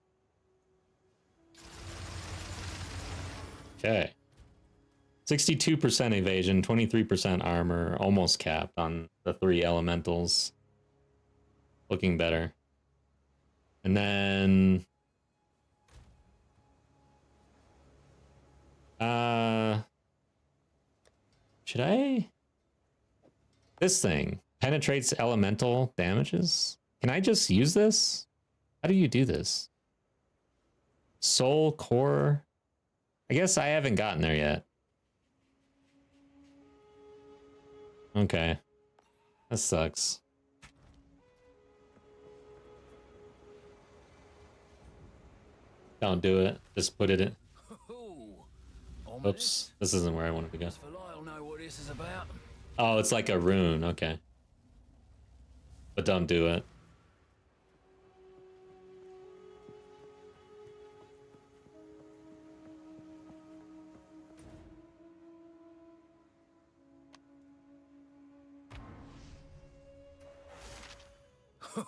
Okay. 62% evasion, 23% armor, almost capped on the 3 elementals. Looking better. And then... should I? This thing penetrates elemental damages. Can I just use this? How do you do this? Soul core. I guess I haven't gotten there yet. Okay. That sucks. Don't do it. Just put it in. Oops, this isn't where I wanted to go. Know what this is about. Oh, it's like a rune. Okay. But don't do it.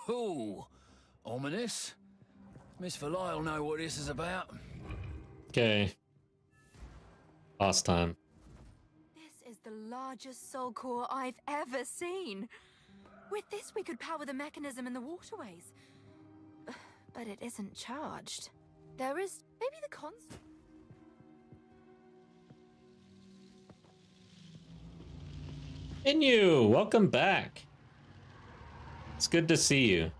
Ooh, ominous. Miss Valai will know what this is about. Okay. Boss time. This is the largest soul core I've ever seen. With this, we could power the mechanism in the waterways. But it isn't charged. There is maybe the constant. Inu, welcome back. It's good to see you.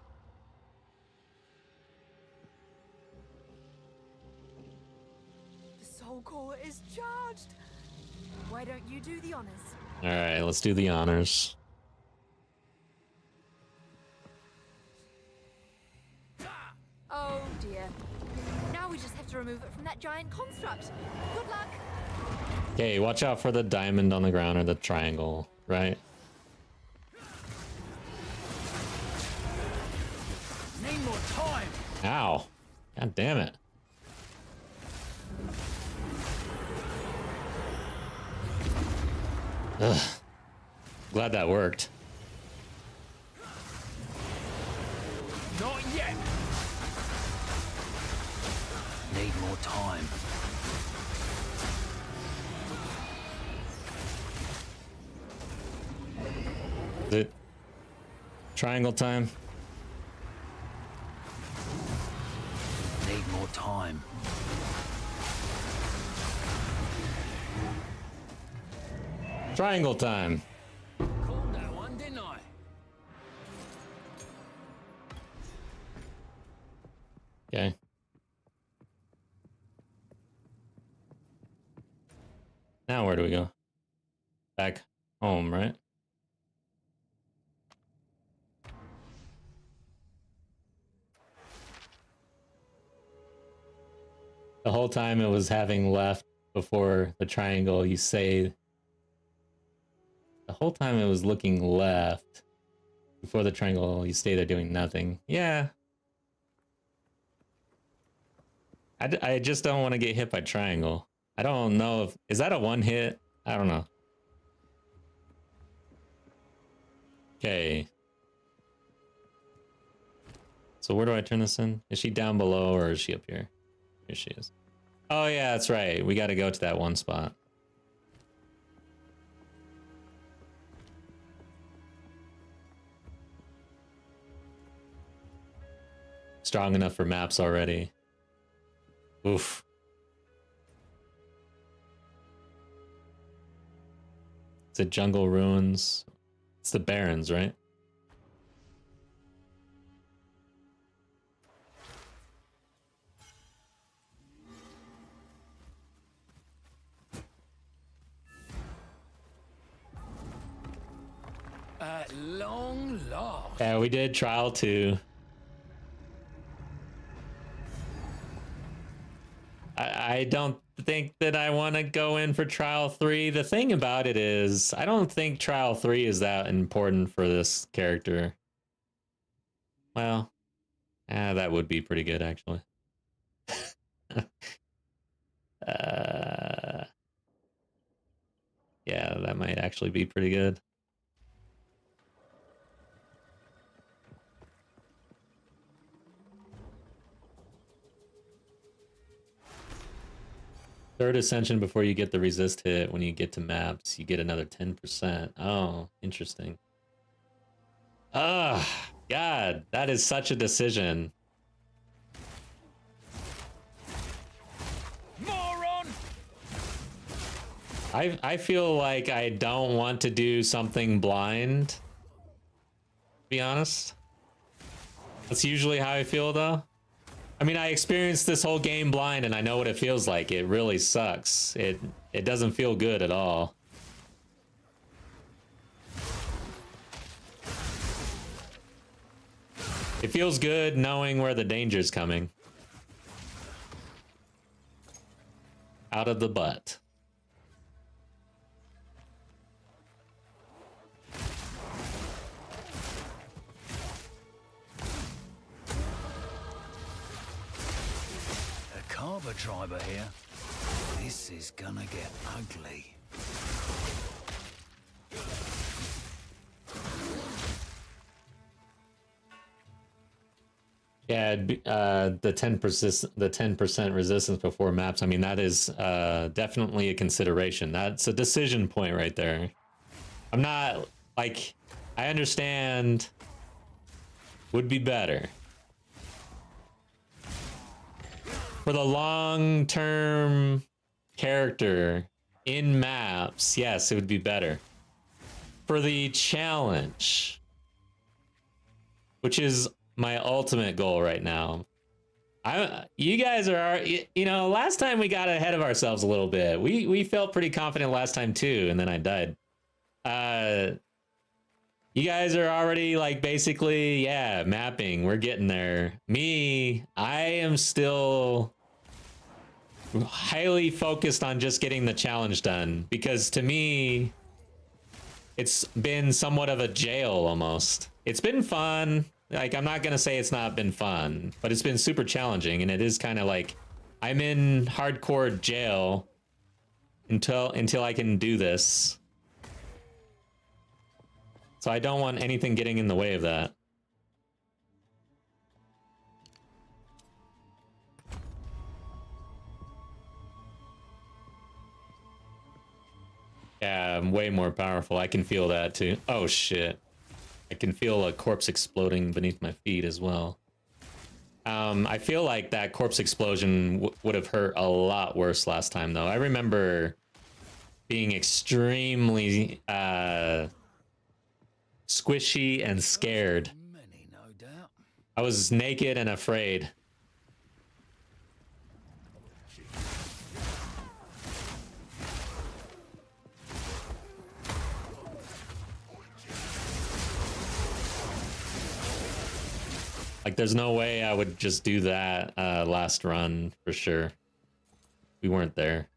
The soul core is charged. Why don't you do the honors? All right, let's do the honors. Oh dear. Now we just have to remove it from that giant construct. Good luck. Okay, watch out for the diamond on the ground or the triangle, right? Need more time. Ow. God damn it. Ugh. Glad that worked. Not yet. Need more time. Is it triangle time? Need more time. Triangle time. Called that one, didn't I? Okay. Now where do we go? Back home, right? The whole time it was having left before the triangle, you say... The whole time it was looking left before the triangle, you stay there doing nothing. Yeah. I just don't want to get hit by triangle. I don't know if... Is that a one hit? I don't know. Okay. So where do I turn this in? Is she down below or is she up here? Here she is. Oh yeah, that's right. We got to go to that one spot. Strong enough for maps already. Oof. It's the jungle ruins. It's the Barrens, right? At long last. Yeah, we did Trial 2. I don't think that I want to go in for Trial 3. The thing about it is, I don't think Trial 3 is that important for this character. Well, that would be pretty good, actually. Yeah, that might actually be pretty good. Third ascension before you get the resist hit. When you get to maps, you get another 10%. Oh, interesting. Ah, God, that is such a decision. Moron! I feel like I don't want to do something blind, to be honest. That's usually how I feel, though. I mean, I experienced this whole game blind, and I know what it feels like. It really sucks. It doesn't feel good at all. It feels good knowing where the danger's coming. Out of the butt. Carver driver here. This is gonna get ugly. Yeah, the 10% resistance before maps. I mean, that is definitely a consideration. That's a decision point right there. I'm not like, I understand would be better. For the long-term character in maps, yes, it would be better. For the challenge, which is my ultimate goal right now. You guys are, you know, last time we got ahead of ourselves a little bit. We felt pretty confident last time too, and then I died. You guys are already like basically, yeah, mapping. We're getting there. Me, I am still highly focused on just getting the challenge done, because to me, it's been somewhat of a jail almost. It's been fun. Like, I'm not gonna say it's not been fun, but it's been super challenging, and it is kind of like I'm in hardcore jail until I can do this. So I don't want anything getting in the way of that. Yeah, I'm way more powerful. I can feel that too. Oh shit. I can feel a corpse exploding beneath my feet as well. I feel like that corpse explosion would have hurt a lot worse last time though. I remember being extremely squishy and scared. Many, no doubt. I was naked and afraid. Like, there's no way I would just do that last run for sure. We weren't there.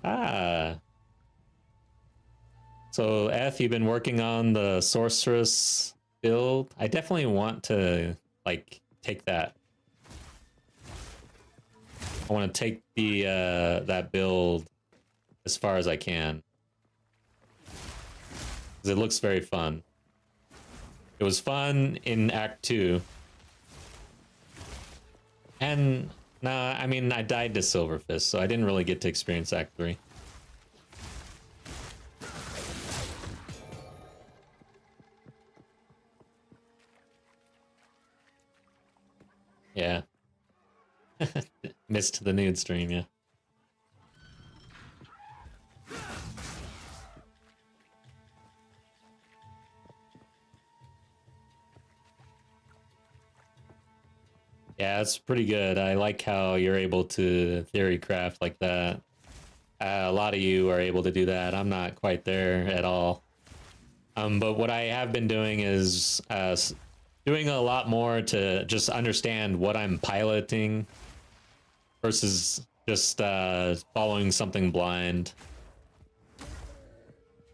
Ah. So, Eth, you've been working on the sorceress build. I definitely want to, like, take that. I want to take the that build as far as I can. It looks very fun. It was fun in Act 2. And, nah, I mean, I died to Silverfist, so I didn't really get to experience Act 3. Yeah. Missed the nude stream, yeah. Yeah, it's pretty good. I like how you're able to theory craft like that. A lot of you are able to do that. I'm not quite there at all. But what I have been doing is doing a lot more to just understand what I'm piloting versus just following something blind.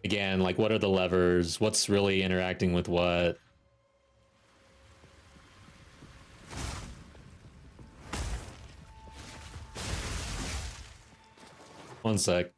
Again, like, what are the levers? What's really interacting with what? One sec.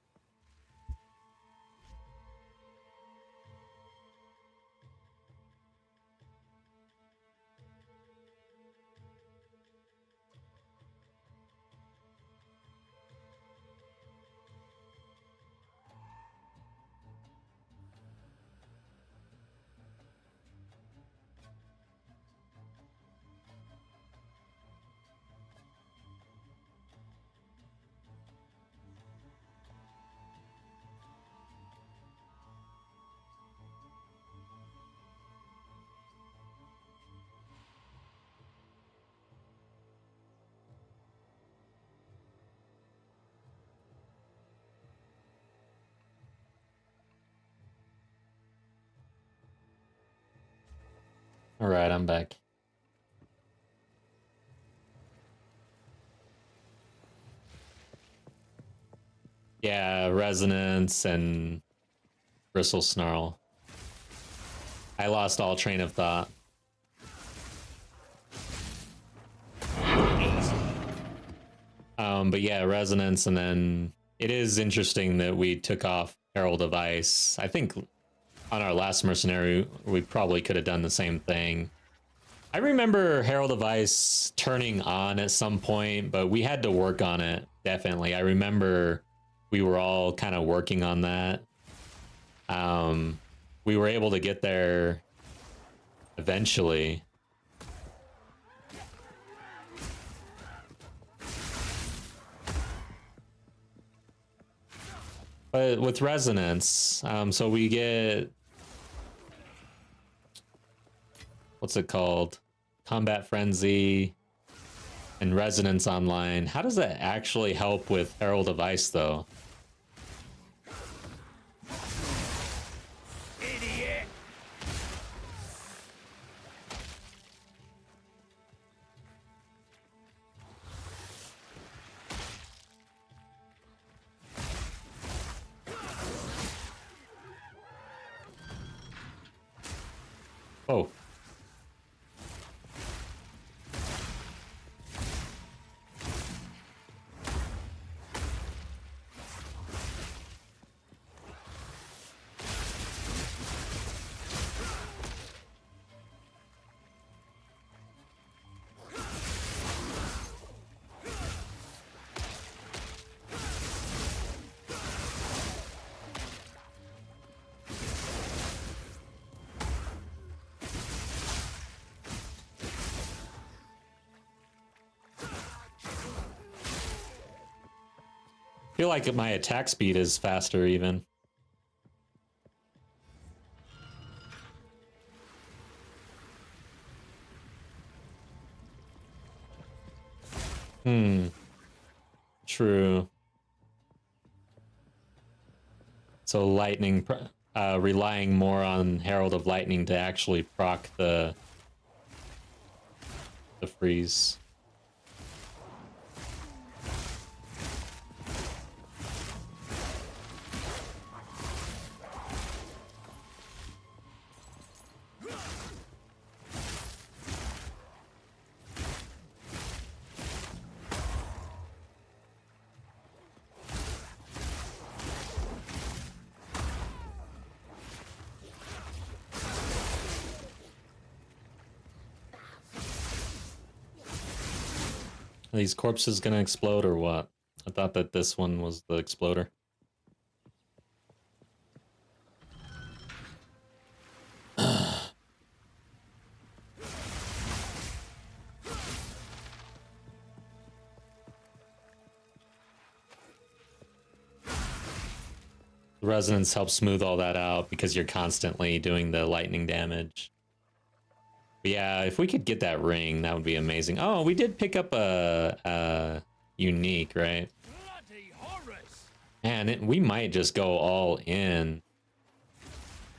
All right, I'm back. Yeah, resonance and bristle snarl. I lost all train of thought. But yeah, resonance, and then it is interesting that we took off Herald of Ice. I think on our last mercenary, we probably could have done the same thing. I remember Herald of Ice turning on at some point, but we had to work on it, definitely. I remember we were all kind of working on that. We were able to get there eventually. But with Resonance, so we get, what's it called? Combat Frenzy and Resonance Online. How does that actually help with Herald of Ice, though? Idiot! Oh. I feel like my attack speed is faster even. True. So lightning, relying more on Herald of Lightning to actually proc the freeze. Are these corpses gonna explode or what? I thought that this one was the exploder. The resonance helps smooth all that out because you're constantly doing the lightning damage. But yeah, if we could get that ring, that would be amazing. Oh, we did pick up a unique, right? Bloody horrors! Man, we might just go all in.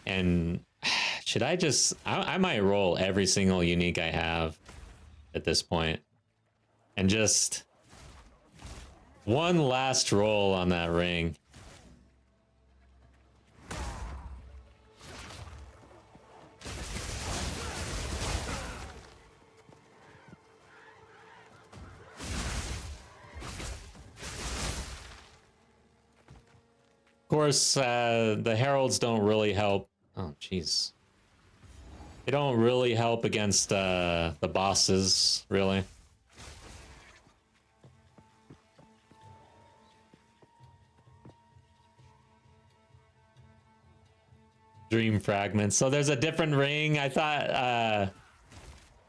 And should I just... I might roll every single unique I have at this point. And just... one last roll on that ring. Of course, the heralds don't really help. Oh, jeez. They don't really help against the bosses, really. Dream fragments. So there's a different ring. I thought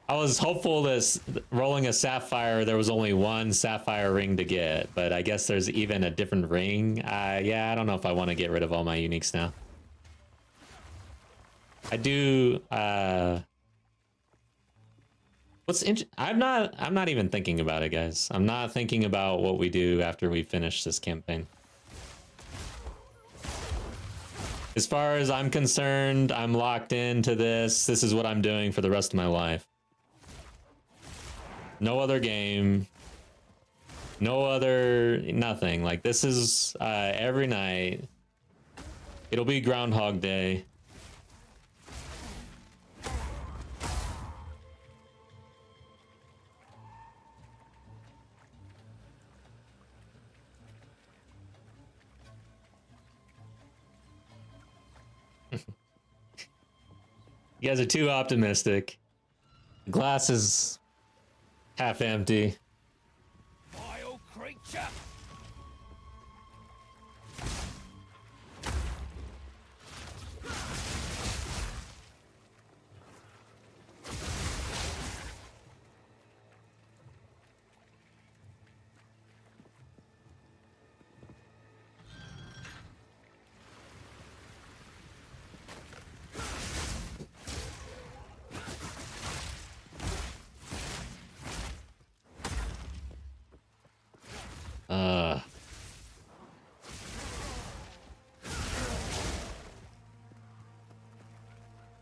I was hopeful that rolling a sapphire, there was only one sapphire ring to get, but I guess there's even a different ring. Yeah, I don't know if I want to get rid of all my uniques now. I do. I'm not even thinking about it, guys. I'm not thinking about what we do after we finish this campaign. As far as I'm concerned, I'm locked into this. This is what I'm doing for the rest of my life. No other game. No other... nothing. Like, this is every night. It'll be Groundhog Day. You guys are too optimistic. The glass is half empty. Vile creature!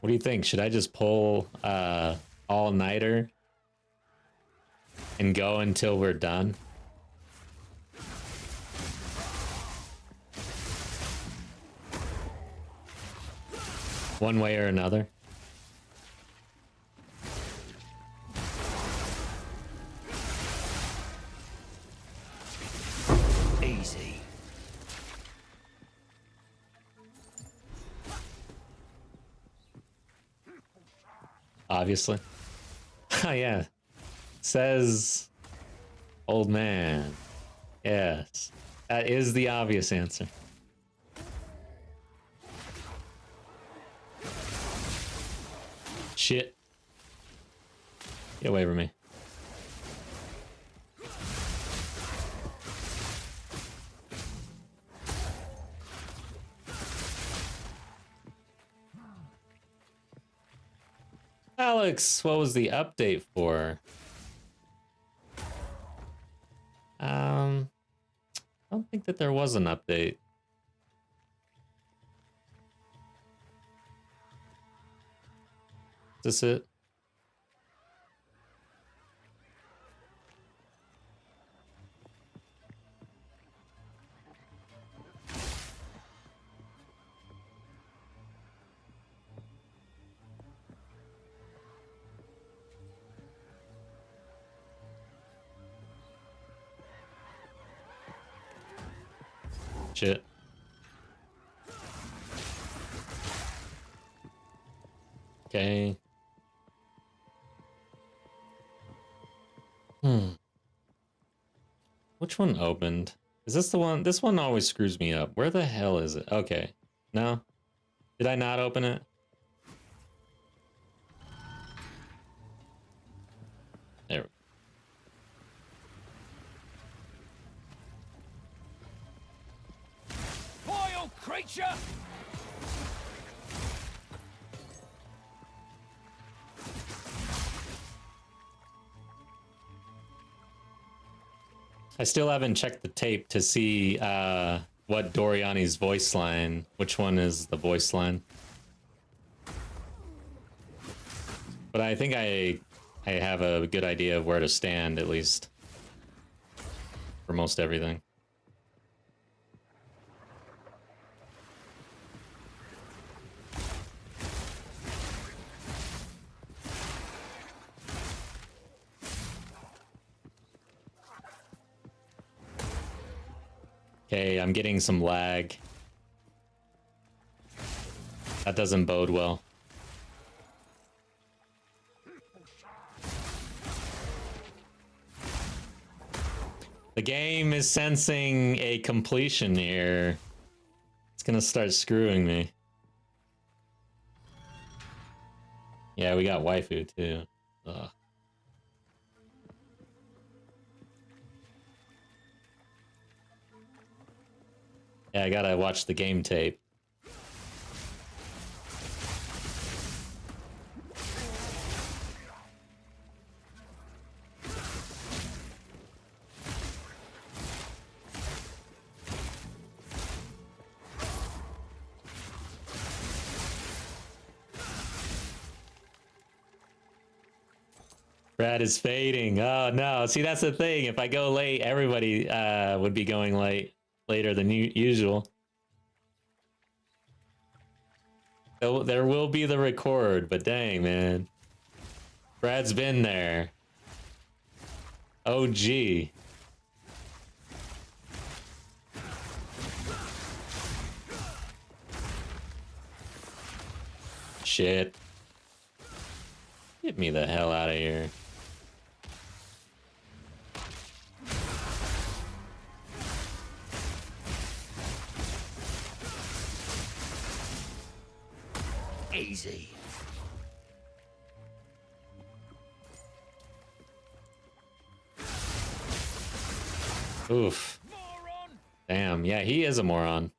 What do you think? Should I just pull all-nighter and go until we're done? One way or another? Easy. Obviously. Oh, yeah. Says old man. Yes. That is the obvious answer. Shit. Get away from me. Alex, what was the update for? I don't think that there was an update. Is this it? Shit. Okay. Which one opened? Is this the one? This one always screws me up. Where the hell is it? Okay. No? Did I not open it? There. Vile creature! I still haven't checked the tape to see what Doriani's voice line, which one is the voice line. But I think I have a good idea of where to stand, at least. For most everything. Okay, I'm getting some lag. That doesn't bode well. The game is sensing a completion here. It's gonna start screwing me. Yeah, we got waifu too. Ugh. Yeah, I gotta watch the game tape. Brad is fading. Oh no. See, that's the thing. If I go late, everybody would be going later than usual. So there will be the record, but dang, man. Brad's been there. OG. Shit. Get me the hell out of here. Easy. Oof. Moron! Damn. Yeah, he is a moron.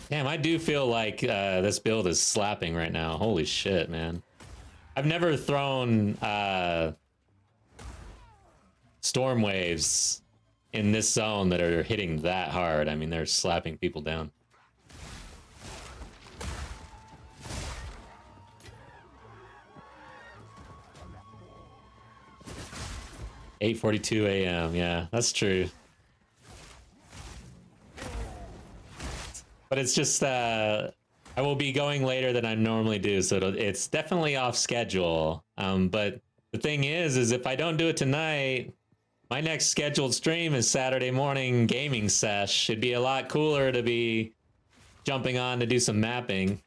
Damn, I do feel like this build is slapping right now. Holy shit, man. I've never thrown storm waves in this zone that are hitting that hard. I mean, they're slapping people down. "8:42 a.m." Yeah, that's true. But it's just I will be going later than I normally do, so it's definitely off schedule. But the thing is if I don't do it tonight, my next scheduled stream is Saturday morning gaming sesh. It'd be a lot cooler to be jumping on to do some mapping,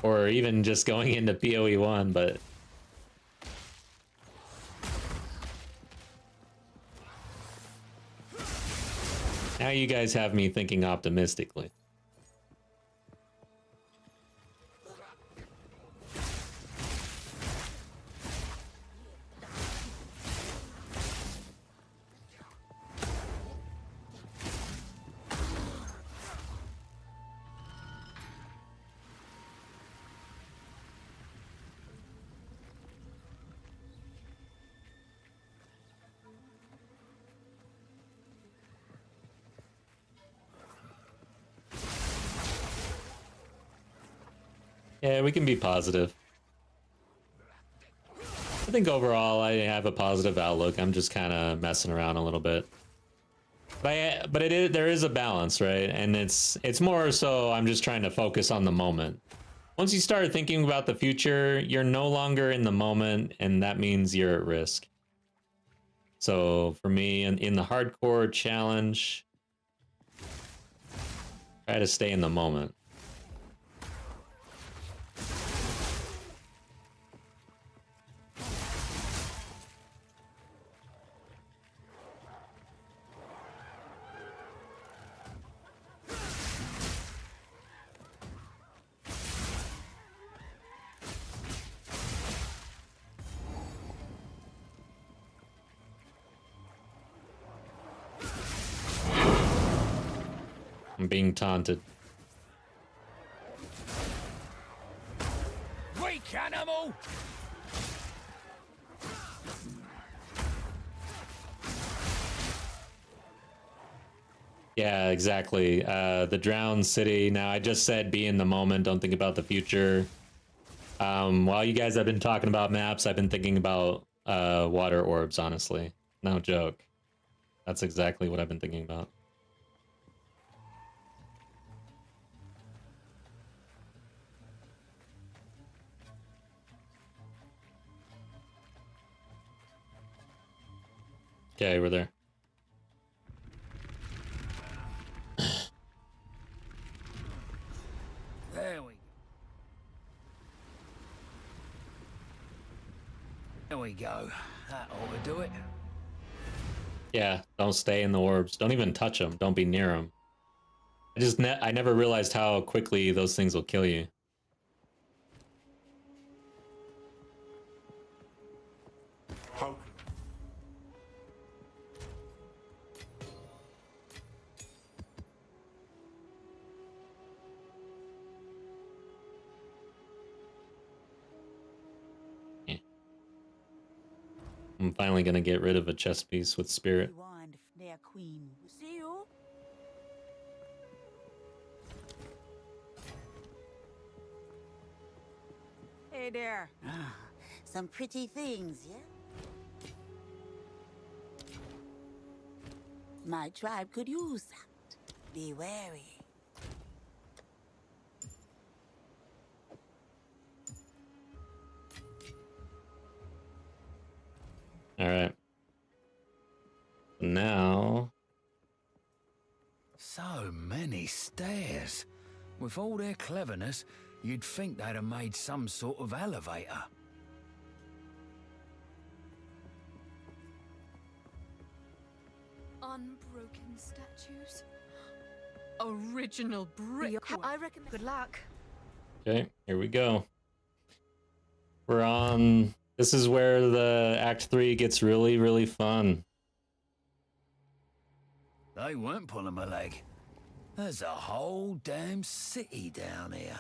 or even just going into PoE 1, but now you guys have me thinking optimistically. Yeah, we can be positive. I think overall I have a positive outlook. I'm just kind of messing around a little bit. But it is, there is a balance, right? And it's more so I'm just trying to focus on the moment. Once you start thinking about the future, you're no longer in the moment, and that means you're at risk. So for me, in the hardcore challenge, try to stay in the moment. I'm being taunted. Weak animal! Yeah, exactly. The drowned city. Now, I just said be in the moment, don't think about the future. While you guys have been talking about maps, I've been thinking about water orbs, honestly. No joke. That's exactly what I've been thinking about. Okay, we're there. There we go. There we go. That ought to do it. Yeah, don't stay in the orbs. Don't even touch them. Don't be near them. I never realized how quickly those things will kill you. How I'm finally gonna get rid of a chest piece with spirit. We warned their queen. See you? Hey there. Some pretty things, yeah? My tribe could use that. Be wary. these stairs. With all their cleverness, you'd think they'd have made some sort of elevator. Unbroken statues. Original brick. I recommend. Good luck. Okay, here we go. We're on. This is where the Act 3 gets really, really fun. They weren't pulling my leg. There's a whole damn city down here.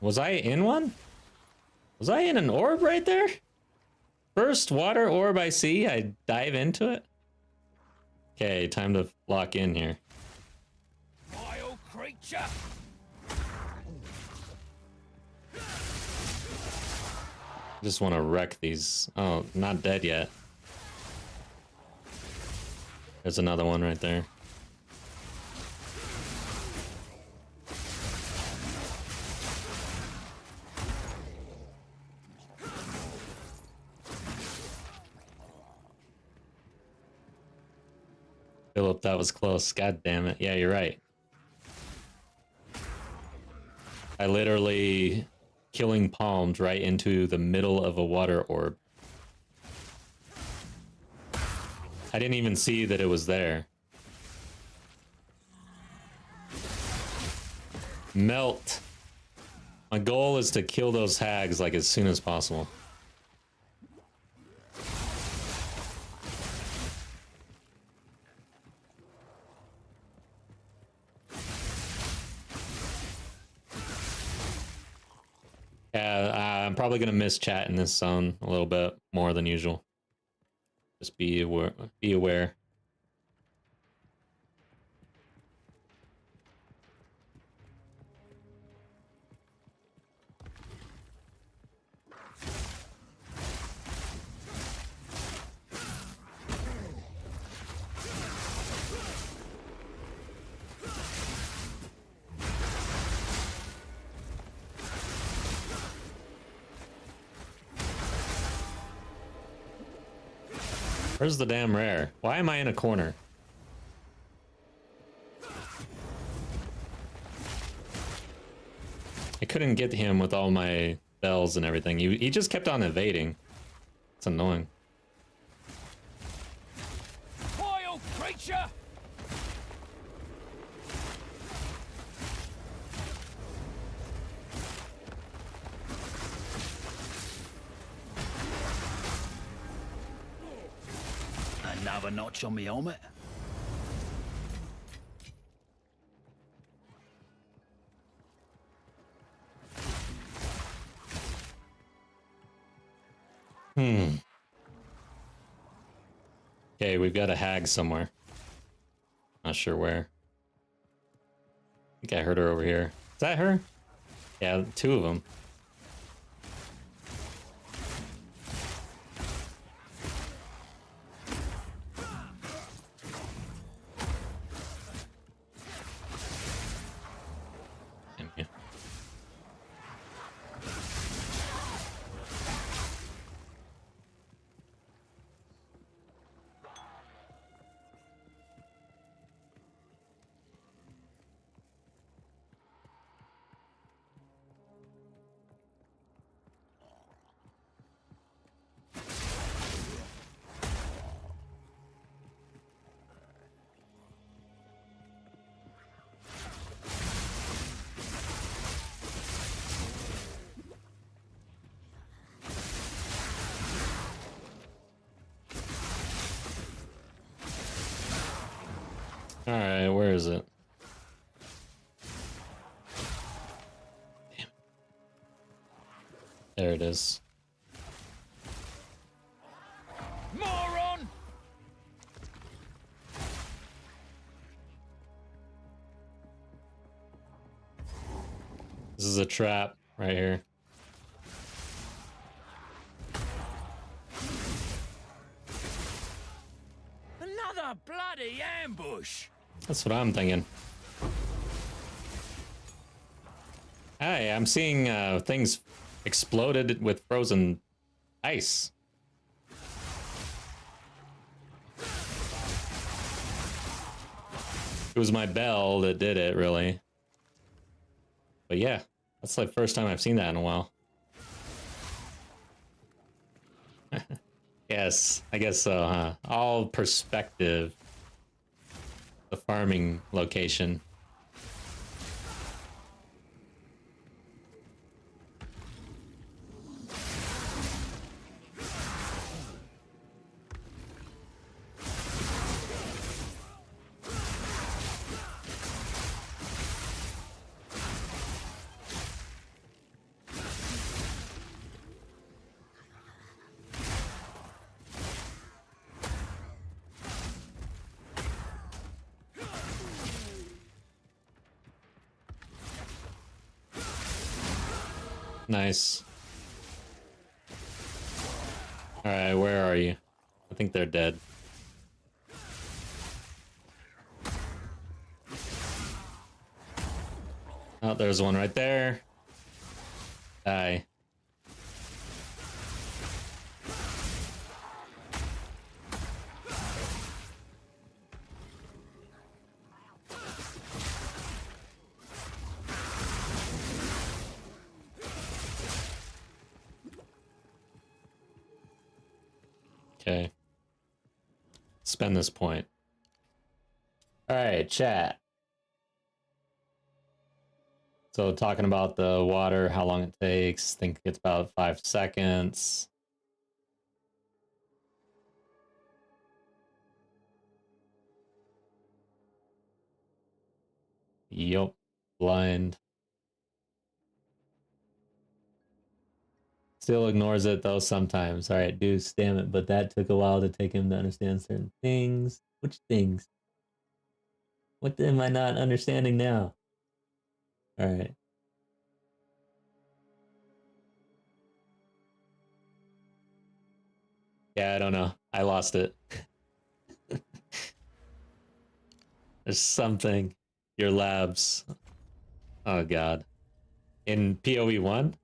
Was I in one? Was I in an orb right there? First water orb I see, I dive into it. Okay, time to lock in here. Vile creature! Just want to wreck these. Oh, not dead yet. There's another one right there. Philip, that was close. God damn it. Yeah, you're right. I literally killing palmed right into the middle of a water orb. I didn't even see that it was there. Melt. My goal is to kill those hags like as soon as possible. Yeah, I'm probably gonna miss chat in this zone a little bit more than usual. Just be aware. Be aware. Where's the damn rare? Why am I in a corner? I couldn't get him with all my bells and everything. He just kept on evading. It's annoying. Vile creature! Another notch on me helmet. Okay, we've got a hag somewhere. Not sure where. I think I heard her over here. Is that her? Yeah, two of them. Alright, where is it? Damn. There it is. Moron! This is a trap right here. a bloody ambush. That's what I'm thinking. Hey, I'm seeing things exploded with frozen ice. It was my bell that did it, really. But yeah, that's like the first time I've seen that in a while. Yes, I guess so, huh? All perspective. The farming location. Nice. Alright, where are you? I think they're dead. Oh, there's one right there. Die. Okay. Spend this point. Alright, chat. So talking about the water, how long it takes, I think it's about 5 seconds. Yup, blind. Still ignores it though sometimes. All right, Deuce, damn it, but that took a while to take him to understand certain things. Which things? What am I not understanding now? All right. Yeah, I don't know. I lost it. There's something. Your labs. Oh god. In PoE 1?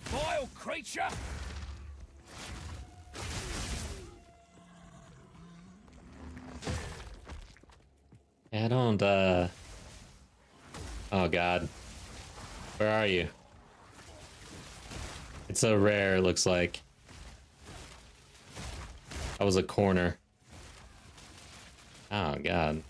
Vile creature! I don't, Oh god. Where are you? It's a rare, looks like. That was a corner. Oh god.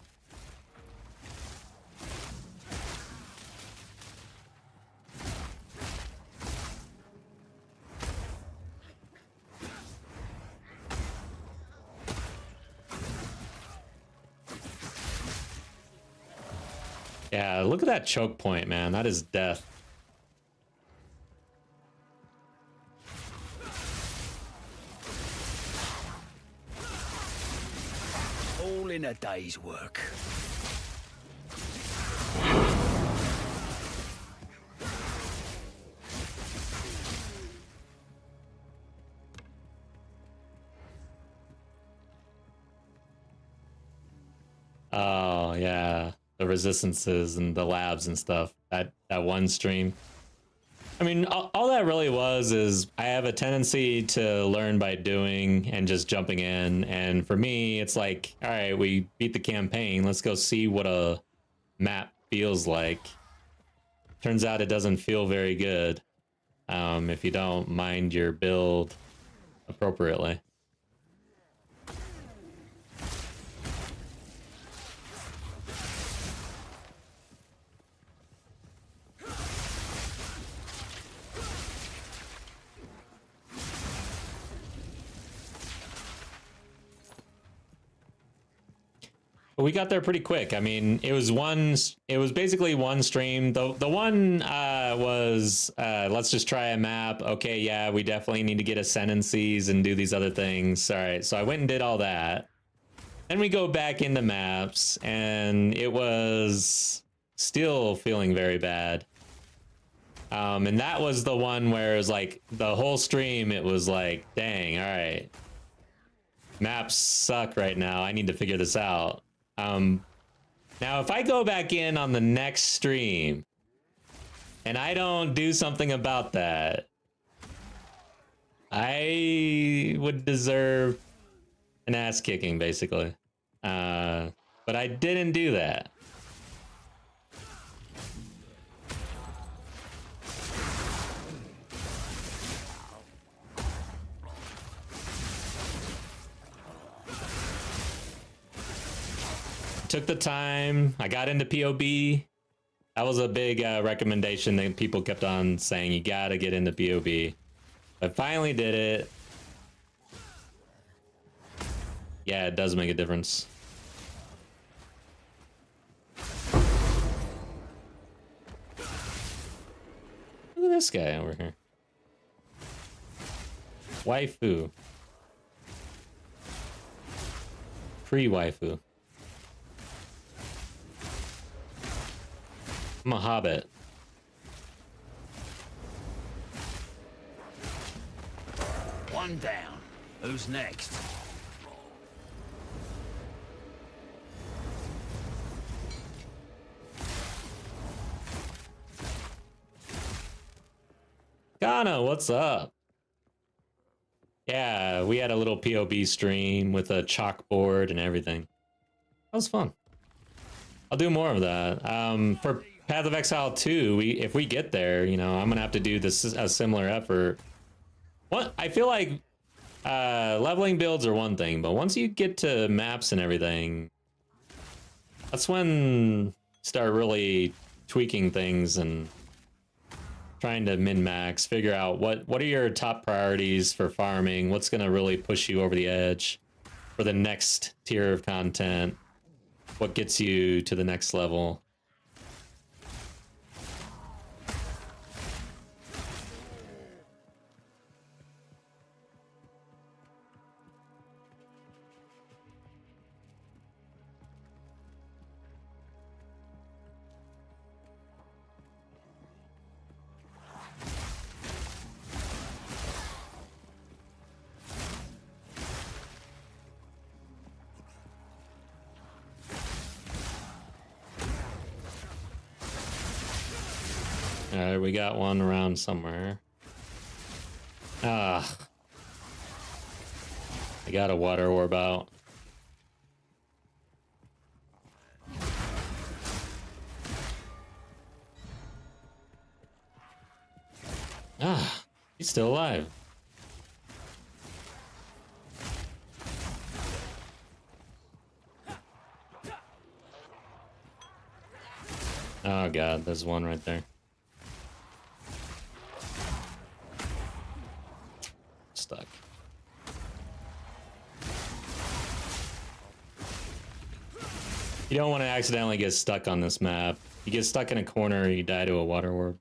Yeah, look at that choke point, man. That is death. All in a day's work. Oh, yeah. The resistances and the labs and stuff. That one stream. I mean, all that really was is I have a tendency to learn by doing and just jumping in. And for me, it's like, all right, we beat the campaign. Let's go see what a map feels like. Turns out it doesn't feel very good if you don't mind your build appropriately. We got there pretty quick. I mean, it was basically one stream. The one was let's just try a map. Okay, yeah, we definitely need to get ascendancies and do these other things. All right, so I went and did all that. Then we go back into maps, and it was still feeling very bad. And that was the one where it was like the whole stream, it was like, dang, all right. Maps suck right now. I need to figure this out. Now, if I go back in on the next stream and I don't do something about that, I would deserve an ass kicking, basically. But I didn't do that. Took the time. I got into POB. That was a big recommendation that people kept on saying. You gotta get into POB. I finally did it. Yeah, it does make a difference. Look at this guy over here. Waifu. Pre-waifu. I'm a hobbit. One down. Who's next? Ghana, what's up? Yeah, we had a little POB stream with a chalkboard and everything. That was fun. I'll do more of that. For Path of Exile 2, if we get there, you know, I'm gonna have to do this a similar effort. What I feel like leveling builds are one thing, but once you get to maps and everything, that's when you start really tweaking things and trying to min-max, figure out what are your top priorities for farming, what's gonna really push you over the edge for the next tier of content, what gets you to the next level. Alright, we got one around somewhere. Ah. I got a water orb out. Ah, he's still alive. Oh god, there's one right there. Stuck. You don't want to accidentally get stuck on this map. You get stuck in a corner, you die to a water orb.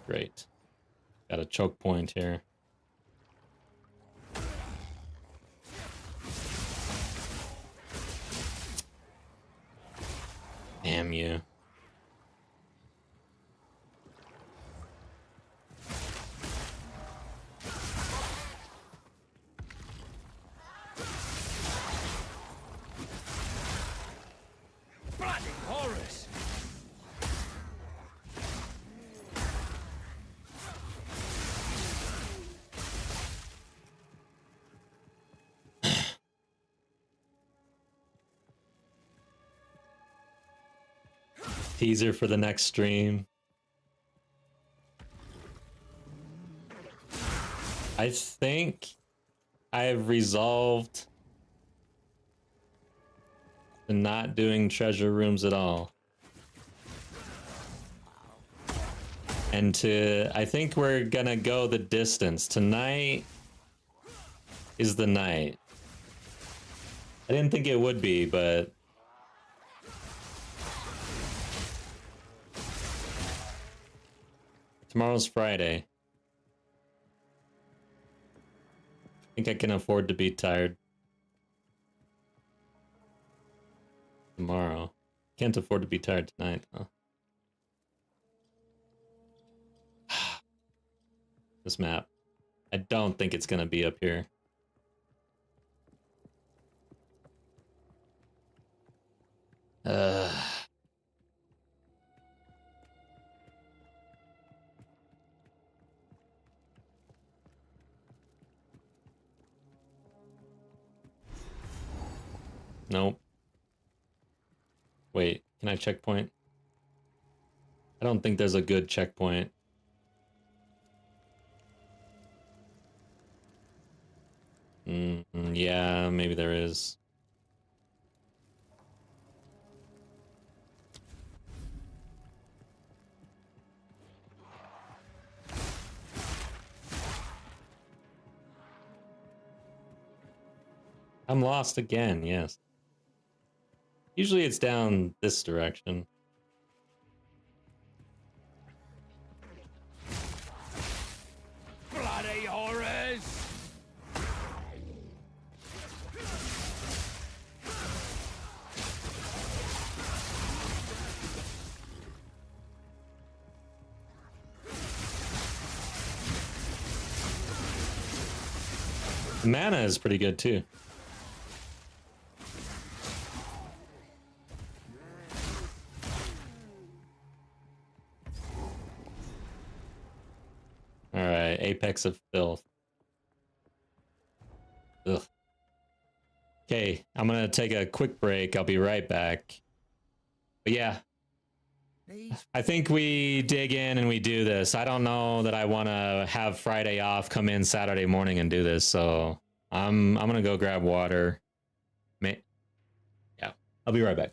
Great. Got a choke point here. Damn you. Bloody Horus! Teaser for the next stream. I think I've resolved to not doing treasure rooms at all. And I think we're gonna go the distance. Tonight is the night. I didn't think it would be, but tomorrow's Friday. think I can afford to be tired tomorrow. Can't afford to be tired tonight, though. This map. I don't think it's gonna be up here. Uh, nope. Wait, can I checkpoint? I don't think there's a good checkpoint. Yeah, maybe there is. I'm lost again, yes. Usually it's down this direction. Bloody horrors! The mana is pretty good too. Alright, Apex of Filth. Ugh. Okay, I'm gonna take a quick break. I'll be right back. But yeah, These I think we dig in and we do this. I don't know that I want to have Friday off, come in Saturday morning and do this. So I'm gonna go grab water. Yeah, I'll be right back.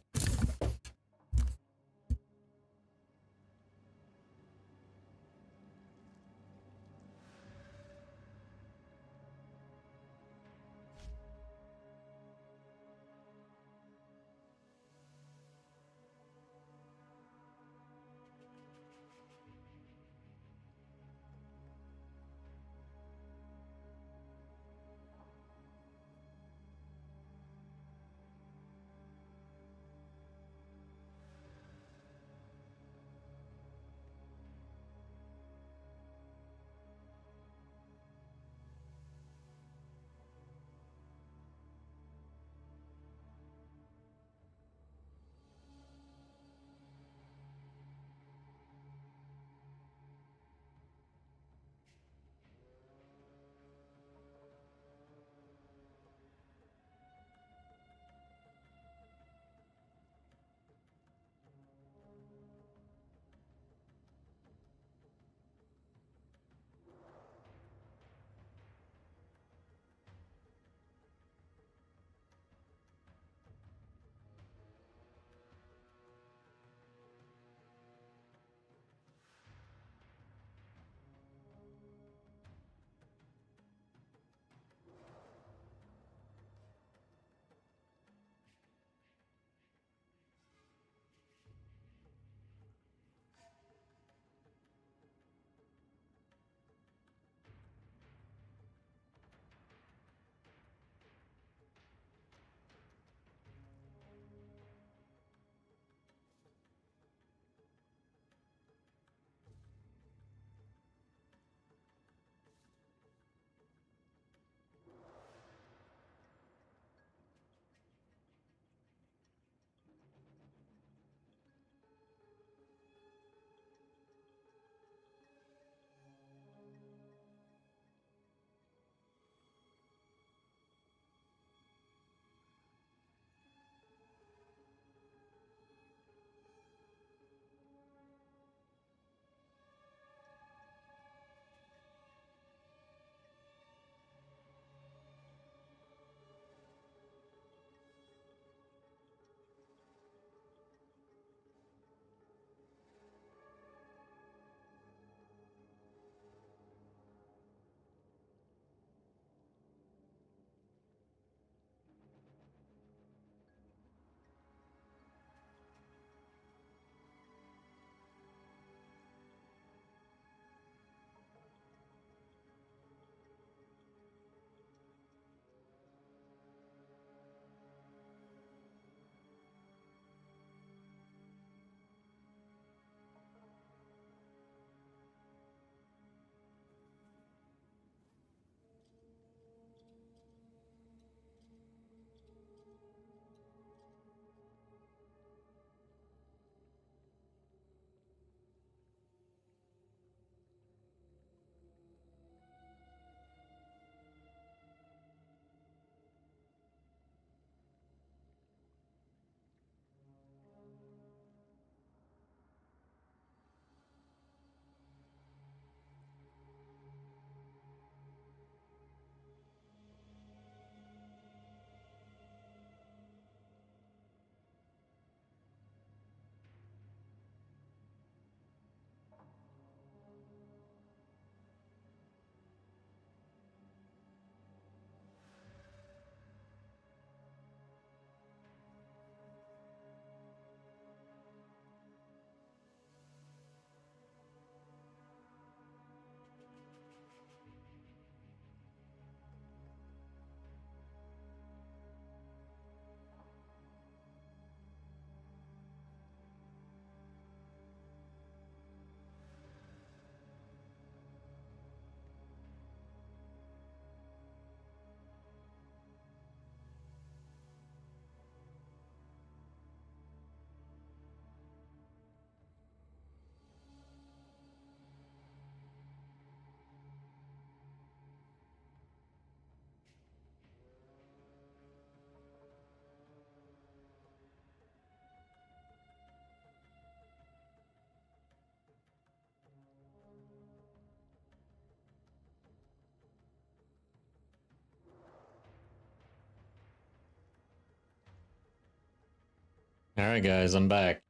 All right, guys, I'm back.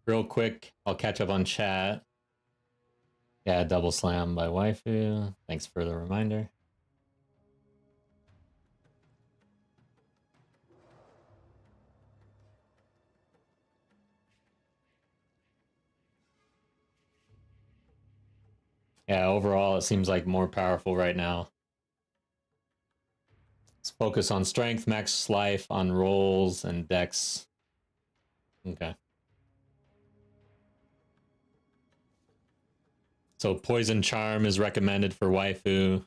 Real quick, I'll catch up on chat. Yeah, double slam by waifu. Thanks for the reminder. Yeah, overall, it seems like more powerful right now. Let's focus on strength, max life, on rolls, and dex. Okay. So poison charm is recommended for waifu.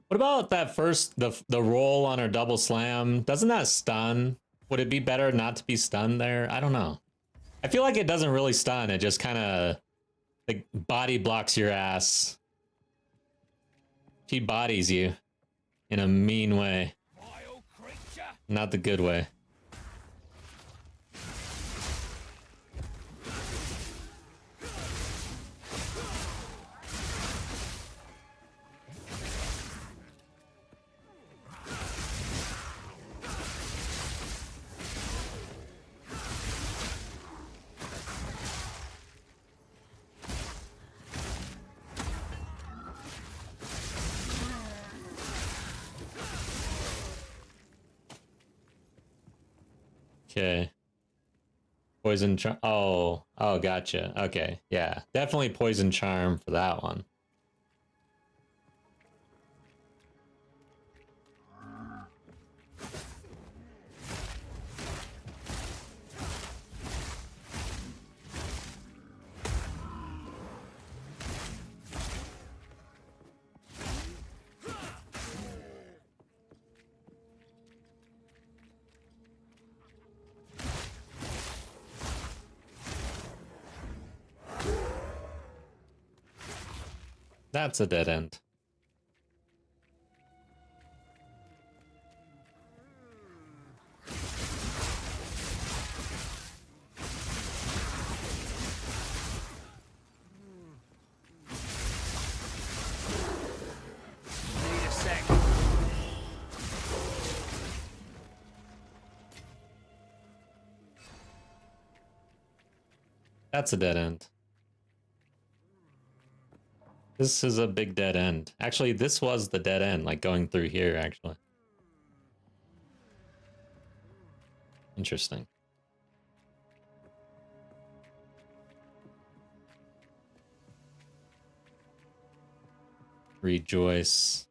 What about that first, the roll on her double slam? Doesn't that stun? Would it be better not to be stunned there? I don't know. I feel like it doesn't really stun. It just kind of like body blocks your ass. She bodies you in a mean way. Vile creature! Not the good way. Okay. Poison charm. Oh, gotcha. Okay, yeah, definitely poison charm for that one. That's a dead end. Need a sec. That's a dead end. This is a big dead end. Actually, this was the dead end, like going through here, actually. Interesting. Rejoice.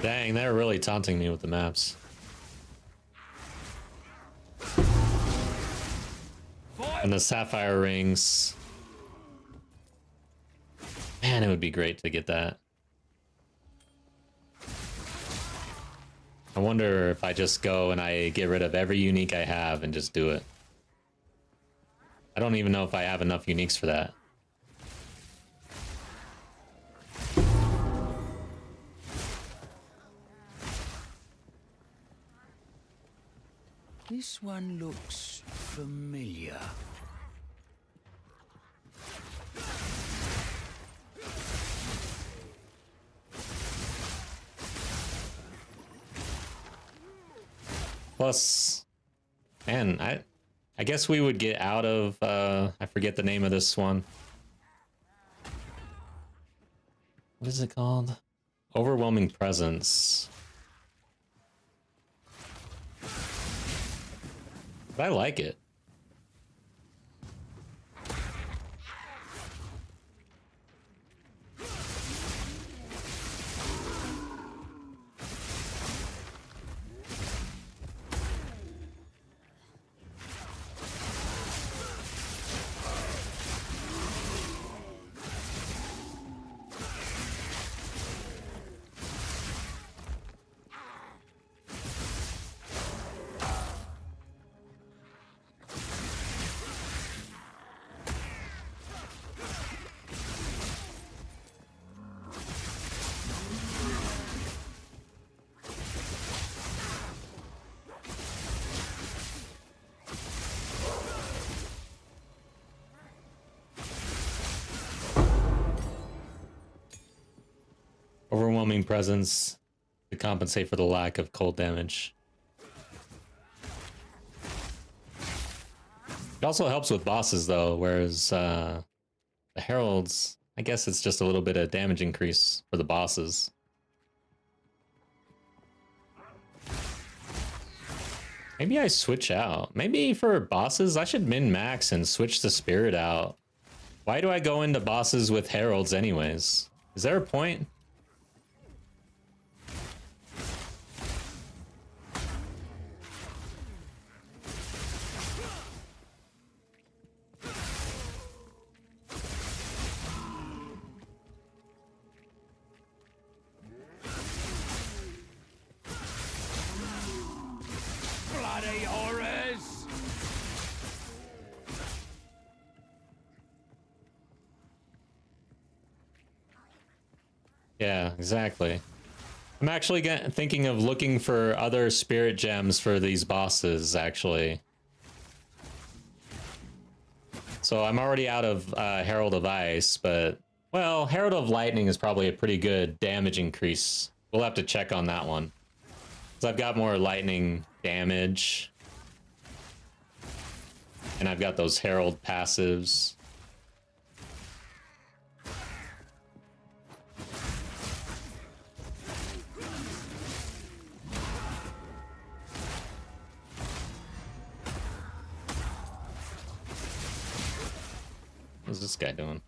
Dang, they're really taunting me with the maps. And the sapphire rings. Man, it would be great to get that. I wonder if I just go and I get rid of every unique I have and just do it. I don't even know if I have enough uniques for that. This one looks familiar. Plus, man, I guess we would get out of, I forget the name of this one. What is it called? Overwhelming Presence. But I like it. overwhelming presence to compensate for the lack of cold damage. It also helps with bosses though, whereas the heralds, I guess it's just a little bit of damage increase for the bosses. Maybe I switch out. Maybe for bosses, I should min-max and switch the spirit out. Why do I go into bosses with heralds anyways? Is there a point? Bloody horrors! Yeah, exactly. I'm actually thinking of looking for other spirit gems for these bosses, actually. So I'm already out of Herald of Ice, but... Well, Herald of Lightning is probably a pretty good damage increase. We'll have to check on that one. Because I've got more lightning damage. And I've got those Herald passives. What's this guy doing?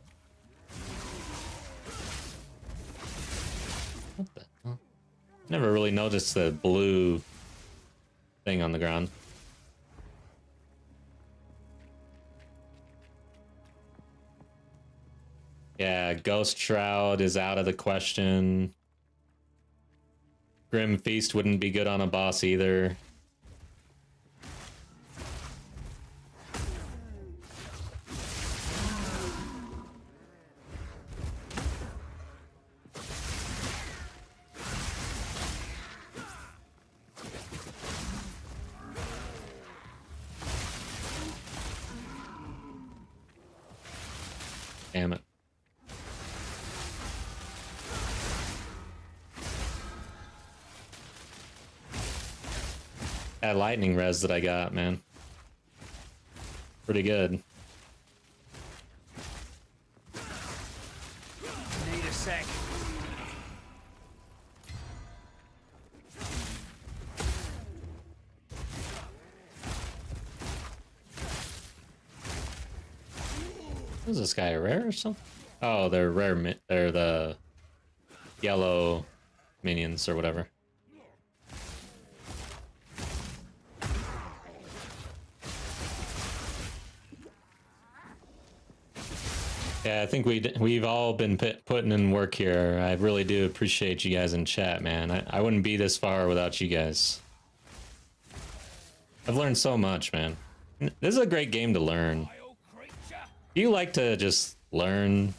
What the hell? Never really noticed the blue thing on the ground. Yeah, Ghost Shroud is out of the question. Grim Feast wouldn't be good on a boss either. Damn it. That lightning res that I got, man. Pretty good. Need a sec. Is this guy rare or something? Oh, they're rare. They're the yellow minions or whatever. Yeah, I think we've all been putting in work here. I really do appreciate you guys in chat, man. I wouldn't be this far without you guys. I've learned so much, man. This is a great game to learn. Vile creature! Do you like to just learn?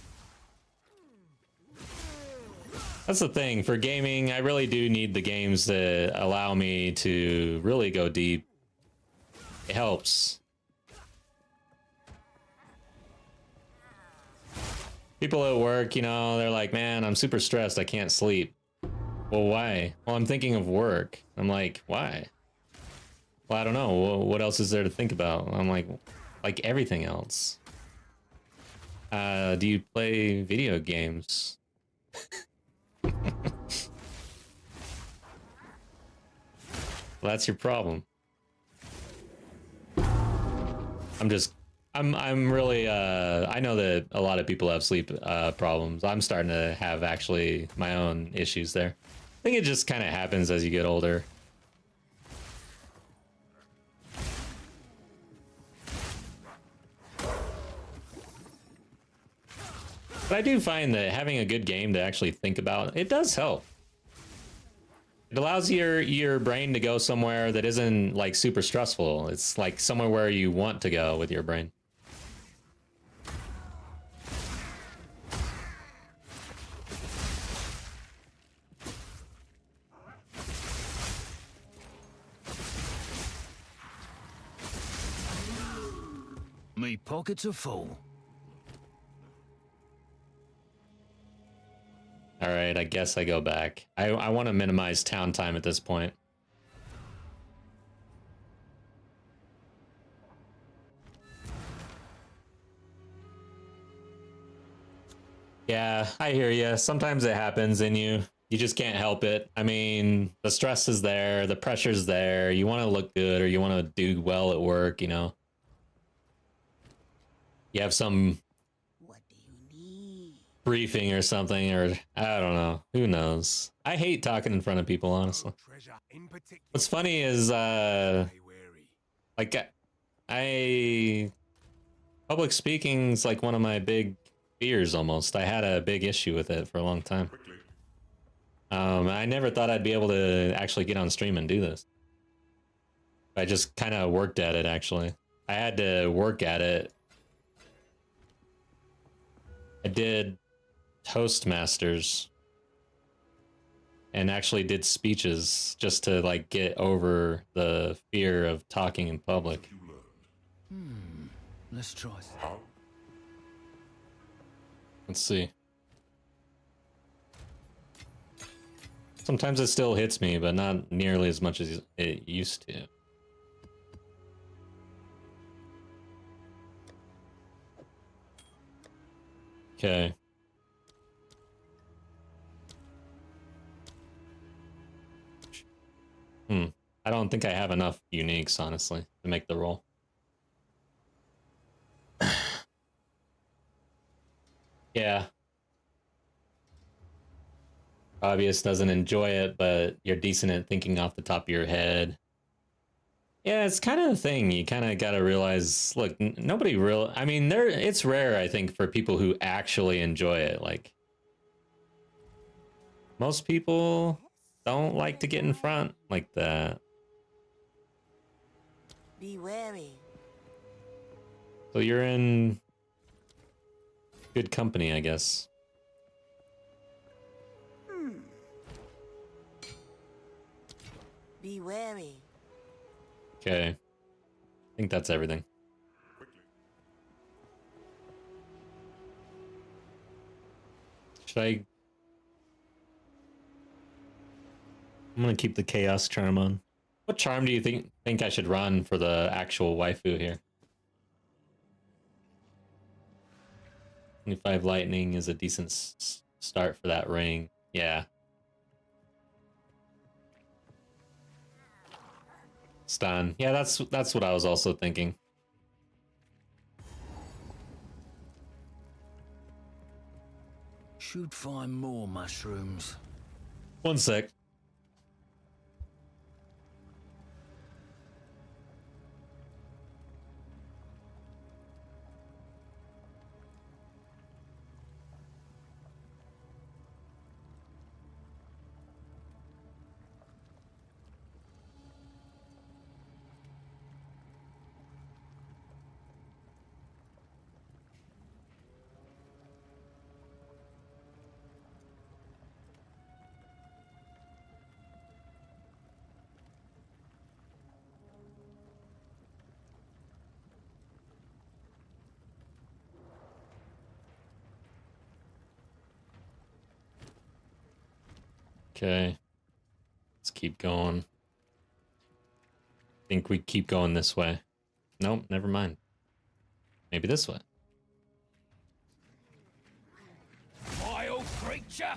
That's the thing. For gaming, I really do need the games that allow me to really go deep. It helps. People at work, you know, they're like, man, I'm super stressed. I can't sleep. Well, why? Well, I'm thinking of work. I'm like, why? Well, I don't know. What else is there to think about? I'm like everything else. Do you play video games? Well, that's your problem. I'm really I know that a lot of people have sleep problems. I'm starting to have actually my own issues there. I think it just kind of happens as you get older. But I do find that having a good game to actually think about, it does help. It allows your brain to go somewhere that isn't like super stressful. It's like somewhere where you want to go with your brain. Me pockets are full. All right, I guess I go back. I want to minimize town time at this point. Yeah, I hear you. Sometimes it happens in you. You just can't help it. I mean, the stress is there, the pressure's there. You want to look good or you want to do well at work, you know. You have some What do you need? briefing or something, or I don't know. Who knows? I hate talking in front of people, honestly. treasure in particular. What's funny is Stay wary. like I public speaking's like one of my big fears almost. I had a big issue with it for a long time. Quickly. I never thought I'd be able to actually get on stream and do this. I just kind of worked at it, actually. I had to work at it. I did Toastmasters and actually did speeches just to like get over the fear of talking in public. You learned. Let's try this. How? Let's see. Sometimes it still hits me, but not nearly as much as it used to. Okay. I don't think I have enough uniques, honestly, to make the roll. Yeah. Obvious doesn't enjoy it, but you're decent at thinking off the top of your head. Yeah, it's kind of the thing. You kind of got to realize, look, nobody real. I mean, it's rare, I think, for people who actually enjoy it. Like, most people don't like to get in front like that. Be wary. So you're in good company, I guess. Be wary. Okay. I think that's everything. Quickly. Should I? I'm gonna keep the chaos charm on. What charm do you think I should run for the actual waifu here? 25 lightning is a decent start for that ring. Yeah. Stun. Yeah, that's what I was also thinking. Should find more mushrooms. One sec. Okay. Let's keep going. Think we keep going this way. Nope, never mind. Maybe this way. Vile creature!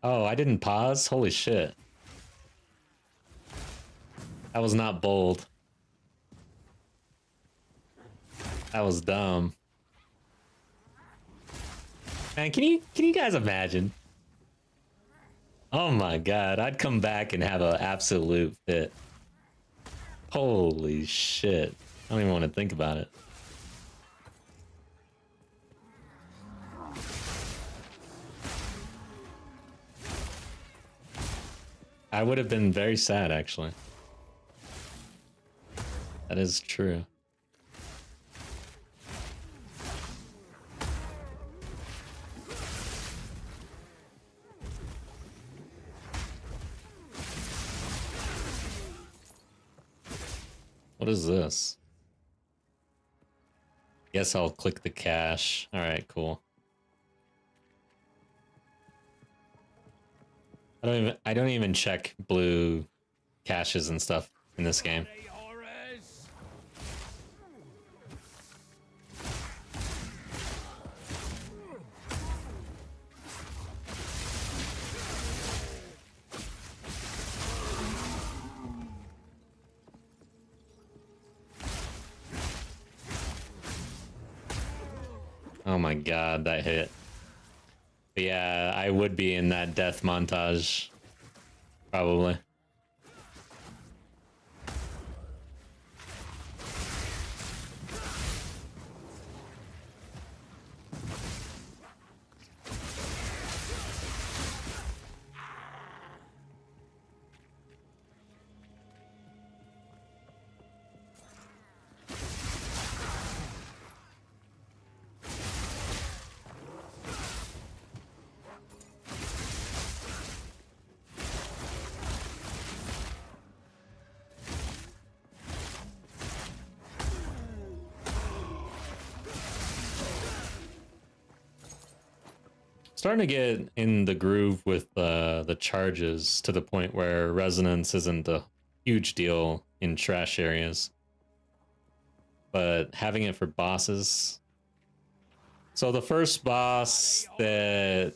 Oh, I didn't pause? Holy shit. That was not bold. That was dumb. Man, can you guys imagine? Oh my god, I'd come back and have an absolute fit. Holy shit. I don't even want to think about it. I would have been very sad, actually. That is true. What is this? Guess I'll click the cache. All right, cool. I don't even check blue caches and stuff in this game. Bloody horrors! Oh my god, that hit. But yeah, I would be in that death montage. Probably. Starting to get in the groove with the charges to the point where resonance isn't a huge deal in trash areas. But having it for bosses. So the first boss that,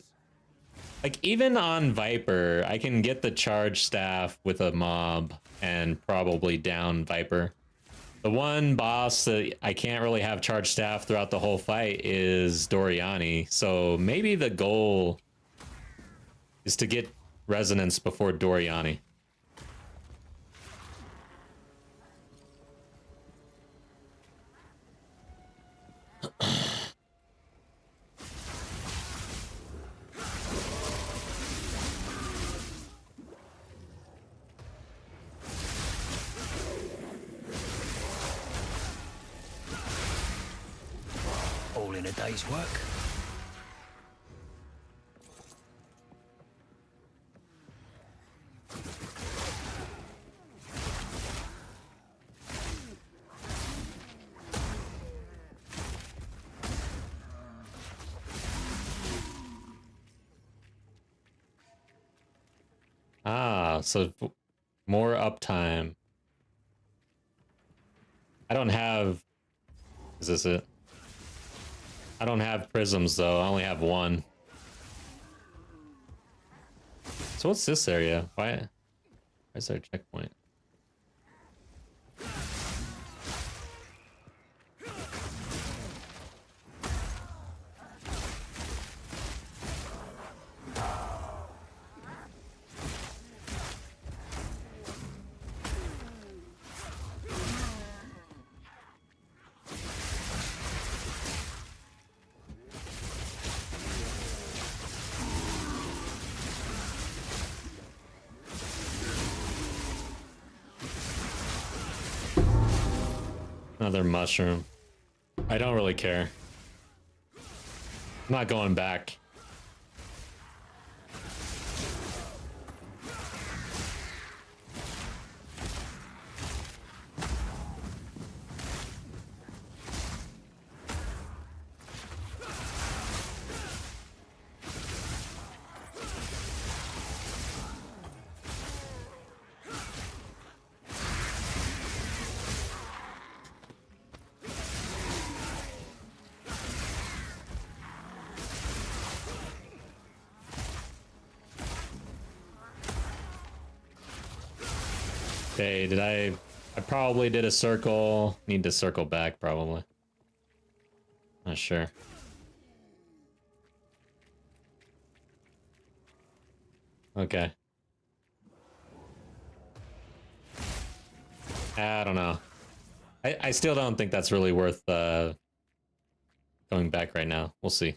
like, even on Viper, I can get the charge staff with a mob and probably down Viper. The one boss that I can't really have charge staff throughout the whole fight is Doriani. So maybe the goal is to get resonance before Doriani. All in a day's work. Ah, so more uptime. I don't have... Is this it? I don't have prisms though, I only have one. So what's this area? Why is there a checkpoint? Another mushroom. I don't really care. I'm not going back. Okay, did I probably did a circle. Need to circle back probably. Not sure. Okay. I don't know. I still don't think that's really worth going back right now. We'll see.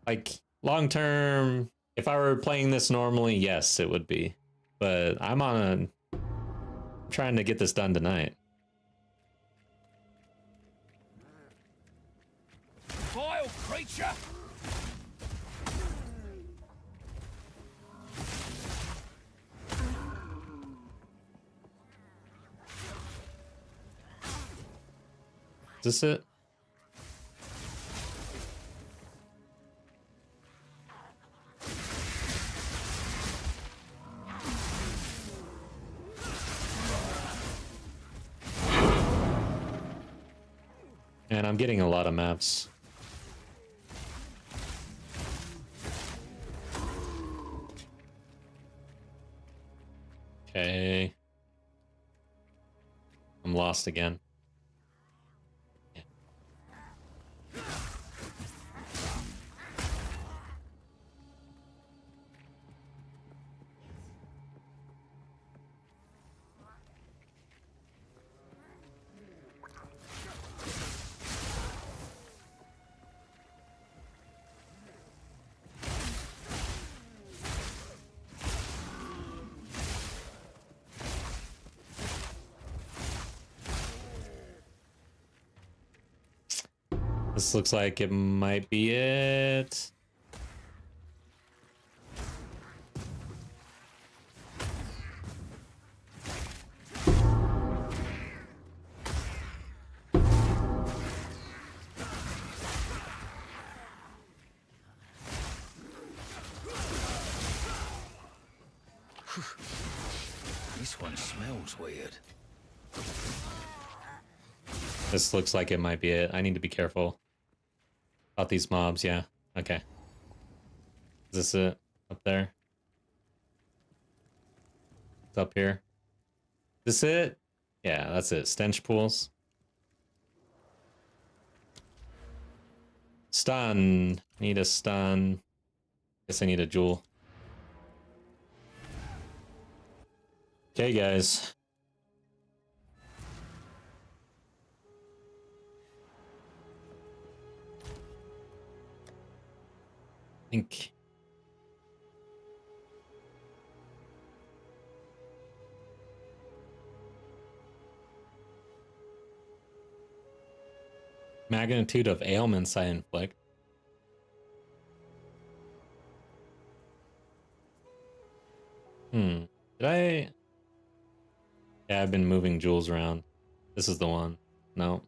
Like long term, if I were playing this normally, yes, it would be. But I'm on trying to get this done tonight. Vile creature! Is this it? And I'm getting a lot of maps. Okay. I'm lost again. This looks like it might be it. This one smells weird. This looks like it might be it. I need to be careful about these mobs. Yeah. Okay. Is this it? Up there? It's up here. Is this it? Yeah, that's it. Stench pools. Stun. Need a stun. Guess I need a jewel. Okay, guys. I think magnitude of ailments I inflict. Did I? Yeah, I've been moving jewels around. This is the one. No.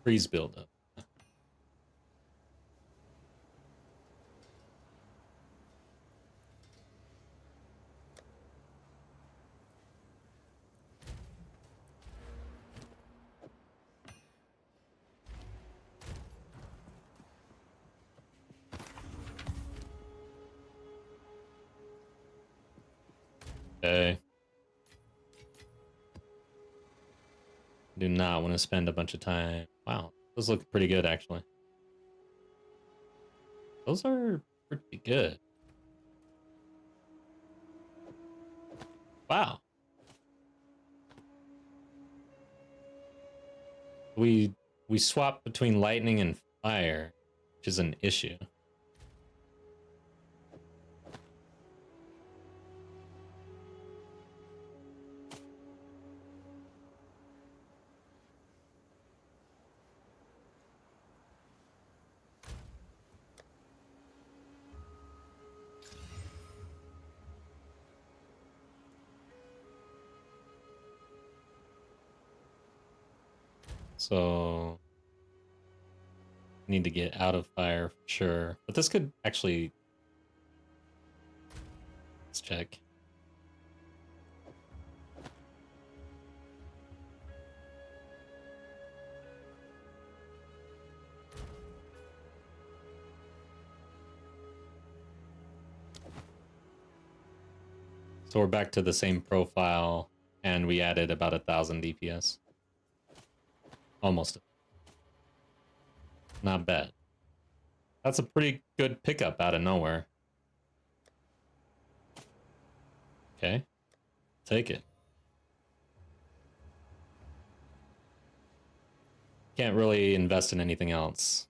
Freeze buildup. Okay. Do not want to spend a bunch of time. Wow, those look pretty good, actually. Those are pretty good. Wow. We swap between lightning and fire, which is an issue. So need to get out of fire for sure. But this could actually, let's check. So we're back to the same profile and we added about 1,000 DPS. Almost. Not bad. That's a pretty good pickup out of nowhere. Okay. Take it. Can't really invest in anything else.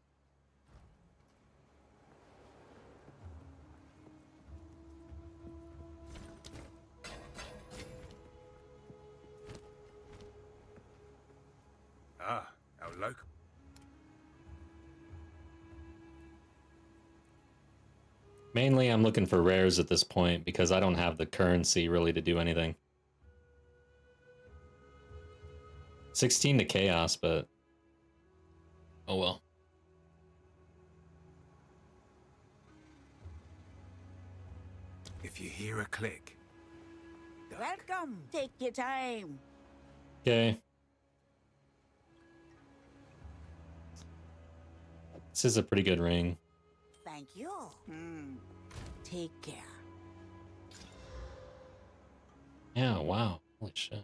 Ah, our local. Mainly, I'm looking for rares at this point because I don't have the currency really to do anything. 16 to chaos, but oh well. If you hear a click, Welcome. Take your time. Okay. This is a pretty good ring. Thank you. Take care. Yeah, wow. Holy shit.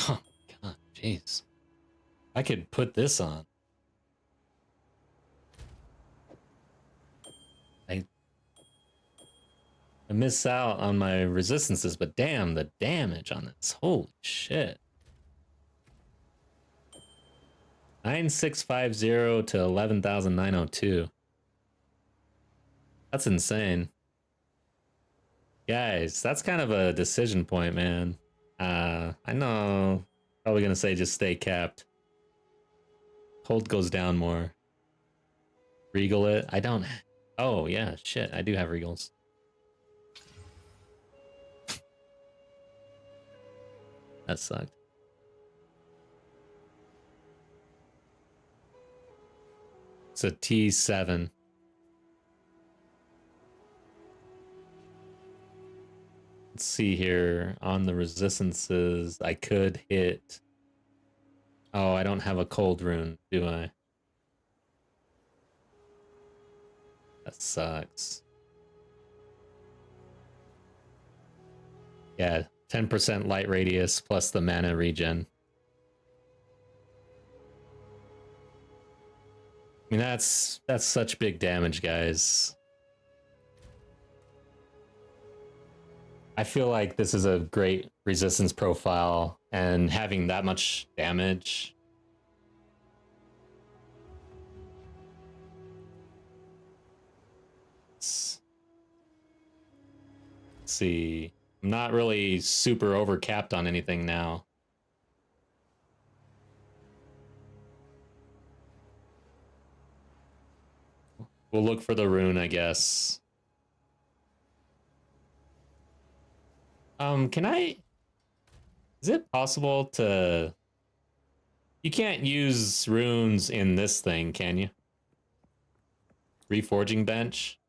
Oh, God, jeez. I could put this on. I miss out on my resistances, but damn, the damage on this. Holy shit. 9650 to 11,902. That's insane. Guys, that's kind of a decision point, man. I know, probably gonna say just stay capped. Cold goes down more. Regal it. I don't. Oh yeah, shit. I do have regals. That sucked. It's a T7. Let's see here. On the resistances, I could hit. Oh, I don't have a cold rune, do I? That sucks. Yeah, 10% light radius plus the mana regen. I mean, that's such big damage, guys. I feel like this is a great resistance profile, and having that much damage. Let's see. I'm not really super overcapped on anything now. We'll look for the rune, I guess. Can I... Is it possible to... You can't use runes in this thing, can you? Reforging bench?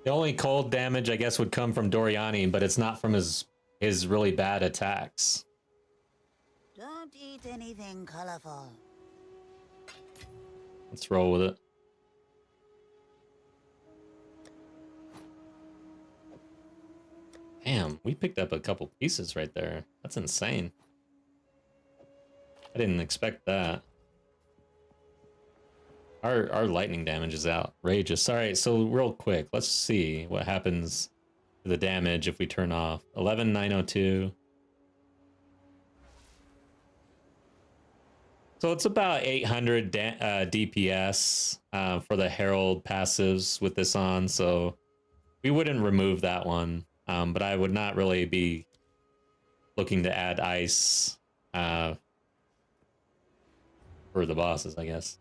The only cold damage, I guess, would come from Doriani, but it's not from his really bad attacks. Don't eat anything colorful. Let's roll with it. Damn, we picked up a couple pieces right there. That's insane. I didn't expect that. Our lightning damage is outrageous. All right, so real quick, let's see what happens to the damage if we turn off. 11,902. So it's about 800 DPS for the Herald passives with this on, so we wouldn't remove that one. But I would not really be looking to add ice for the bosses, I guess.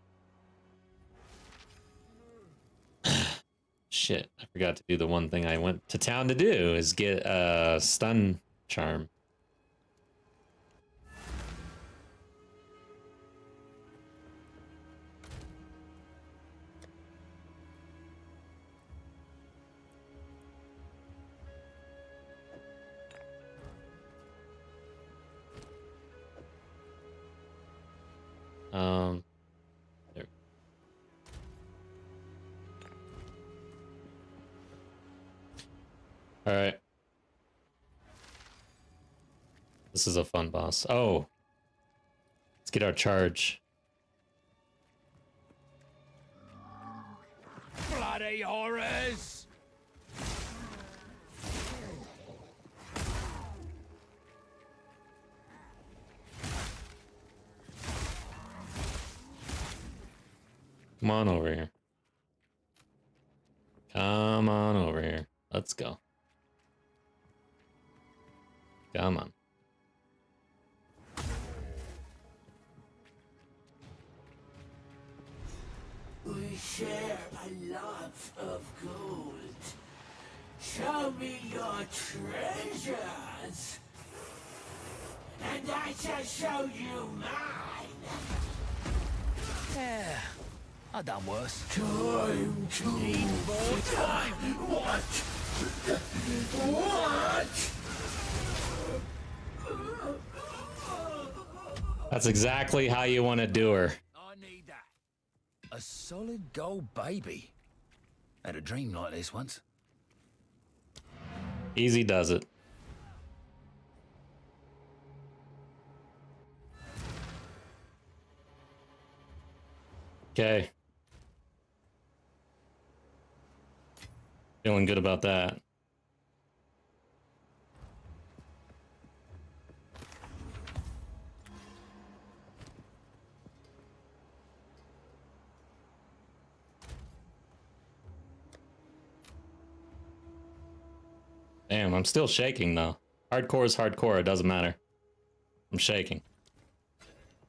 Shit, I forgot to do the one thing I went to town to do, is get a stun charm. There. All right. This is a fun boss. Oh. Let's get our charge. bloody horrors! Come on over here. Come on over here. Let's go. Come on. We share a lot of gold. Show me your treasures, and I shall show you mine. Yeah, I done worse. Time to need more time. What? What? That's exactly how you want to do her. I need that. A solid gold baby. Had a dream like this once. Easy does it. Okay. Feeling good about that. Damn, I'm still shaking though. Hardcore is hardcore, it doesn't matter. I'm shaking.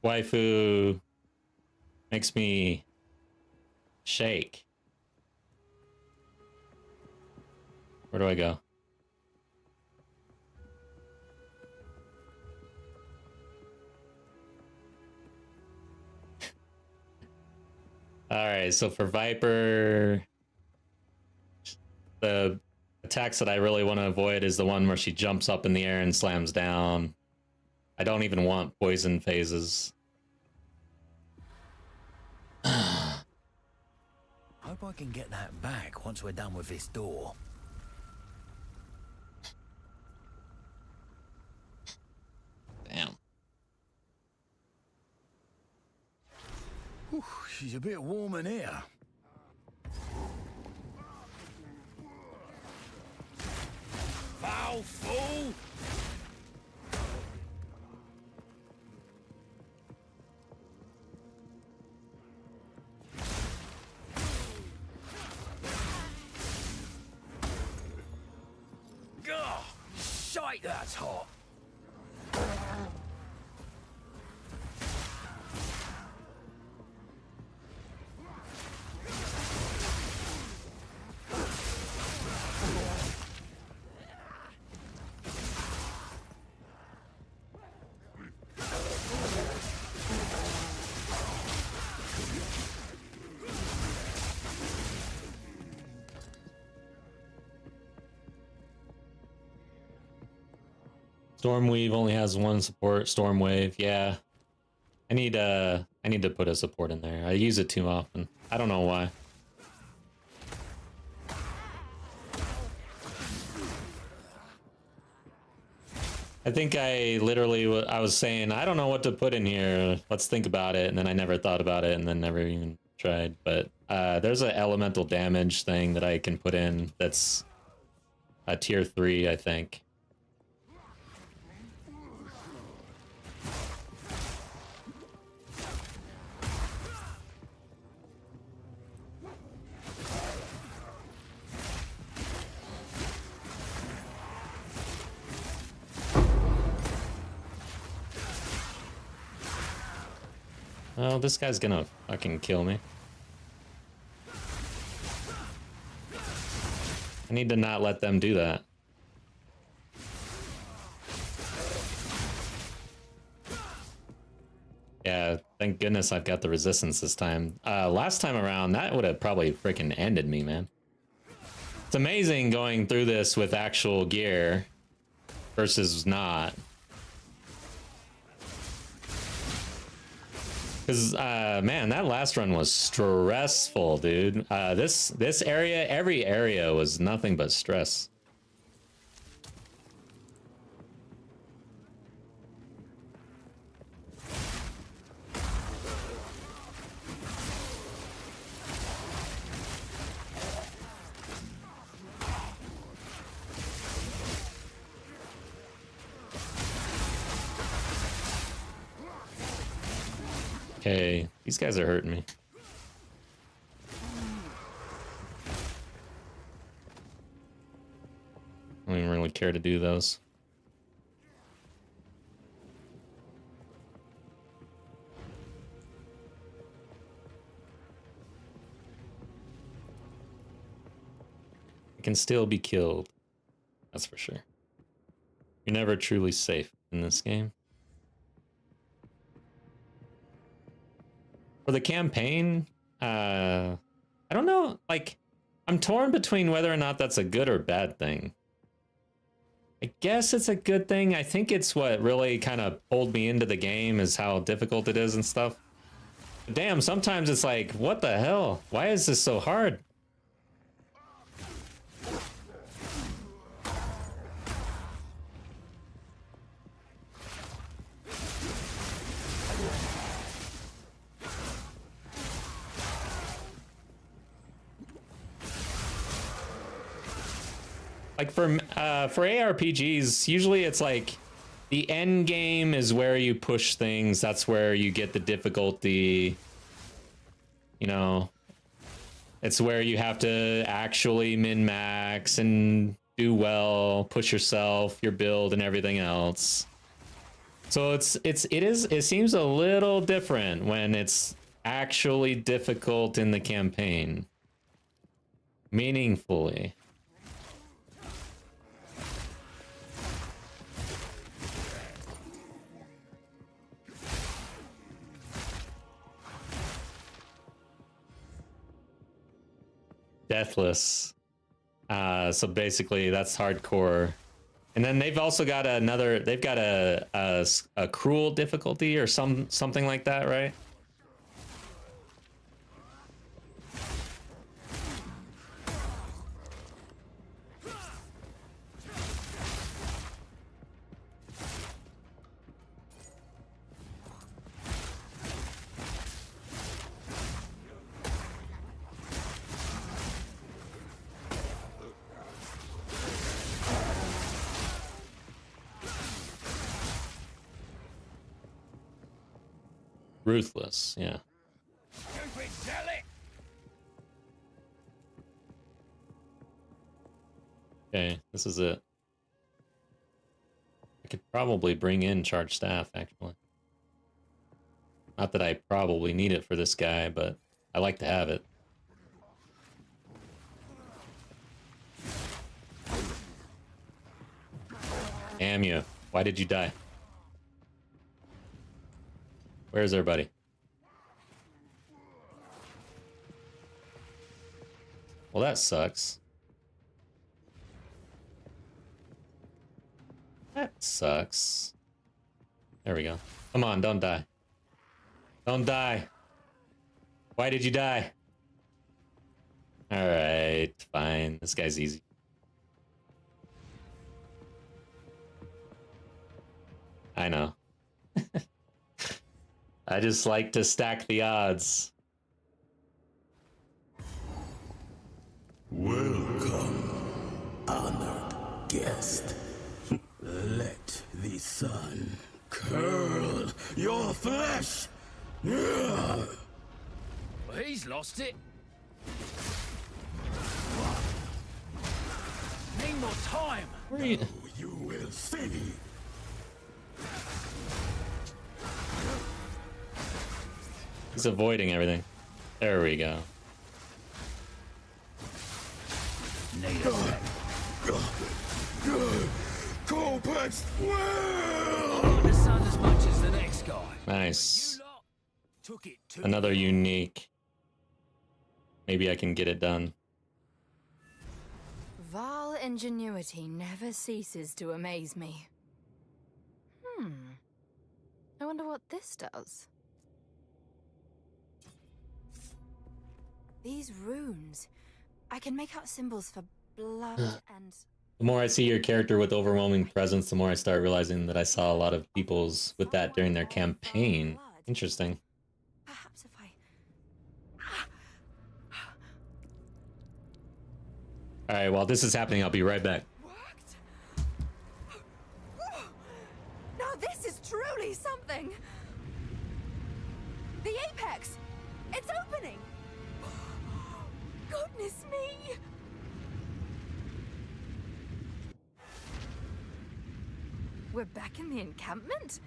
Waifu makes me shake. Where do I go? Alright, so for Viper, the attacks that I really want to avoid is the one where she jumps up in the air and slams down. I don't even want poison phases. Hope I can get that back once we're done with this door. Damn. Whew, she's a bit warm in here. Foul fool! Gah! Shite, that's hot! Stormweave only has one support, Stormwave. Yeah. I need to put a support in there. I use it too often. I don't know why. I think I literally I was saying, I don't know what to put in here. Let's think about it, and then I never thought about it and then never even tried. But there's an elemental damage thing that I can put in that's a tier 3, I think. Oh, this guy's gonna fucking kill me. I need to not let them do that. Yeah, thank goodness I've got the resistance this time. Last time around, that would have probably freaking ended me, man. It's amazing going through this with actual gear versus not. Because, man, that last run was stressful, dude. This area, every area was nothing but stress. Okay, these guys are hurting me. I don't even really care to do those. I can still be killed. That's for sure. You're never truly safe in this game. For the campaign, I don't know, like, I'm torn between whether or not that's a good or bad thing. I guess it's a good thing. I think it's what really kind of pulled me into the game is how difficult it is and stuff. But damn, sometimes it's like, what the hell? Why is this so hard? Like for ARPGs, usually it's like the end game is where you push things. That's where you get the difficulty. You know, it's where you have to actually min-max and do well, push yourself, your build, and everything else. So it seems a little different when it's actually difficult in the campaign, meaningfully. Deathless. So basically that's hardcore. And then they've also got they've got a cruel difficulty or something like that, right? Ruthless, yeah. Okay, this is it. I could probably bring in charge staff, actually. Not that I probably need it for this guy, but I like to have it. Damn you. Why did you die? Where's everybody? Well, that sucks. That sucks. There we go. Come on, don't die. Don't die. Why did you die? Alright, fine. This guy's easy. I know. I just like to stack the odds. Welcome, honored guest. Let the sun curl your flesh. Well, he's lost it. Need more time. Where are you? You will see. He's avoiding everything. There we go. Need a sec. Copex will. I like the sun as much as the next guy. Nice. You lot took it too Another far. unique. Maybe I can get it done. Vile ingenuity never ceases to amaze me. I wonder what this does. These runes. I can make out symbols for blood and... The more I see your character with overwhelming presence, the more I start realizing that I saw a lot of people's with that during their campaign. Interesting. Perhaps if I... Alright, while this is happening, I'll be right back. Worked? Now this is truly something! The apex! It's opening! Goodness me! We're back in the encampment?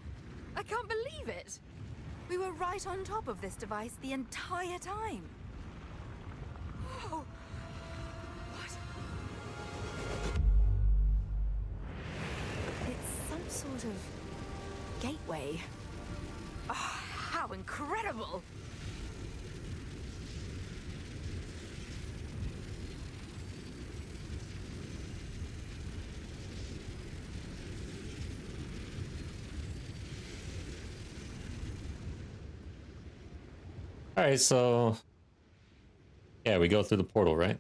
I can't believe it! We were right on top of this device the entire time. Oh, what? It's some sort of gateway. Oh, how incredible! All right, so yeah, we go through the portal, right?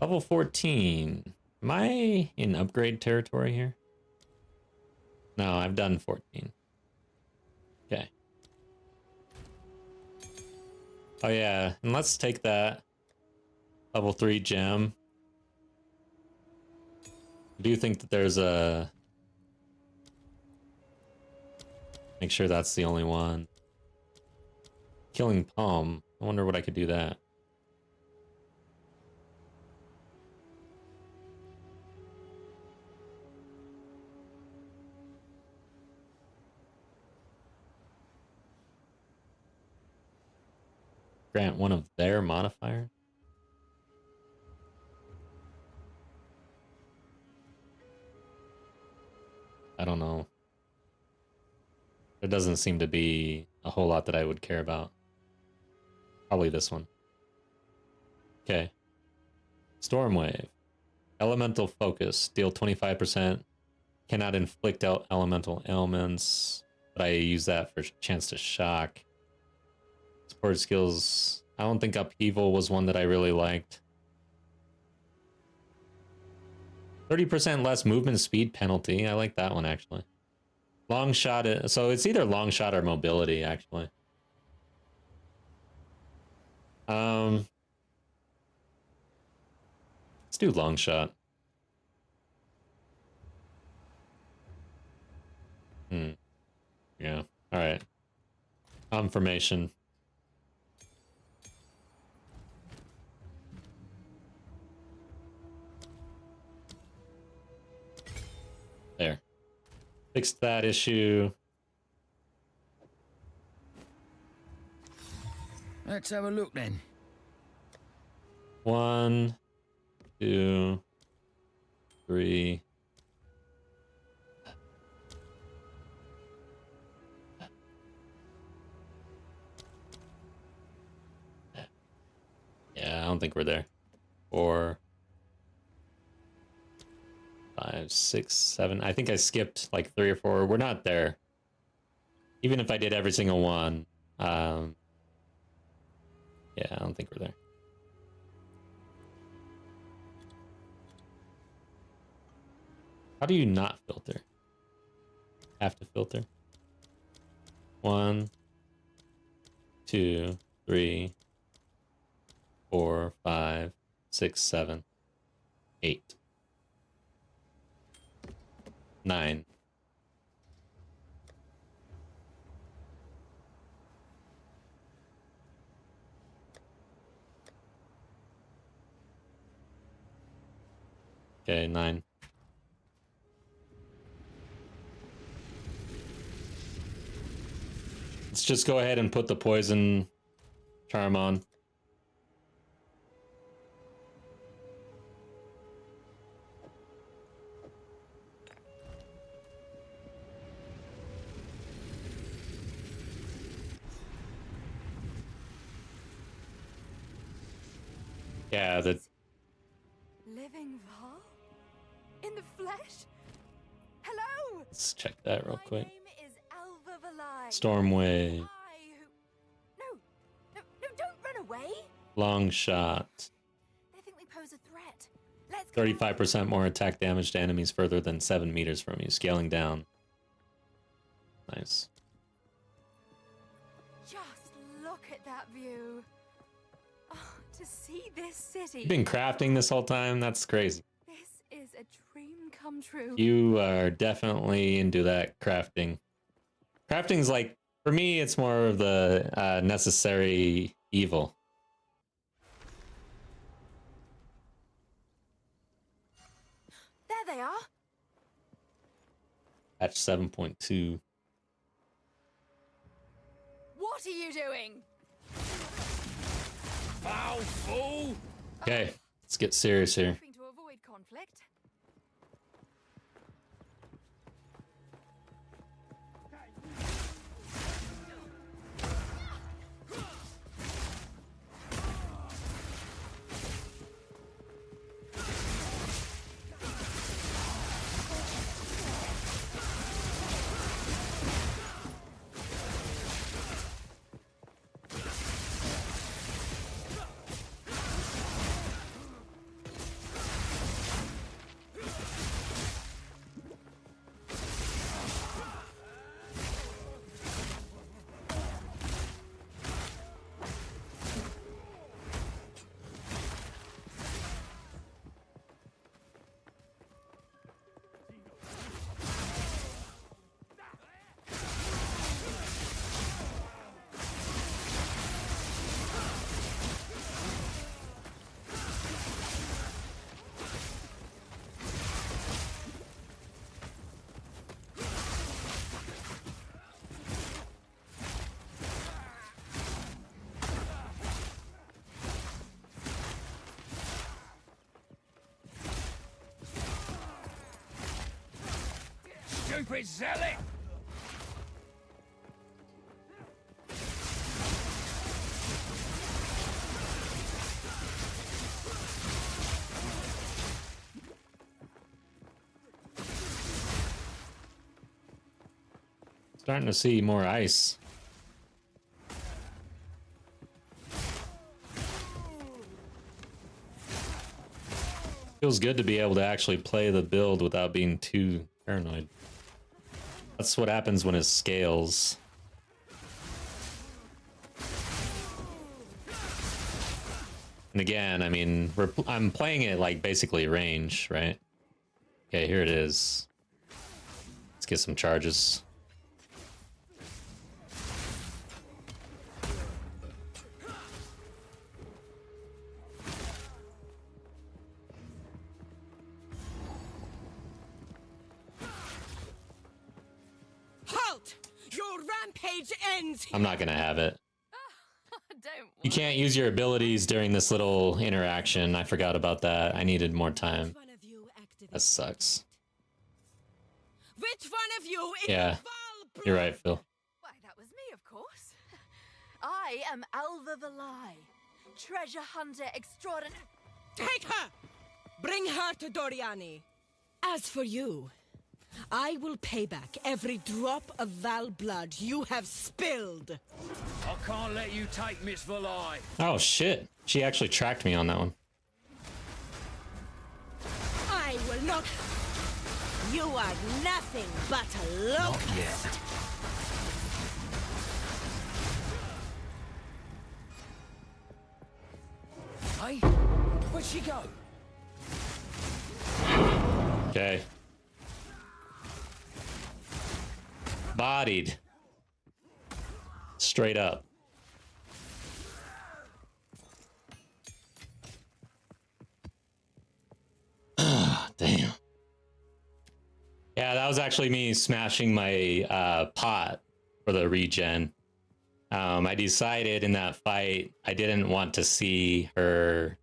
Level 14. Am I in upgrade territory here? No, I've done 14. Okay. Oh yeah, and let's take that level 3 gem. I do think that there's a... Make sure that's the only one. Killing Palm. I wonder what I could do that. Grant one of their modifiers. I don't know. There doesn't seem to be a whole lot that I would care about. Probably this one. Okay. Stormwave. Elemental focus. Deal 25%. Cannot inflict elemental ailments. But I use that for chance to shock. Support skills. I don't think Upheaval was one that I really liked. 30% less movement speed penalty. I like that one actually. Long shot, so it's either long shot or mobility, actually. Let's do long shot. Yeah, all right. Confirmation. There. Fixed that issue. Let's have a look then. 1, 2, 3. Yeah, I don't think we're there. 4, 5, 6, 7. I think I skipped like 3 or 4. We're not there. Even if I did every single one. Yeah, I don't think we're there. How do you not filter? Have to filter. 1, 2, 3, 4, 5, 6, 7, 8, 9. Okay, 9. Let's just go ahead and put the poison charm on. Yeah, the Living Val? In the flesh? Hello! let's check that real quick. My name is Alva Valai. Stormwave, No, don't run away! long shot, They think we pose a threat. Let's go. 35% more attack damage to enemies further than 7 meters from you, scaling down. Nice. Just look at that view. Oh, to see this city. You've been crafting this whole time? That's crazy. This is a dream come true. You are definitely into that crafting. Crafting's like, for me, it's more of the necessary evil. There they are. Patch 7.2. What are you doing? Foul fool! Okay, let's get serious here. Hoping to avoid conflict. Stupid zealot! Starting to see more ice. Feels good to be able to actually play the build without being too paranoid. That's what happens when it scales. And again, I mean, I'm playing it like basically range, right? Okay, here it is. Let's get some charges. Halt! Your rampage ends here. I'm not gonna have it. Don't You can't use your abilities during this little interaction. I forgot about that. I needed more time. One of you activate That sucks. Which one of you is Yeah, Val you're right, Phil. Why, that was me, of course. I am Alva Valai, treasure hunter extraordinary. Take her! Bring her to Doriani. As for you, I will pay back every drop of Val blood you have spilled. I can't let you take Miss Valai. Oh shit. She actually tracked me on that one. I will not. You are nothing but a locust. Hey, where'd she go? Okay. Bodied. Straight up. Damn. Yeah, that was actually me smashing my pot for the regen. I decided in that fight I didn't want to see her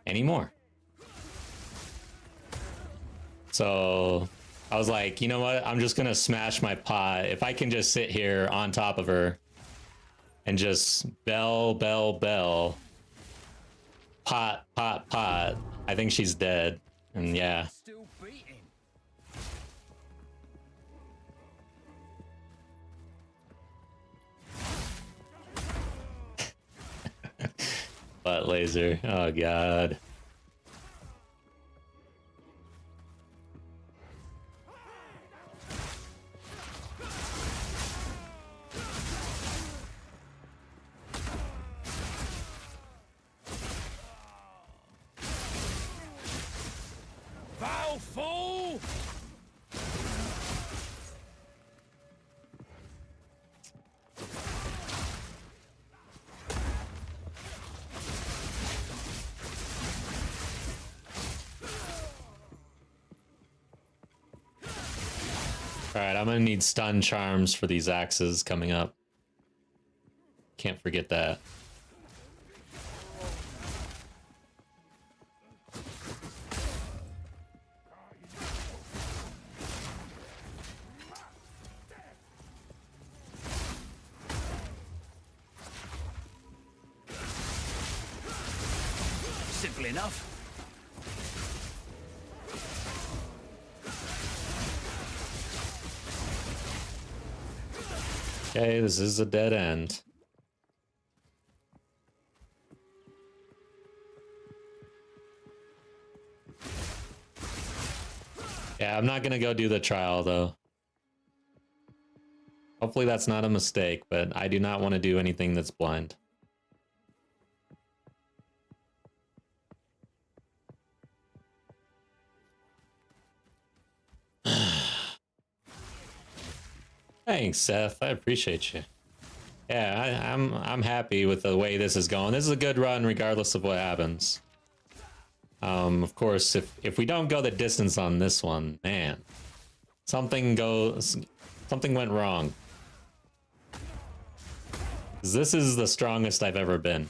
anymore. So I was like, you know what? I'm just gonna smash my pot. If I can just sit here on top of her and just bell, bell, bell, pot, pot, pot, I think she's dead. And yeah. Still beating. Butt laser. Oh god. Foul fool! Alright, I'm gonna need stun charms for these axes coming up. Can't forget that. Simple enough. Okay, this is a dead end. Yeah, I'm not gonna go do the trial though. Hopefully that's not a mistake, but I do not want to do anything that's blind. Thanks, Seth. I appreciate you. Yeah, I'm happy with the way this is going. This is a good run regardless of what happens. Of course, if we don't go the distance on this one, man, something went wrong. 'Cause this is the strongest I've ever been.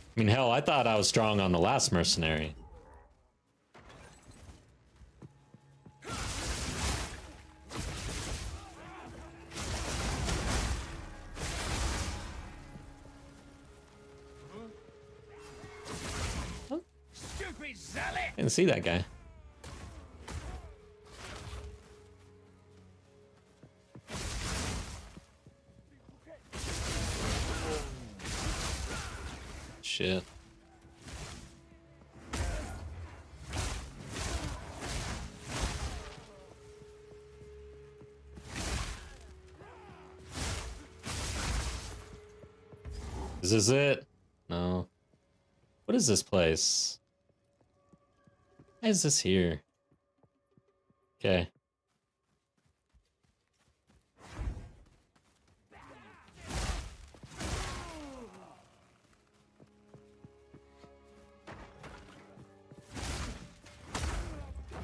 I mean, hell, I thought I was strong on the last mercenary. Stupid zealot! Didn't see that guy. Shit. Is this it? No. What is this place? Why is this here? Okay.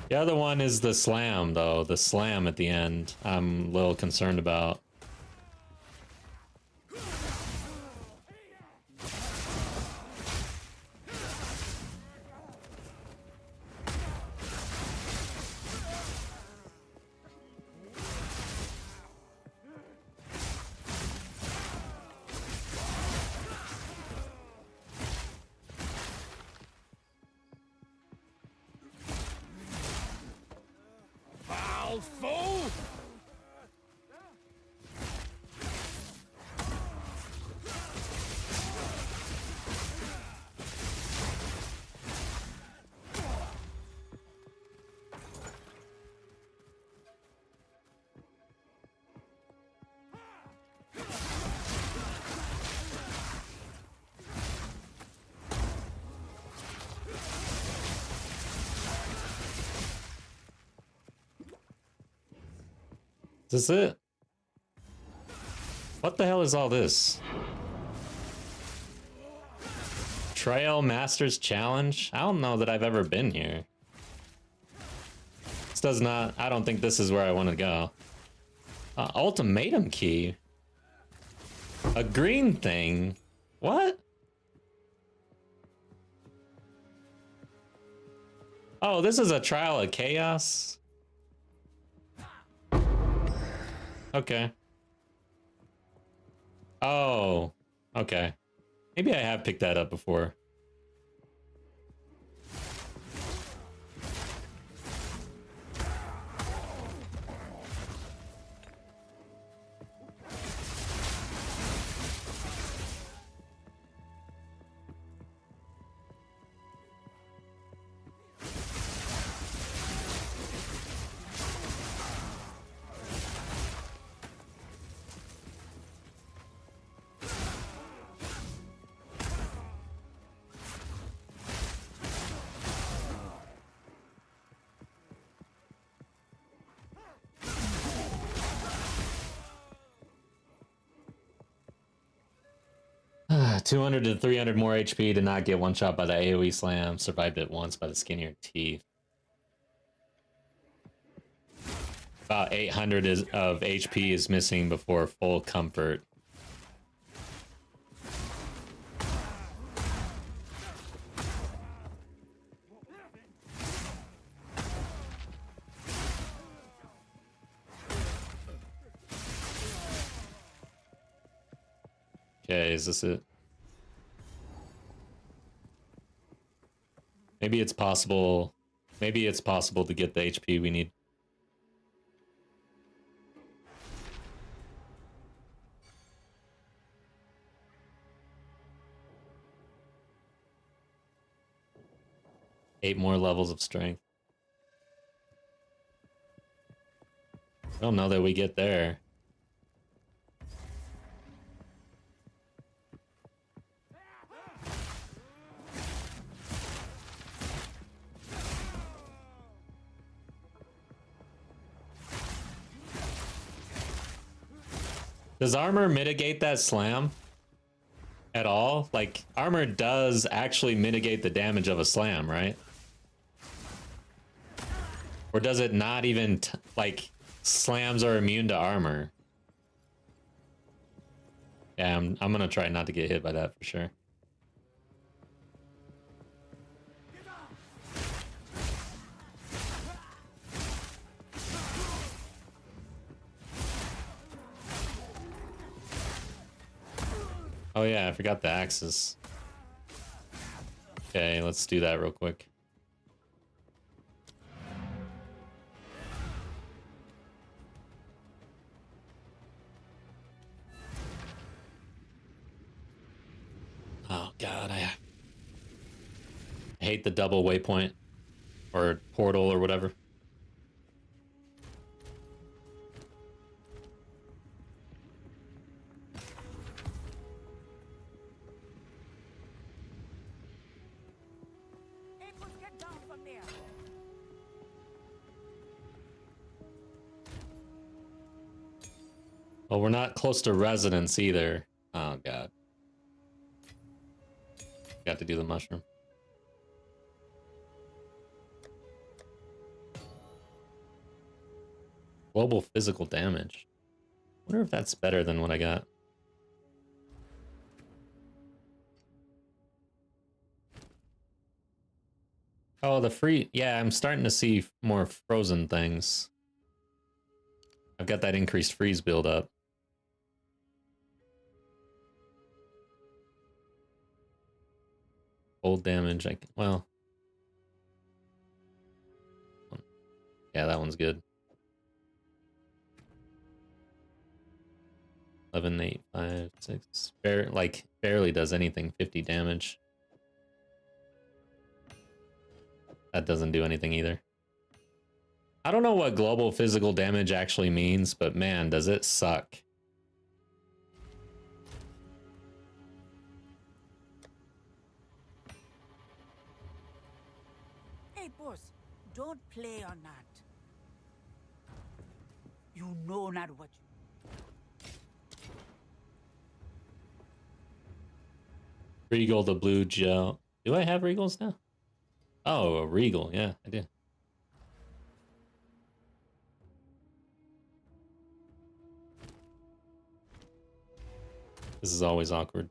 The other one is the slam, though. The slam at the end, I'm a little concerned about. Foul fool! Is this it? What the hell is all this? Trail Masters Challenge? I don't know that I've ever been here. This does not... I don't think this is where I want to go. Ultimatum key? A green thing? What? Oh, this is a Trial of Chaos? Okay. Oh, okay. Maybe I have picked that up before. 200 to 300 more HP, did not get one shot by the AoE slam, survived it once by the skin of your teeth. About 800 of HP is missing before full comfort. Okay, is this it? Maybe it's possible. Maybe it's possible to get the HP we need. Eight more levels of strength. I don't know that we get there. Does armor mitigate that slam at all? Like, armor does actually mitigate the damage of a slam, right? Or does it not even, like, slams are immune to armor? Yeah, I'm gonna try not to get hit by that for sure. Oh yeah, I forgot the axes. Okay, let's do that real quick. Oh god, I hate the double waypoint or portal or whatever. Apples, get down from there. Well, we're not close to residence either. Oh god. Got to do the mushroom. Global physical damage. Wonder if that's better than what I got. Oh, the free... Yeah, I'm starting to see more frozen things. I've got that increased freeze build up. Cold damage, well... Yeah, that one's good. 11, 8, 5, 6... barely does anything, 50 damage. That doesn't do anything either. I don't know what global physical damage actually means, but man, does it suck. Hey, boss, don't play on that. You know not what you... Regal the blue gel. Do I have Regals now? Oh, a Regal. Yeah, I do. This is always awkward.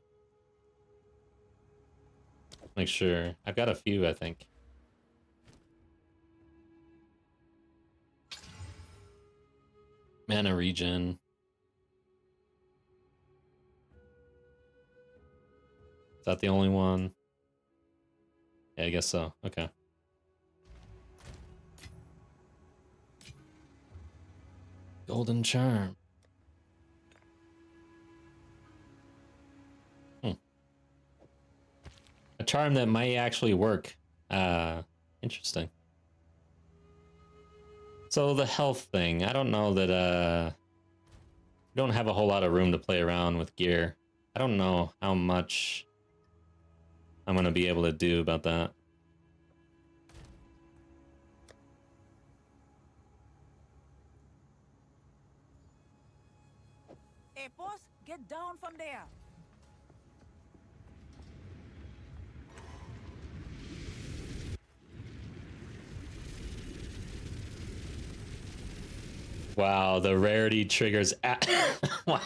Make sure. I've got a few, I think. Mana regen. Is that the only one? Yeah, I guess so. Okay. Golden Charm. A charm that might actually work. Interesting. So the health thing, I don't know that we don't have a whole lot of room to play around with gear. I don't know how much I'm gonna be able to do about that. Hey, boss, get down from there. Wow, the rarity triggers. Wow.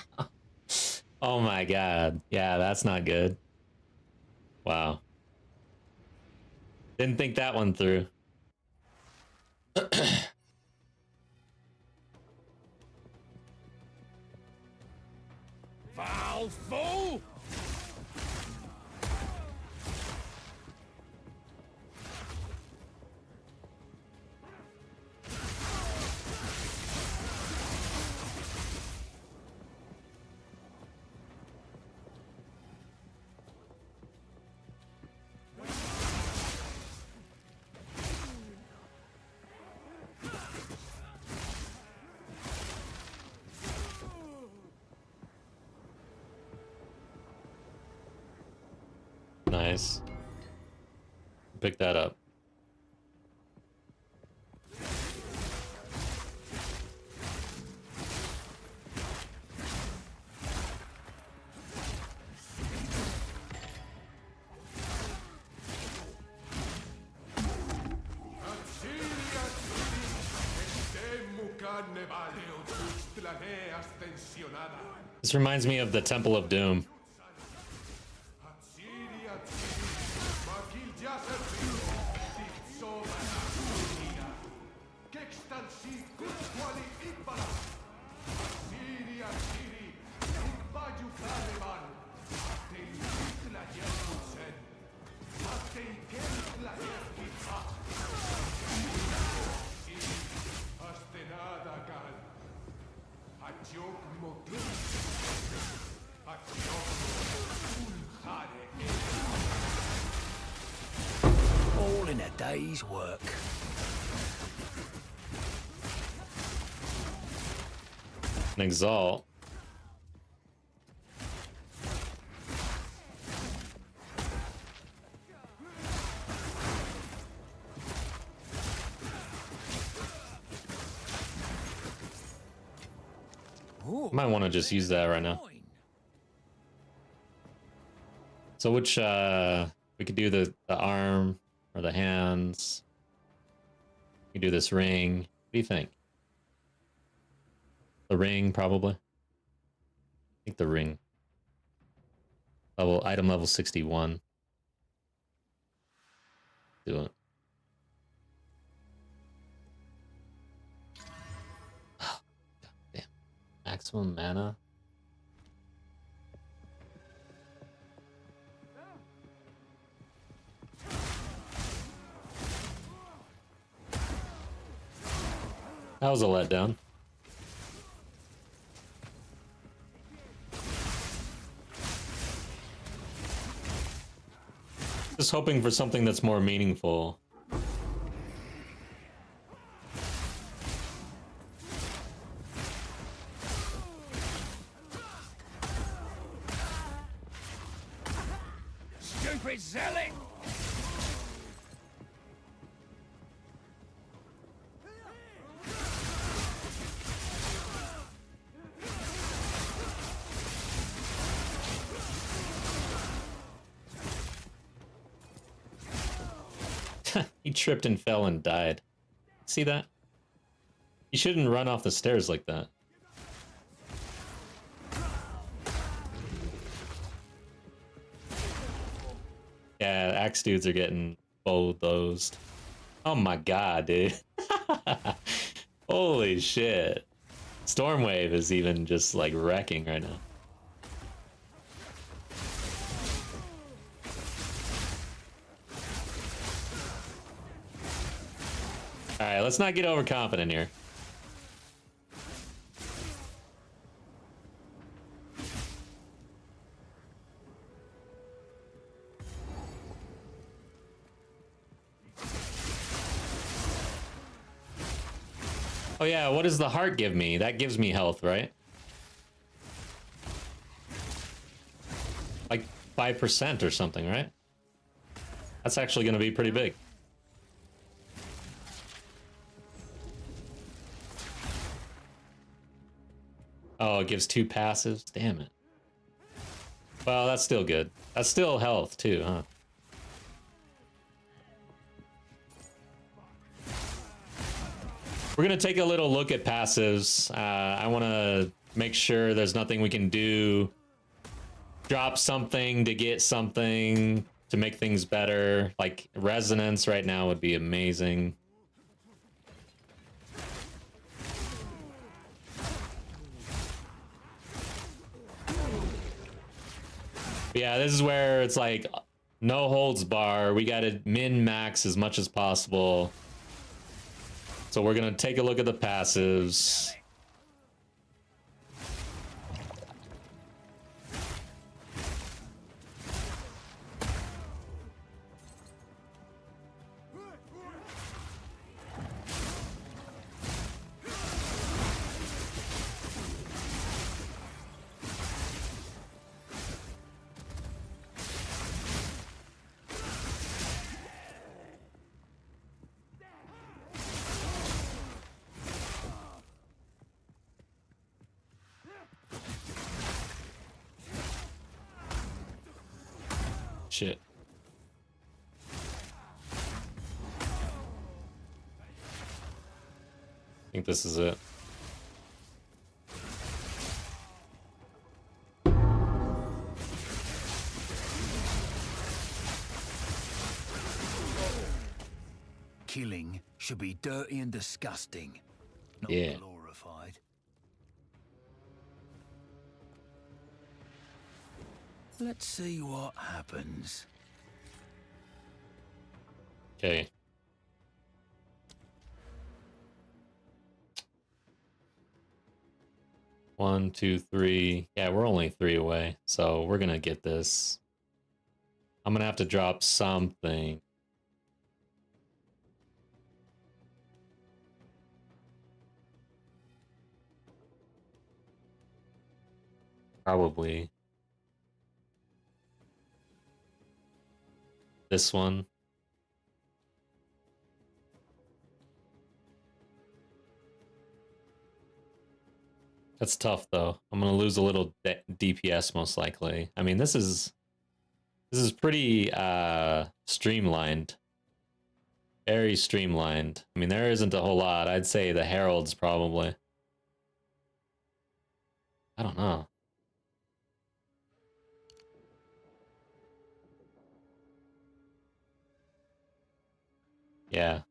Oh my god. Yeah, that's not good. Wow. Didn't think that one through. Foul fool! Nice. Pick that up. This reminds me of the Temple of Doom. All in a day's work. An exalt. Might want to just use that right now. So which we could do the arm or the hands. We could do this ring. What do you think? The ring, probably. I think the ring. Item level 61. Do it. Oh, God damn. Maximum mana. That was a letdown. Just hoping for something that's more meaningful. Stupid zealot! He tripped and fell and died. See that? You shouldn't run off the stairs like that. Yeah, axe dudes are getting bulldozed. Oh my god, dude. Holy shit. Stormwave is even just like wrecking right now. Alright, let's not get overconfident here. Oh yeah, what does the heart give me? That gives me health, right? Like 5% or something, right? That's actually going to be pretty big. Oh, it gives 2 passives? Damn it. Well, that's still good. That's still health too, huh? We're gonna take a little look at passives. I want to make sure there's nothing we can do. Drop something to get something to make things better. Like resonance right now would be amazing. But yeah, this is where it's like no holds bar. We got to min max as much as possible. So we're gonna take a look at the passives. Shit. I think this is it. Killing should be dirty and disgusting, not Yeah. glorified. Let's see what happens. Okay. One, two, three. Yeah, we're only 3 away, so we're gonna get this. I'm gonna have to drop something. Probably this one. That's tough though. I'm gonna lose a little DPS most likely. I mean, this is pretty streamlined. Very streamlined. I mean, there isn't a whole lot. I'd say the Herald's probably. I don't know. Yeah.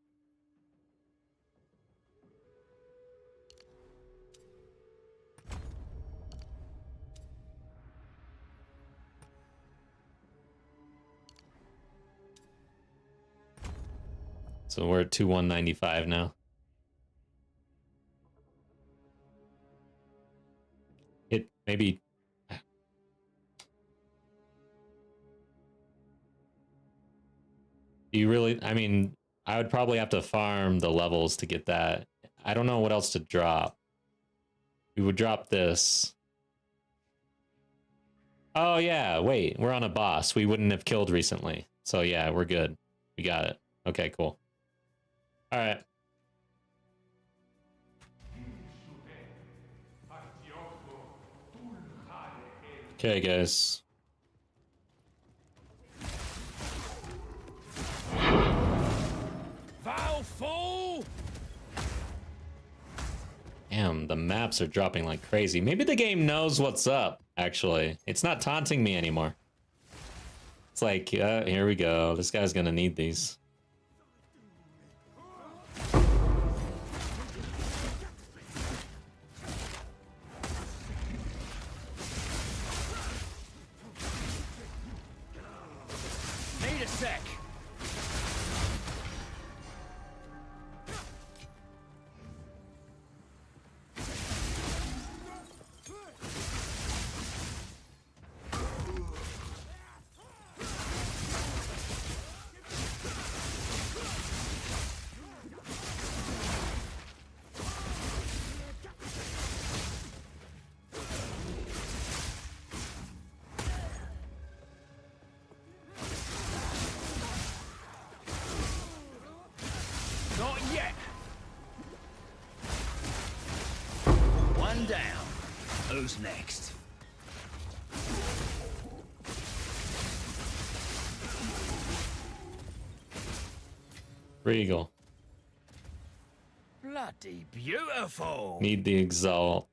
So we're at 2195 now. It maybe. Do you really? I mean, I would probably have to farm the levels to get that. I don't know what else to drop. We would drop this. Oh yeah, wait, we're on a boss we wouldn't have killed recently. So yeah, we're good. We got it. Okay, cool. All right. Okay, guys. Foul fool! Damn, the maps are dropping like crazy. Maybe the game knows what's up, actually. It's not taunting me anymore. It's like, here we go. This guy's gonna need these. Need a sec. Not yet. One down. Who's next? Regal. Blood. bloody beautiful. Need the exalt.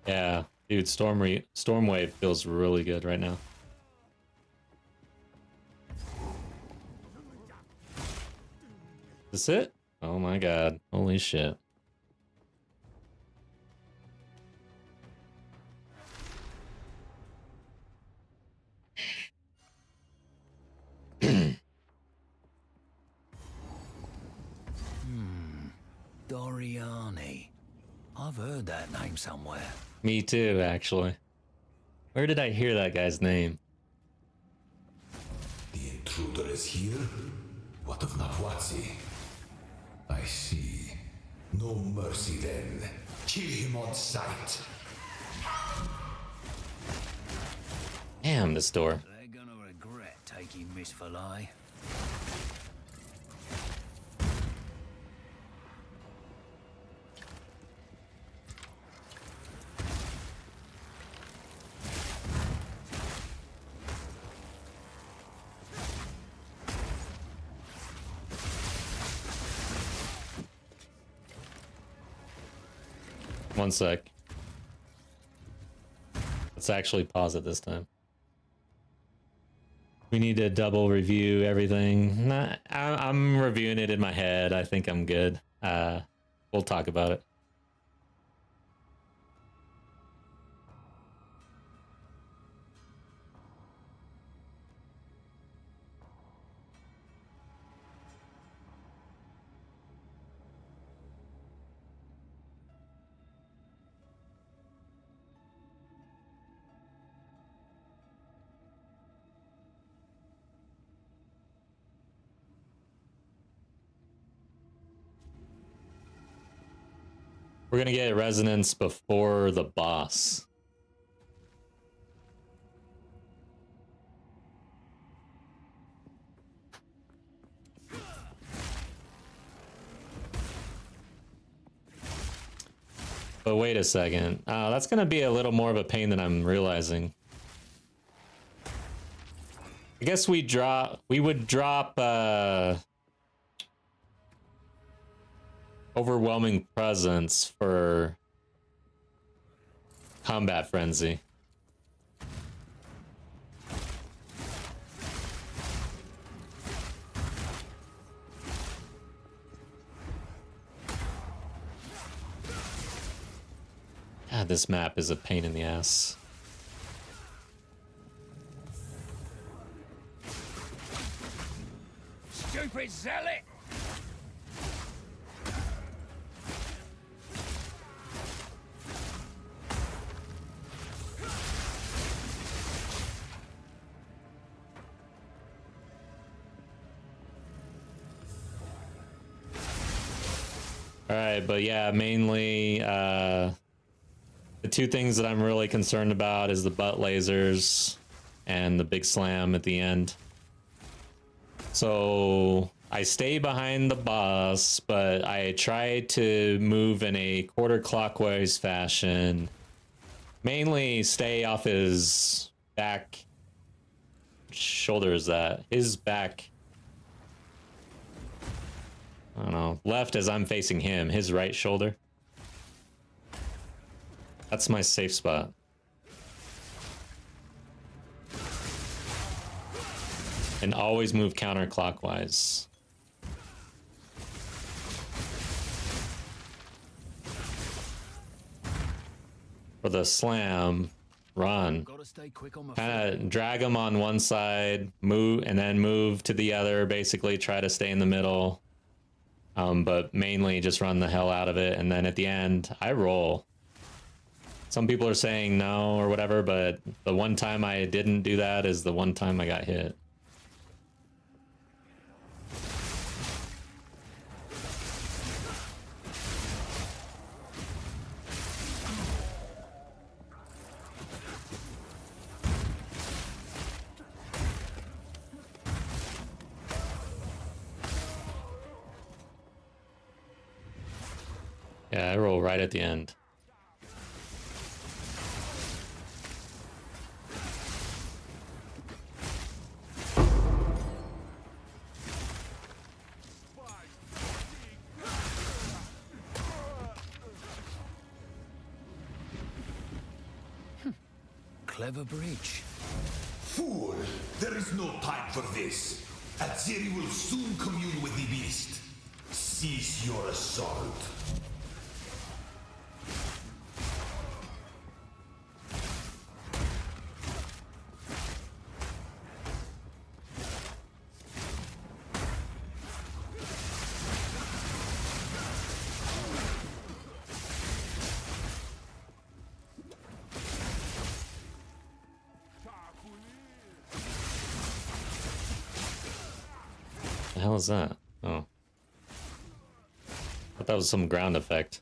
Yeah, dude, Stormwave feels really good right now. Is this it? Oh my god. Holy shit. Doriani. I've heard that name somewhere. Me too, actually. Where did I hear that guy's name? The intruder is here? What of Nahwazi? I see. No mercy then. Kill him on sight. Damn, this door. They're gonna regret taking Miss Falai. One sec. Let's actually pause it this time. We need to double review everything. I'm reviewing it in my head. I think I'm good. We'll talk about it. We're gonna get resonance before the boss. But wait a second. That's gonna be a little more of a pain than I'm realizing. I guess we would drop overwhelming presence for combat frenzy. God, this map is a pain in the ass. Stupid zealot! Alright, but yeah, mainly the two things that I'm really concerned about is the butt lasers and the big slam at the end. So I stay behind the boss, but I try to move in a quarter clockwise fashion. Mainly stay off his back. Which shoulder is that? His back. I don't know. Left as I'm facing him, his right shoulder. That's my safe spot. And always move counterclockwise. For the slam, run. Gotta stay quick on my Kind of drag him on one side, move, and then move to the other. Basically, try to stay in the middle. But mainly just run the hell out of it, and then at the end, I roll. Some people are saying no or whatever, but the one time I didn't do that is the one time I got hit. Yeah, I roll right at the end. clever bridge. Fool! There is no time for this. Aziri will soon commune with the beast. Cease your assault. The hell is that? Oh. I thought that was some ground effect.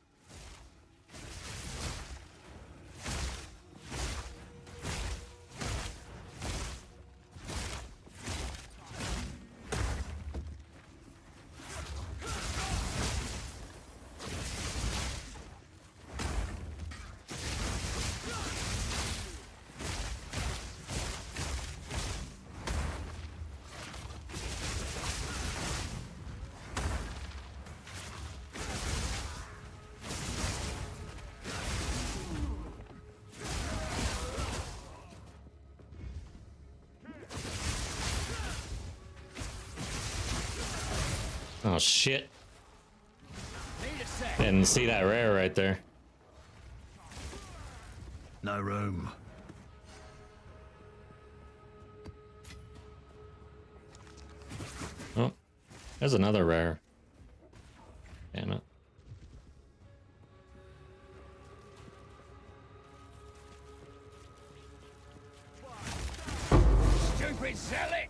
Oh shit. Didn't see that rare right there. No room. Oh, there's another rare. Damn it. Stupid zealot!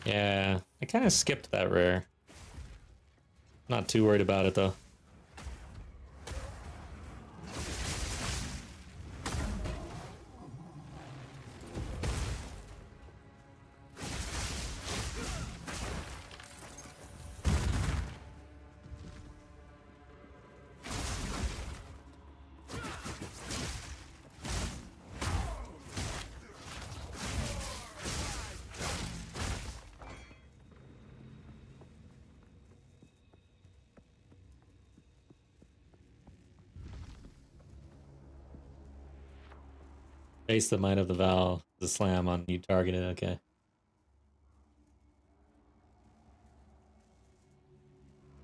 Yeah, I kind of skipped that rare. Not too worried about it though. Face the might of the Val, the slam on you targeted, okay.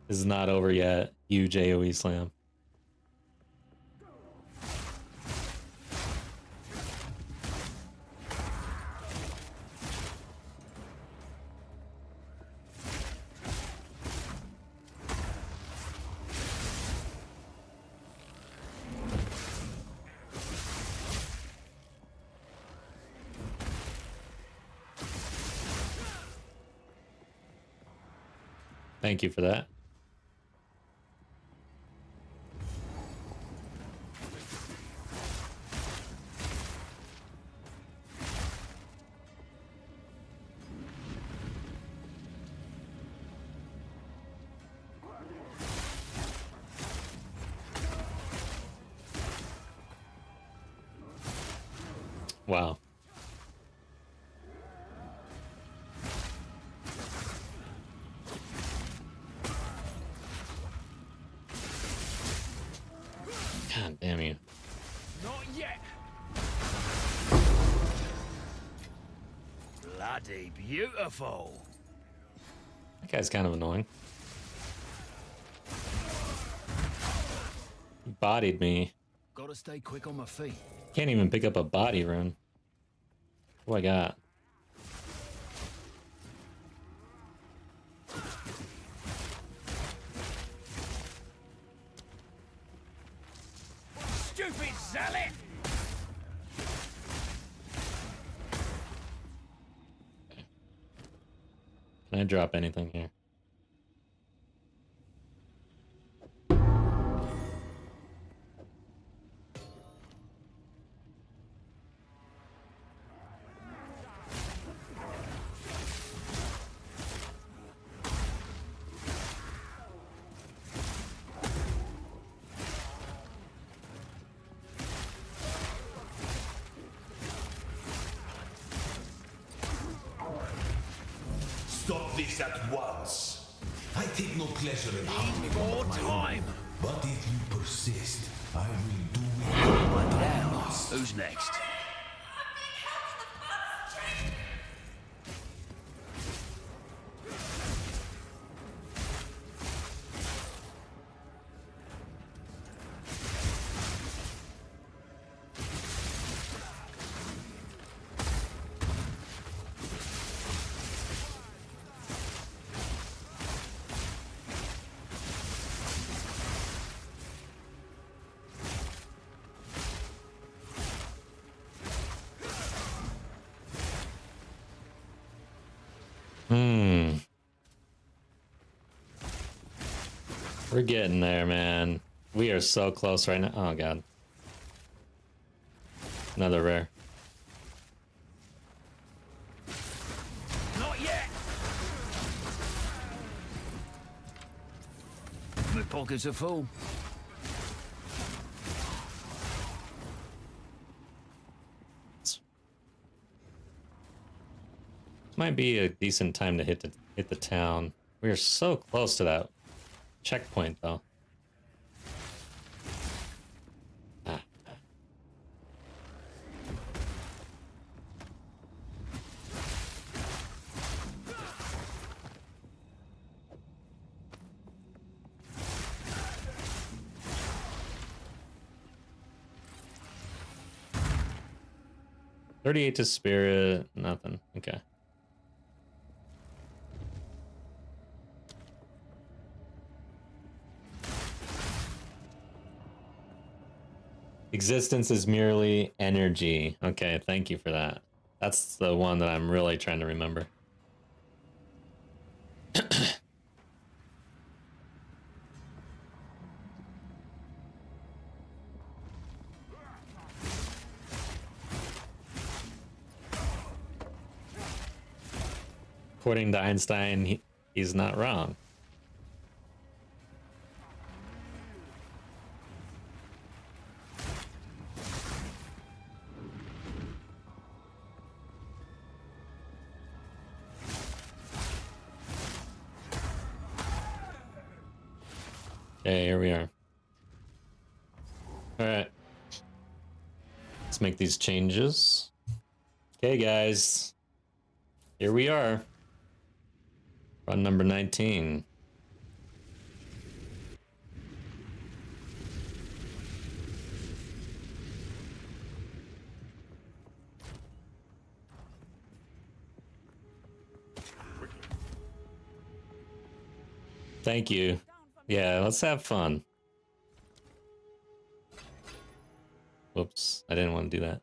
This is not over yet. Huge AoE slam. Thank you for that. Wow. God damn you. Not yet. Bloody beautiful. That guy's kind of annoying. He bodied me. Gotta stay quick on my feet. Can't even pick up a body rune. What do I got? Stupid zealot! Can I drop anything here? Stop this at once. I take no pleasure in harming More my time. own. But if you persist, I will do it what I must. Who's next? We're getting there, man. We are so close right now. Oh god. Another rare. Not yet. My pockets are full. Might be a decent time to hit the town. We are so close to that checkpoint, though. Ah. $38 to spirit, nothing. Okay. Existence is merely energy. Okay, thank you for that. That's the one that I'm really trying to remember. According to Einstein, he's not wrong. Okay, here we are. Alright. Let's make these changes. Okay, guys. Here we are. Run number 19. Thank you. Yeah, let's have fun. Whoops, I didn't want to do that.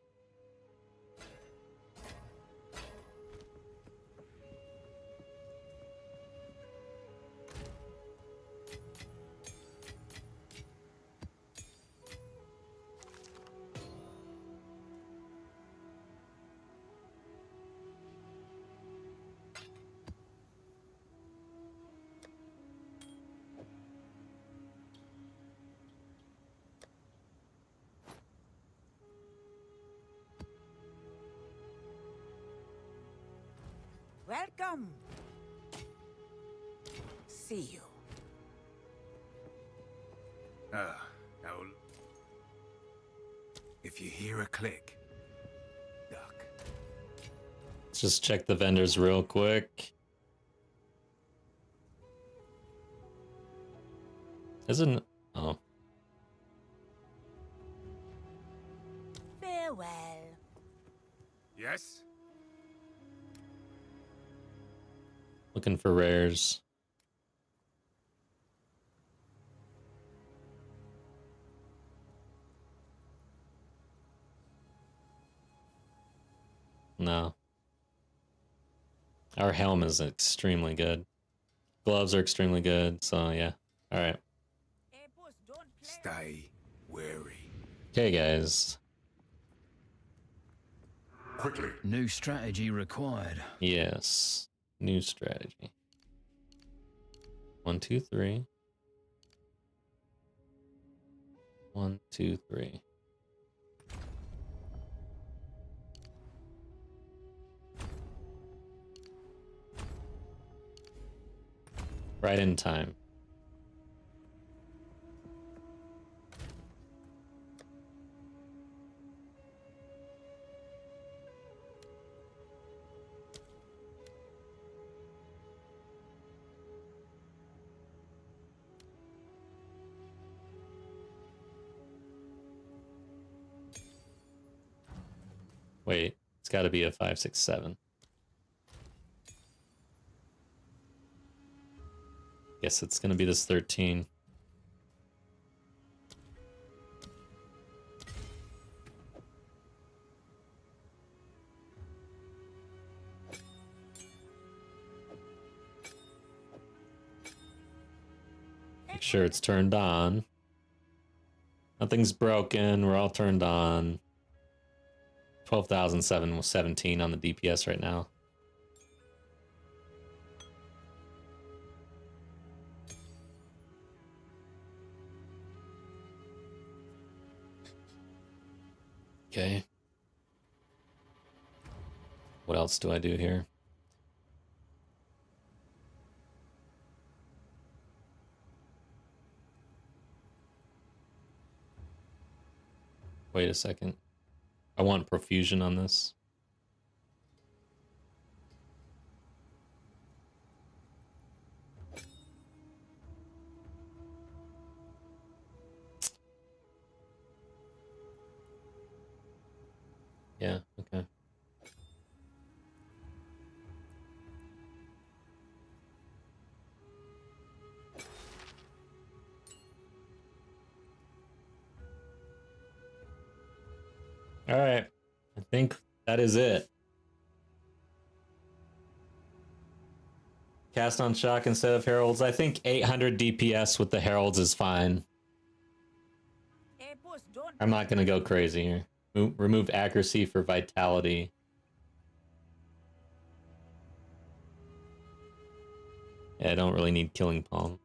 Welcome. See you. Now, if you hear a click, duck. Let's just check the vendors real quick. Isn't... Oh. Farewell. Yes? Looking for rares. No. Our helm is extremely good. Gloves are extremely good, so yeah. Alright. Stay wary. Okay, guys. Quickly. New strategy required. Yes. New strategy. 1, 2, 3. 1, 2, 3. Right in time. Wait, it's got to be a 5, 6, 7. Guess it's gonna be this 13. Make sure it's turned on. Nothing's broken. We're all turned on. 12,717 on the DPS right now. Okay. What else do I do here? Wait a second. I want profusion on this. Yeah, okay. All right. I think that is it. Cast on shock instead of heralds. I think 800 DPS with the heralds is fine. Hey, boss, don't. I'm not going to go crazy here. Remove accuracy for vitality. Yeah, I don't really need killing palm.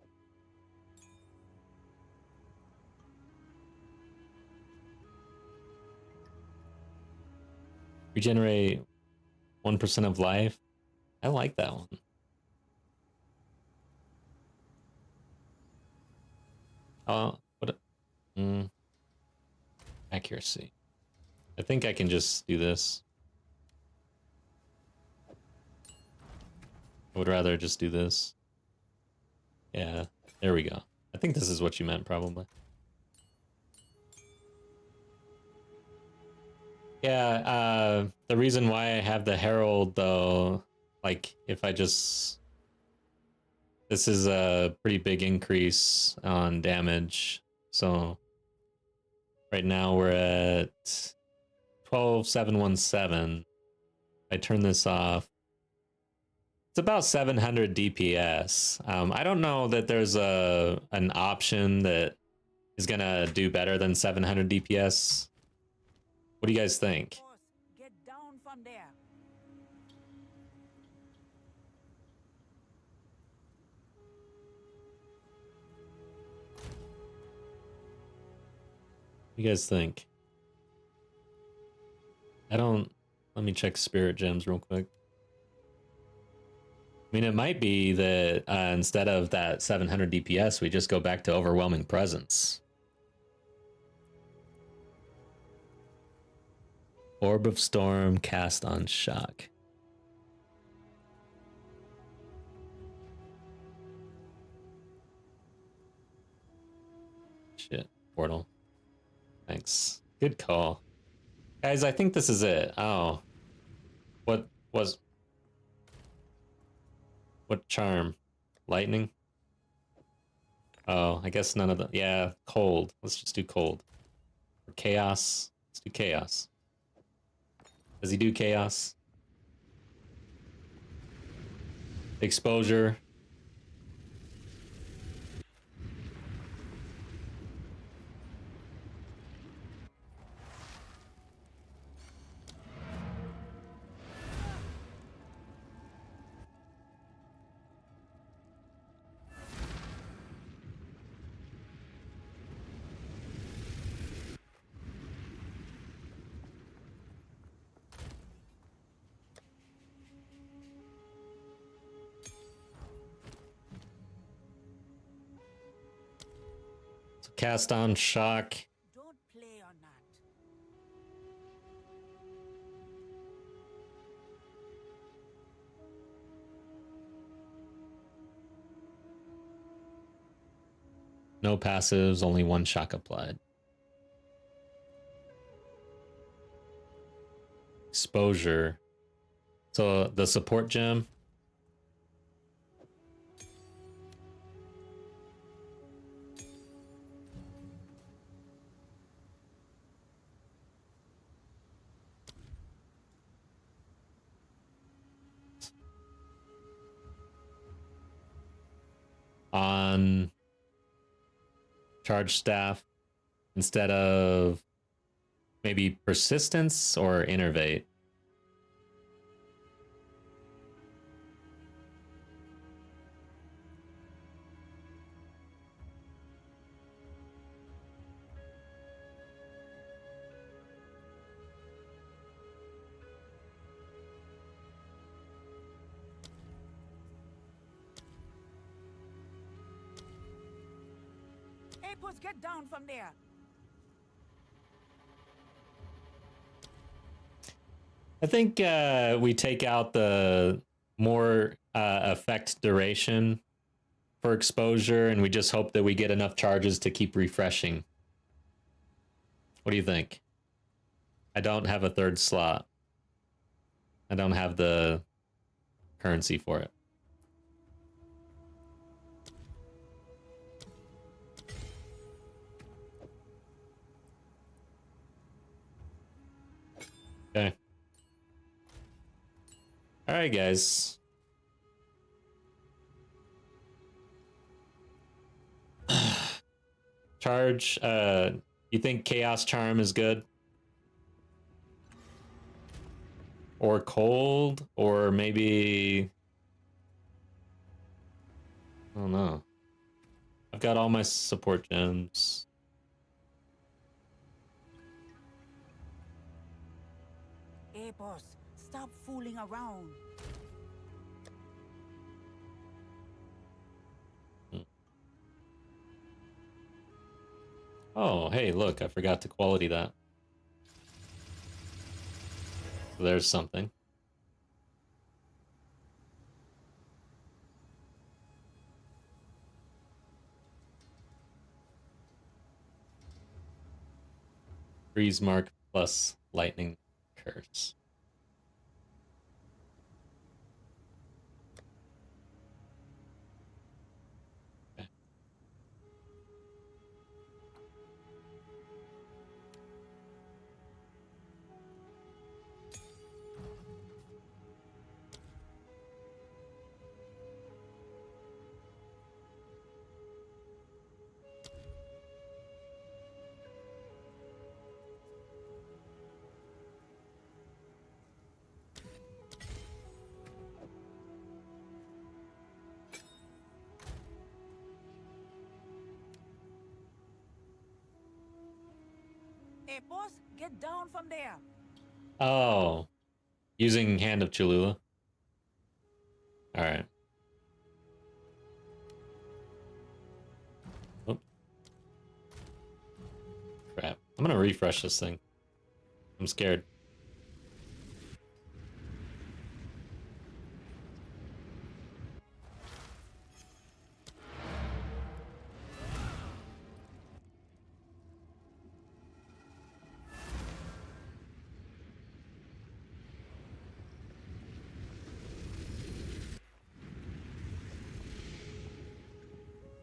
Regenerate 1% of life. I like that one. What? Accuracy. I think I can just do this. I would rather just do this. Yeah, there we go. I think this is what you meant, probably. Yeah, the reason why I have the Herald, though, like, if I just... This is a pretty big increase on damage, so... Right now we're at 12,717. I turn this off. It's about 700 DPS. I don't know that there's an option that is gonna do better than 700 DPS. What do you guys think? Boss, get down from there. What do you guys think? Let me check spirit gems real quick. I mean, it might be that instead of that 700 DPS, we just go back to overwhelming presence. Orb of Storm cast on shock. Shit, portal. Thanks. Good call. Guys, I think this is it. Oh. What charm? Lightning? Oh, I guess none of the... Yeah, cold. Let's just do cold. Or chaos. Let's do chaos. Does he do chaos? Exposure. cast on shock. Don't play on that. No passives, only one shock applied. Exposure. So the support gem. On charge staff instead of maybe persistence or innervate. Apos, get down from there. I think we take out the more effect duration for exposure, and we just hope that we get enough charges to keep refreshing. What do you think? I don't have a third slot. I don't have the currency for it. Okay. All right, guys. Charge. You think Chaos Charm is good? Or cold? Or maybe... I don't know. I've got all my support gems. Apos, stop fooling around. Oh, hey, look, I forgot to quality that. So there's something. Freeze mark plus lightning curse. Apos, get down from there. Oh, using Hand of Cholula. All right. Oh. Crap. I'm gonna refresh this thing. I'm scared.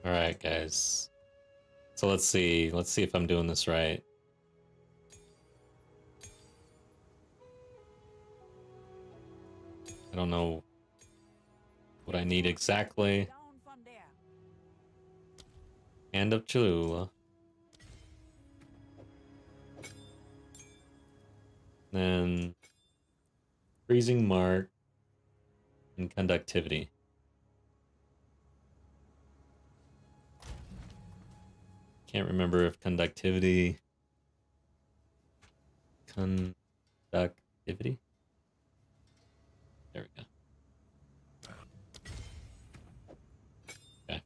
All right, guys. So let's see. Let's see if I'm doing this right. I don't know what I need exactly. Down from there. Hand of Cholula. Then freezing mark and conductivity. Can't remember if conductivity. Conductivity? There we go. Okay.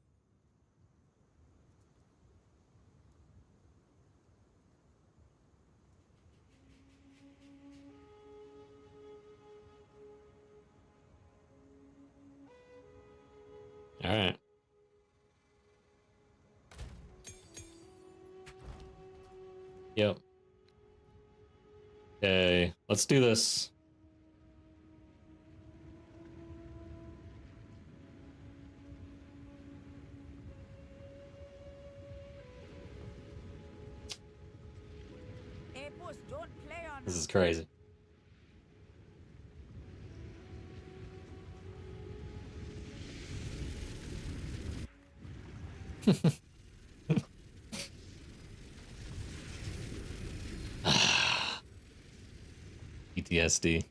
All right. Yep. Okay, let's do this. Hey, boss, don't play on This is crazy. PTSD.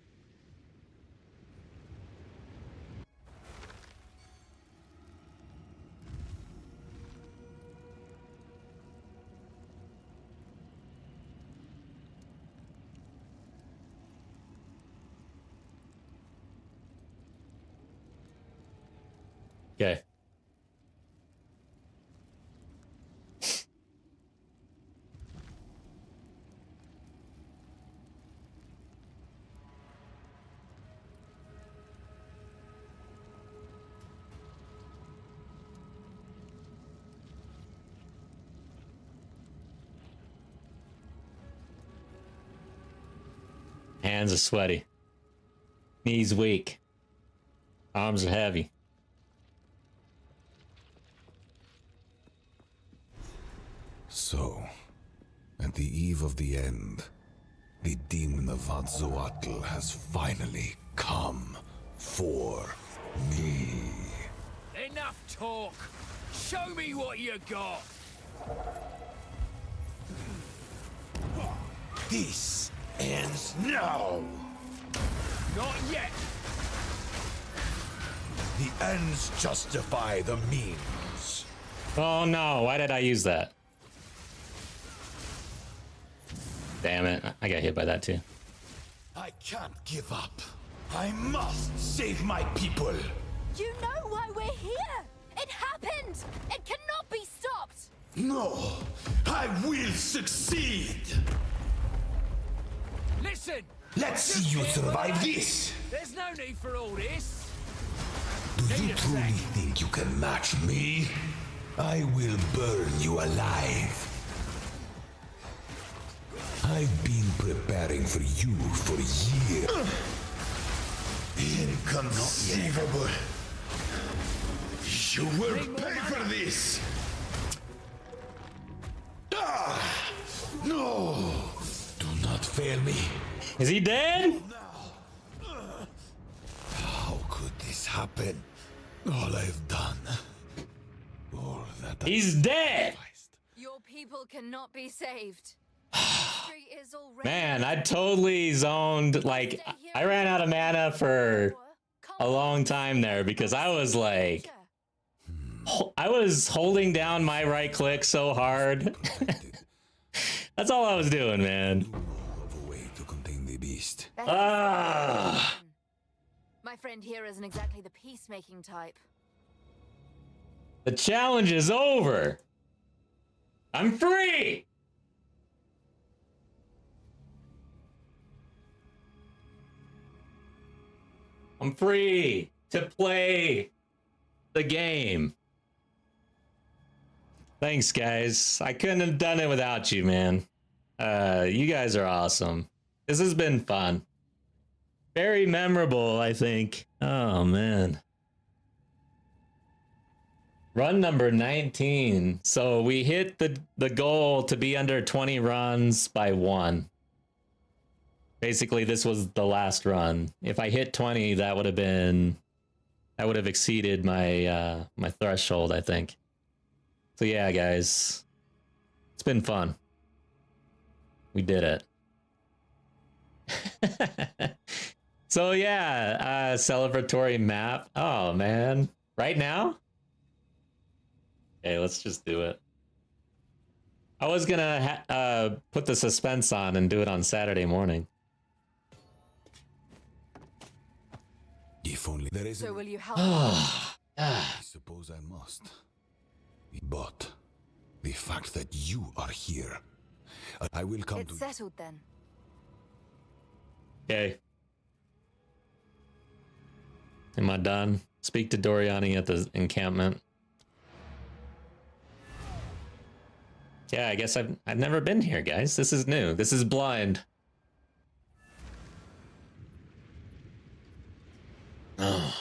Okay. Hands are sweaty. Knees weak. Arms are heavy. So, at the eve of the end, the demon of Vatzoatl has finally come for me. Enough talk. Show me what you got. This ends now. Not yet. The ends justify the means. Oh no, why did I use that? Damn it, I got hit by that too. I can't give up. I must save my people. You know why we're here! It happened! It cannot be stopped! No, I will succeed. Listen. Let's see you survive this. There's no need for all this. Do you truly think you can match me? I will burn you alive. I've been preparing for you for years. Inconceivable. You will pay for this. Ah! No! Do not fail me. Is he dead? How could this happen? All I've done. All that He's dead! Your people cannot be saved. History is already Man, I totally zoned, like, I ran out of mana for a long time there because I was like, I was holding down my right click so hard. That's all I was doing, man. of a way to contain the beast. Ah! My friend here isn't exactly the peacemaking type. The challenge is over. I'm free. I'm free to play the game. Thanks, guys. I couldn't have done it without you, man. You guys are awesome. This has been fun. Very memorable, I think. Oh, man. Run number 19. So we hit the goal to be under 20 runs by 1. Basically, this was the last run. If I hit 20, that would have exceeded my my threshold, I think. So yeah, guys, it's been fun. We did it. So yeah, celebratory map. Oh man, right now? Okay, let's just do it. I was gonna put the suspense on and do it on Saturday morning. If only there is. So will you help? I suppose I must. But the fact that you are here, I will come It's to. settled then. Okay. Am I done? Speak to Doriani at the encampment. Yeah, I guess I've never been here, guys. This is new. This is blind. Oh.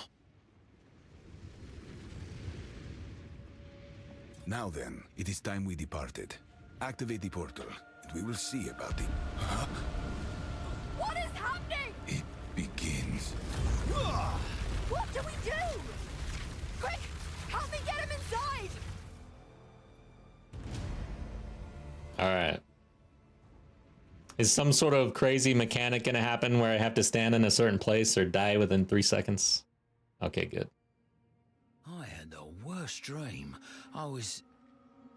Now then, it is time we departed. Activate the portal, and we will see about the... What is happening? It begins. What do we do? Quick! Help me get him inside! Alright. Is some sort of crazy mechanic gonna happen where I have to stand in a certain place or die within 3 seconds? Okay, good. I had the worst dream. I was...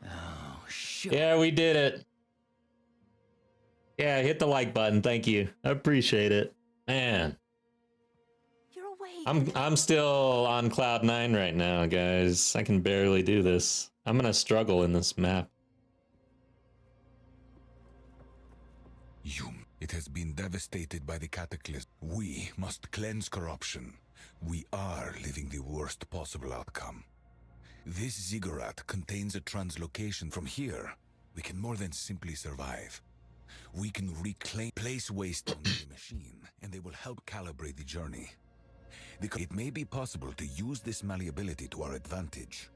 Oh, shit. Yeah, we did it. Yeah, hit the like button. Thank you. I appreciate it. Man, You're awake. I'm still on cloud 9 right now, guys. I can barely do this. I'm gonna struggle in this map. Yum. It has been devastated by the cataclysm. We must cleanse corruption. We are living the worst possible outcome. This ziggurat contains a translocation. From here, we can more than simply survive. We can reclaim, place waste on the machine, and they will help calibrate the journey. It may be possible to use this malleability to our advantage.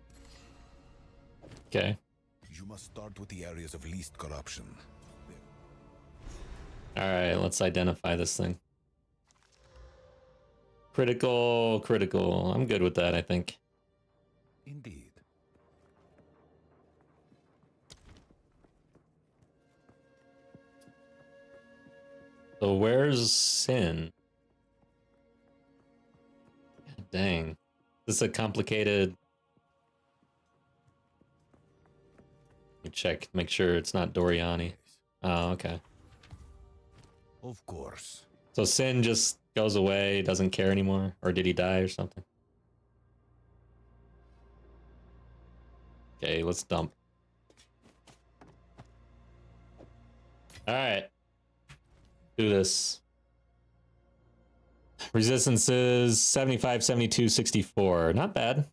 Okay. You must start with the areas of least corruption. Alright, let's identify this thing. Critical, critical. I'm good with that, I think. Indeed. So where's Sin? God dang. This is a complicated... Let me check, make sure it's not Doriani. Oh, okay. Of course. So Sin just goes away, doesn't care anymore? Or did he die or something? Okay, let's dump. Alright. Do this. Resistance is 75, 72, 64. Not bad. I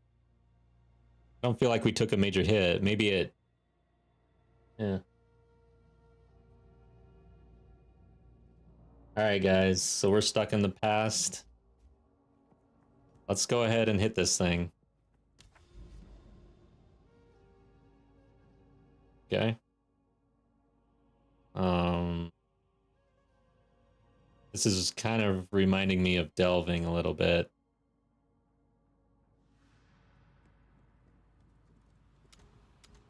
don't feel like we took a major hit. Maybe it... Yeah. Alright guys, so we're stuck in the past. Let's go ahead and hit this thing. Okay. This is kind of reminding me of delving a little bit.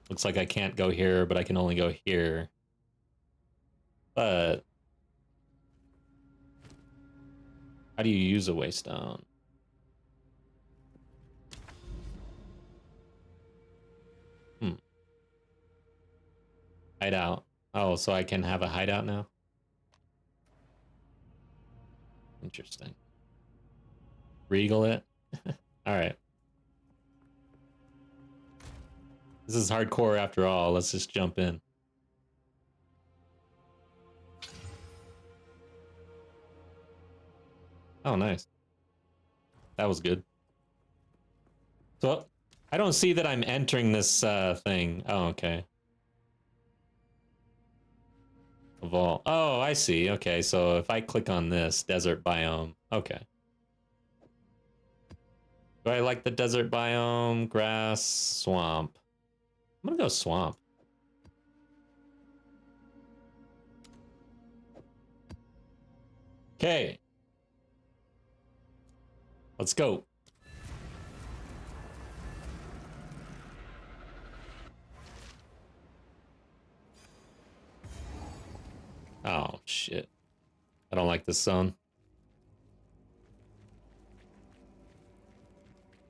Looks like I can't go here, but I can only go here. But how do you use a waystone? Hideout. Oh, so I can have a hideout now? Interesting. Regal it? Alright. This is hardcore after all. Let's just jump in. Oh, nice. That was good. So, I don't see that I'm entering this thing. Oh, okay. Vault. Oh, I see. Okay, so if I click on this, desert biome. Okay. Do I like the desert biome? Grass, swamp. I'm gonna go swamp. Okay. Let's go. Oh, shit. I don't like this zone.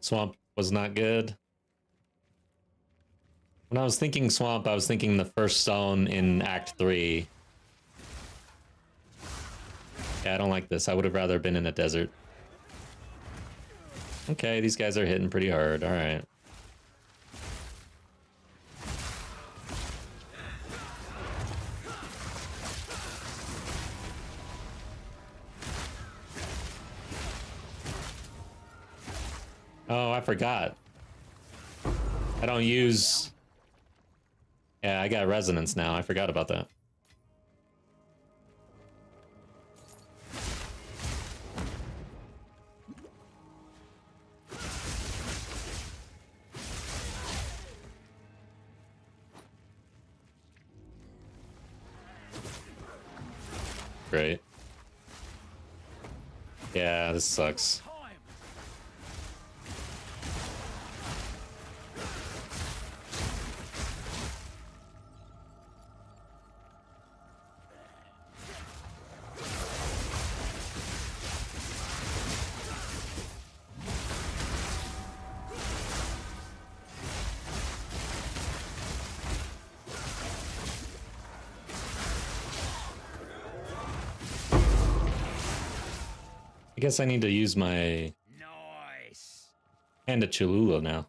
Swamp was not good. When I was thinking swamp, I was thinking the first zone in Act 3. Yeah, I don't like this. I would have rather been in a desert. Okay, these guys are hitting pretty hard. All right. Oh, I forgot. I don't use... Yeah, I got resonance now. I forgot about that. Great. Yeah, this sucks. I guess I need to use my Nice. hand to Cholula now.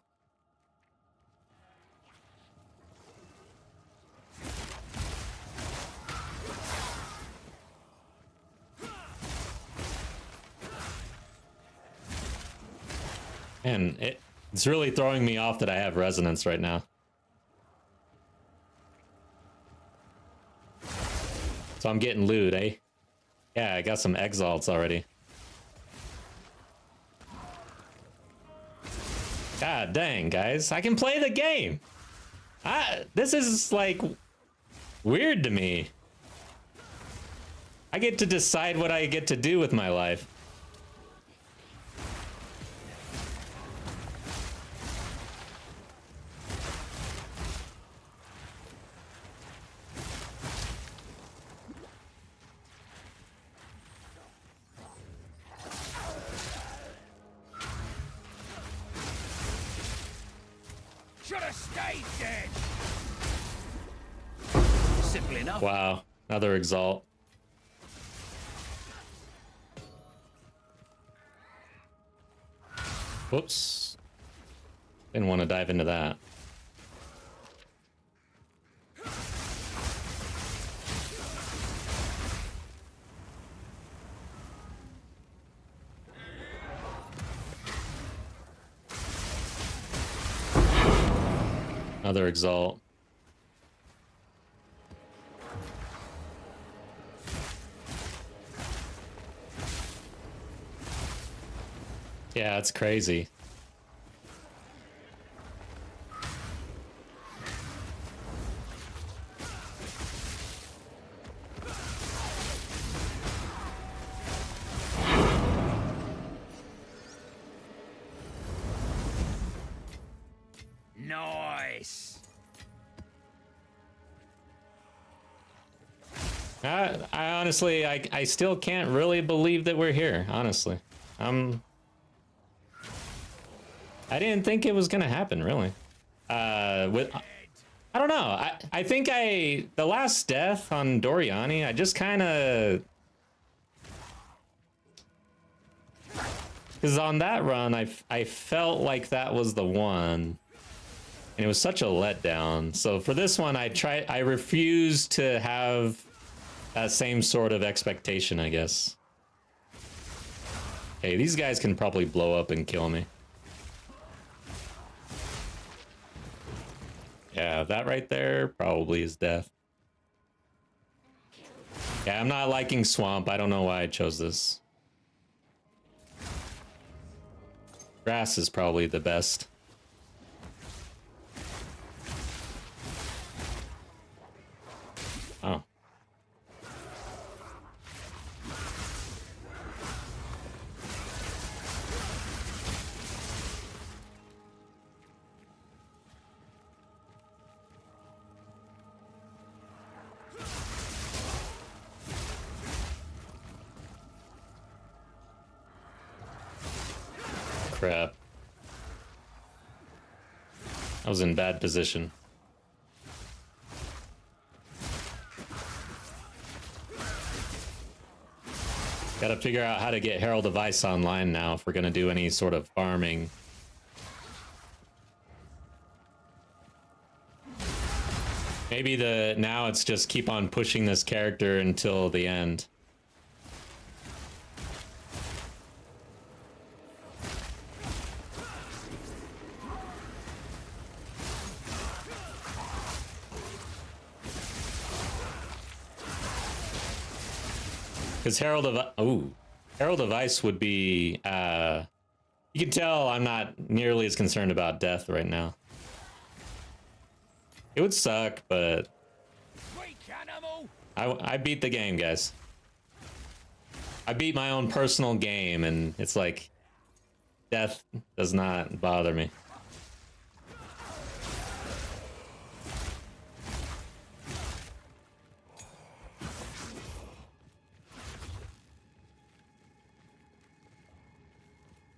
And it's really throwing me off that I have resonance right now. So I'm getting loot, eh? Yeah, I got some exalts already. God dang, guys. I can play the game. This is, like, weird to me. I get to decide what I get to do with my life. Should have stayed dead. Simple enough. Wow, another exalt. Whoops. Didn't want to dive into that. Another exalt. Yeah, it's crazy. Nice. I honestly, I still can't really believe that we're here, honestly. I didn't think it was gonna happen, really. I don't know. I think the last death on Doriani, I just kind of... Because on that run, I felt like that was the one. And it was such a letdown. So for this one, I refuse to have that same sort of expectation, I guess. Hey, these guys can probably blow up and kill me. Yeah, that right there probably is death. Yeah, I'm not liking Swamp. I don't know why I chose this. Grass is probably the best. Oh. Crap. I was in bad position. Gotta figure out how to get Herald of Ice online now if we're gonna do any sort of farming. Maybe now it's just keep on pushing this character until the end. Because Herald of Ice would be. You can tell I'm not nearly as concerned about death right now. It would suck, but I beat the game, guys. I beat my own personal game, and it's like death does not bother me.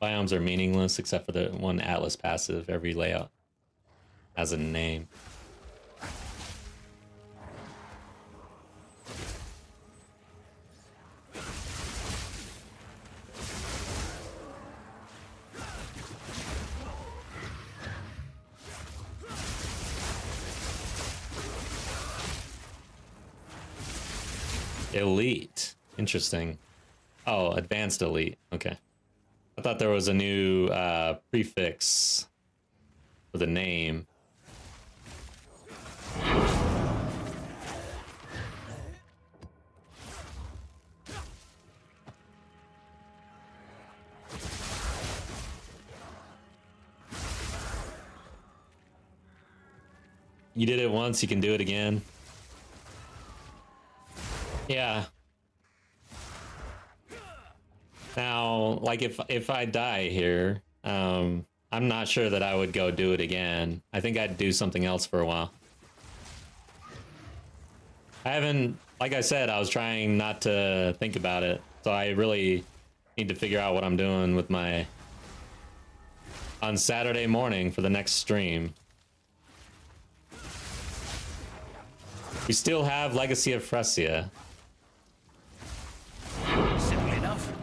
Biomes are meaningless except for the one Atlas passive. Every layout has a name. Elite. Interesting. Oh, advanced elite. Okay. I thought there was a new prefix for the name. You did it once, you can do it again. Yeah. Now, like if I die here, I'm not sure that I would go do it again. I think I'd do something else for a while. I haven't, like I said, I was trying not to think about it. So I really need to figure out what I'm doing with my, on Saturday morning for the next stream. We still have Legacy of Fresia. Simple enough.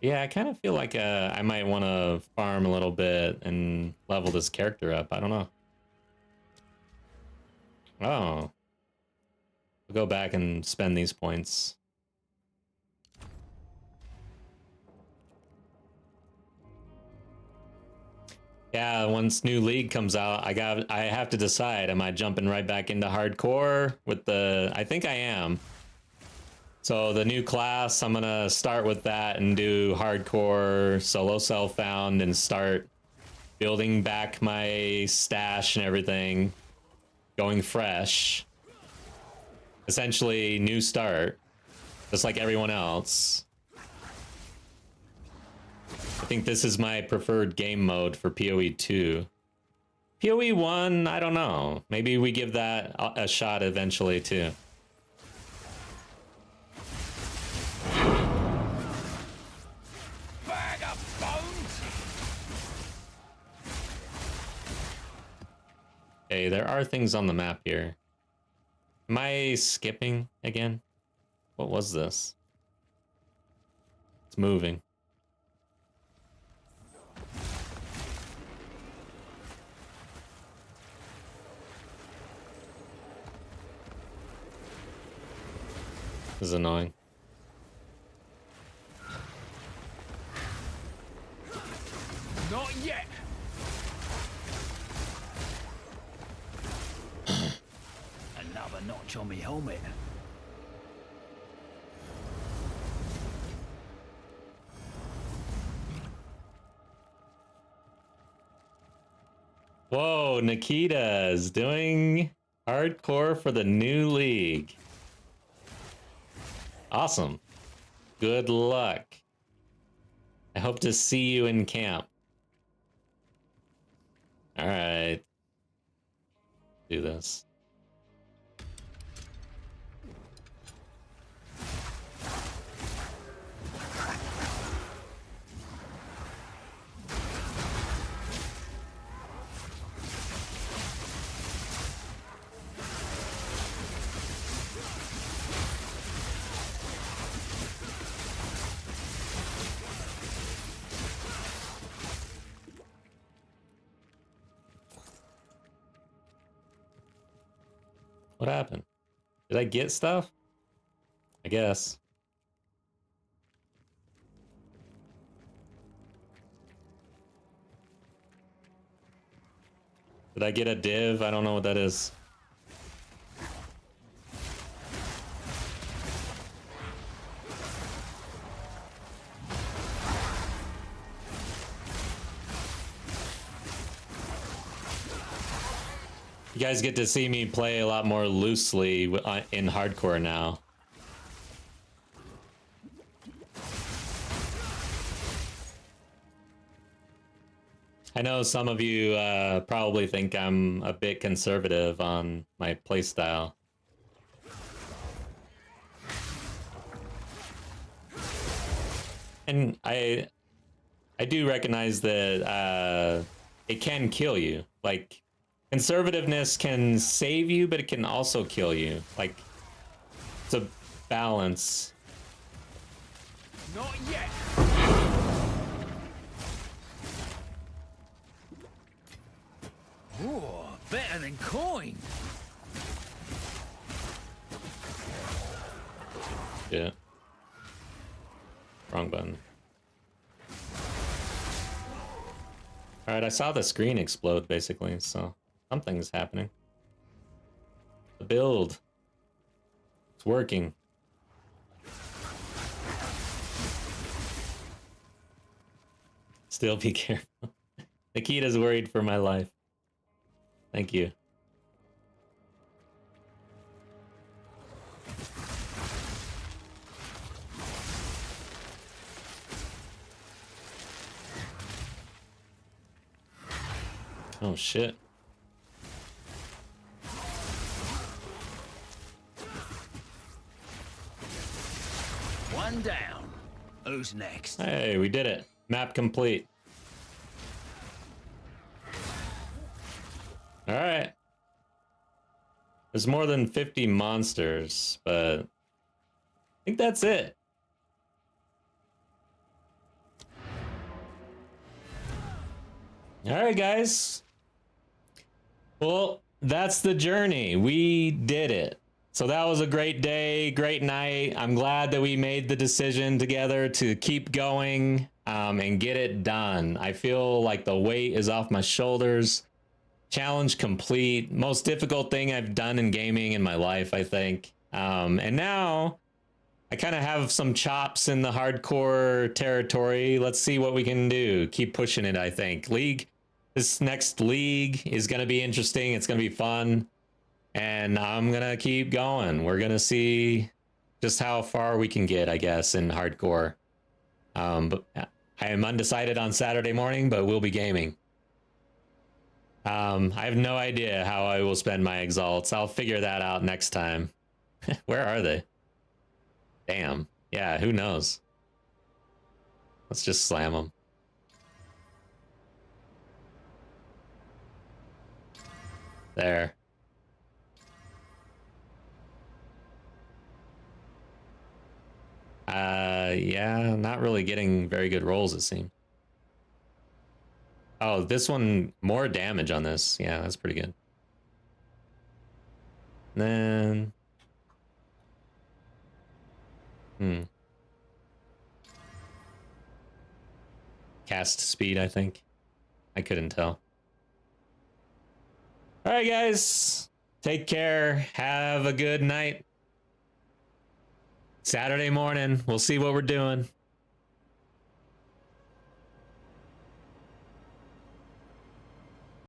Yeah, I kind of feel like I might want to farm a little bit and level this character up. I don't know. Oh. I'll go back and spend these points. Yeah, once new league comes out, I have to decide, am I jumping right back into hardcore with the, I think I am. So the new class, I'm gonna start with that and do hardcore solo self found and start building back my stash and everything, going fresh. Essentially new start, just like everyone else. I think this is my preferred game mode for PoE 2. PoE 1, I don't know. Maybe we give that a shot eventually too. Bag of bones. Okay, there are things on the map here. Am I skipping again? What was this? It's moving. This is annoying. Not yet. Another notch on me helmet. Whoa, Nikita is doing hardcore for the new league. Awesome. Good luck. I hope to see you in camp. All right. Do this. What happened? Did I get stuff? I guess. Did I get a div? I don't know what that is. You guys get to see me play a lot more loosely in hardcore now. I know some of you probably think I'm a bit conservative on my playstyle. And I do recognize that it can kill you. Like, conservativeness can save you, but it can also kill you. Like, it's a balance. Not yet. Ooh, better than coin. Yeah. Wrong button. Alright, I saw the screen explode, basically, so something's happening. The build. It's working. Still be careful. Nikita's worried for my life. Thank you. Oh shit. One down. Who's next? Hey, we did it. Map complete. All right. There's more than 50 monsters, but I think that's it. All right, guys. Well, that's the journey. We did it. So that was a great day, great night. I'm glad that we made the decision together to keep going and get it done. I feel like the weight is off my shoulders. Challenge complete. Most difficult thing I've done in gaming in my life, I think. And now I kind of have some chops in the hardcore territory. Let's see what we can do. Keep pushing it, I think. This next league is going to be interesting. It's going to be fun. And I'm going to keep going. We're going to see just how far we can get, I guess, in hardcore. But I am undecided on Saturday morning, but we'll be gaming. I have no idea how I will spend my exalts. I'll figure that out next time. Where are they? Damn. Yeah, who knows? Let's just slam them. There. Yeah, not really getting very good rolls, it seems. Oh, this one, more damage on this. Yeah, that's pretty good. And then... Cast speed, I think. I couldn't tell. All right, guys. Take care. Have a good night. Saturday morning, we'll see what we're doing.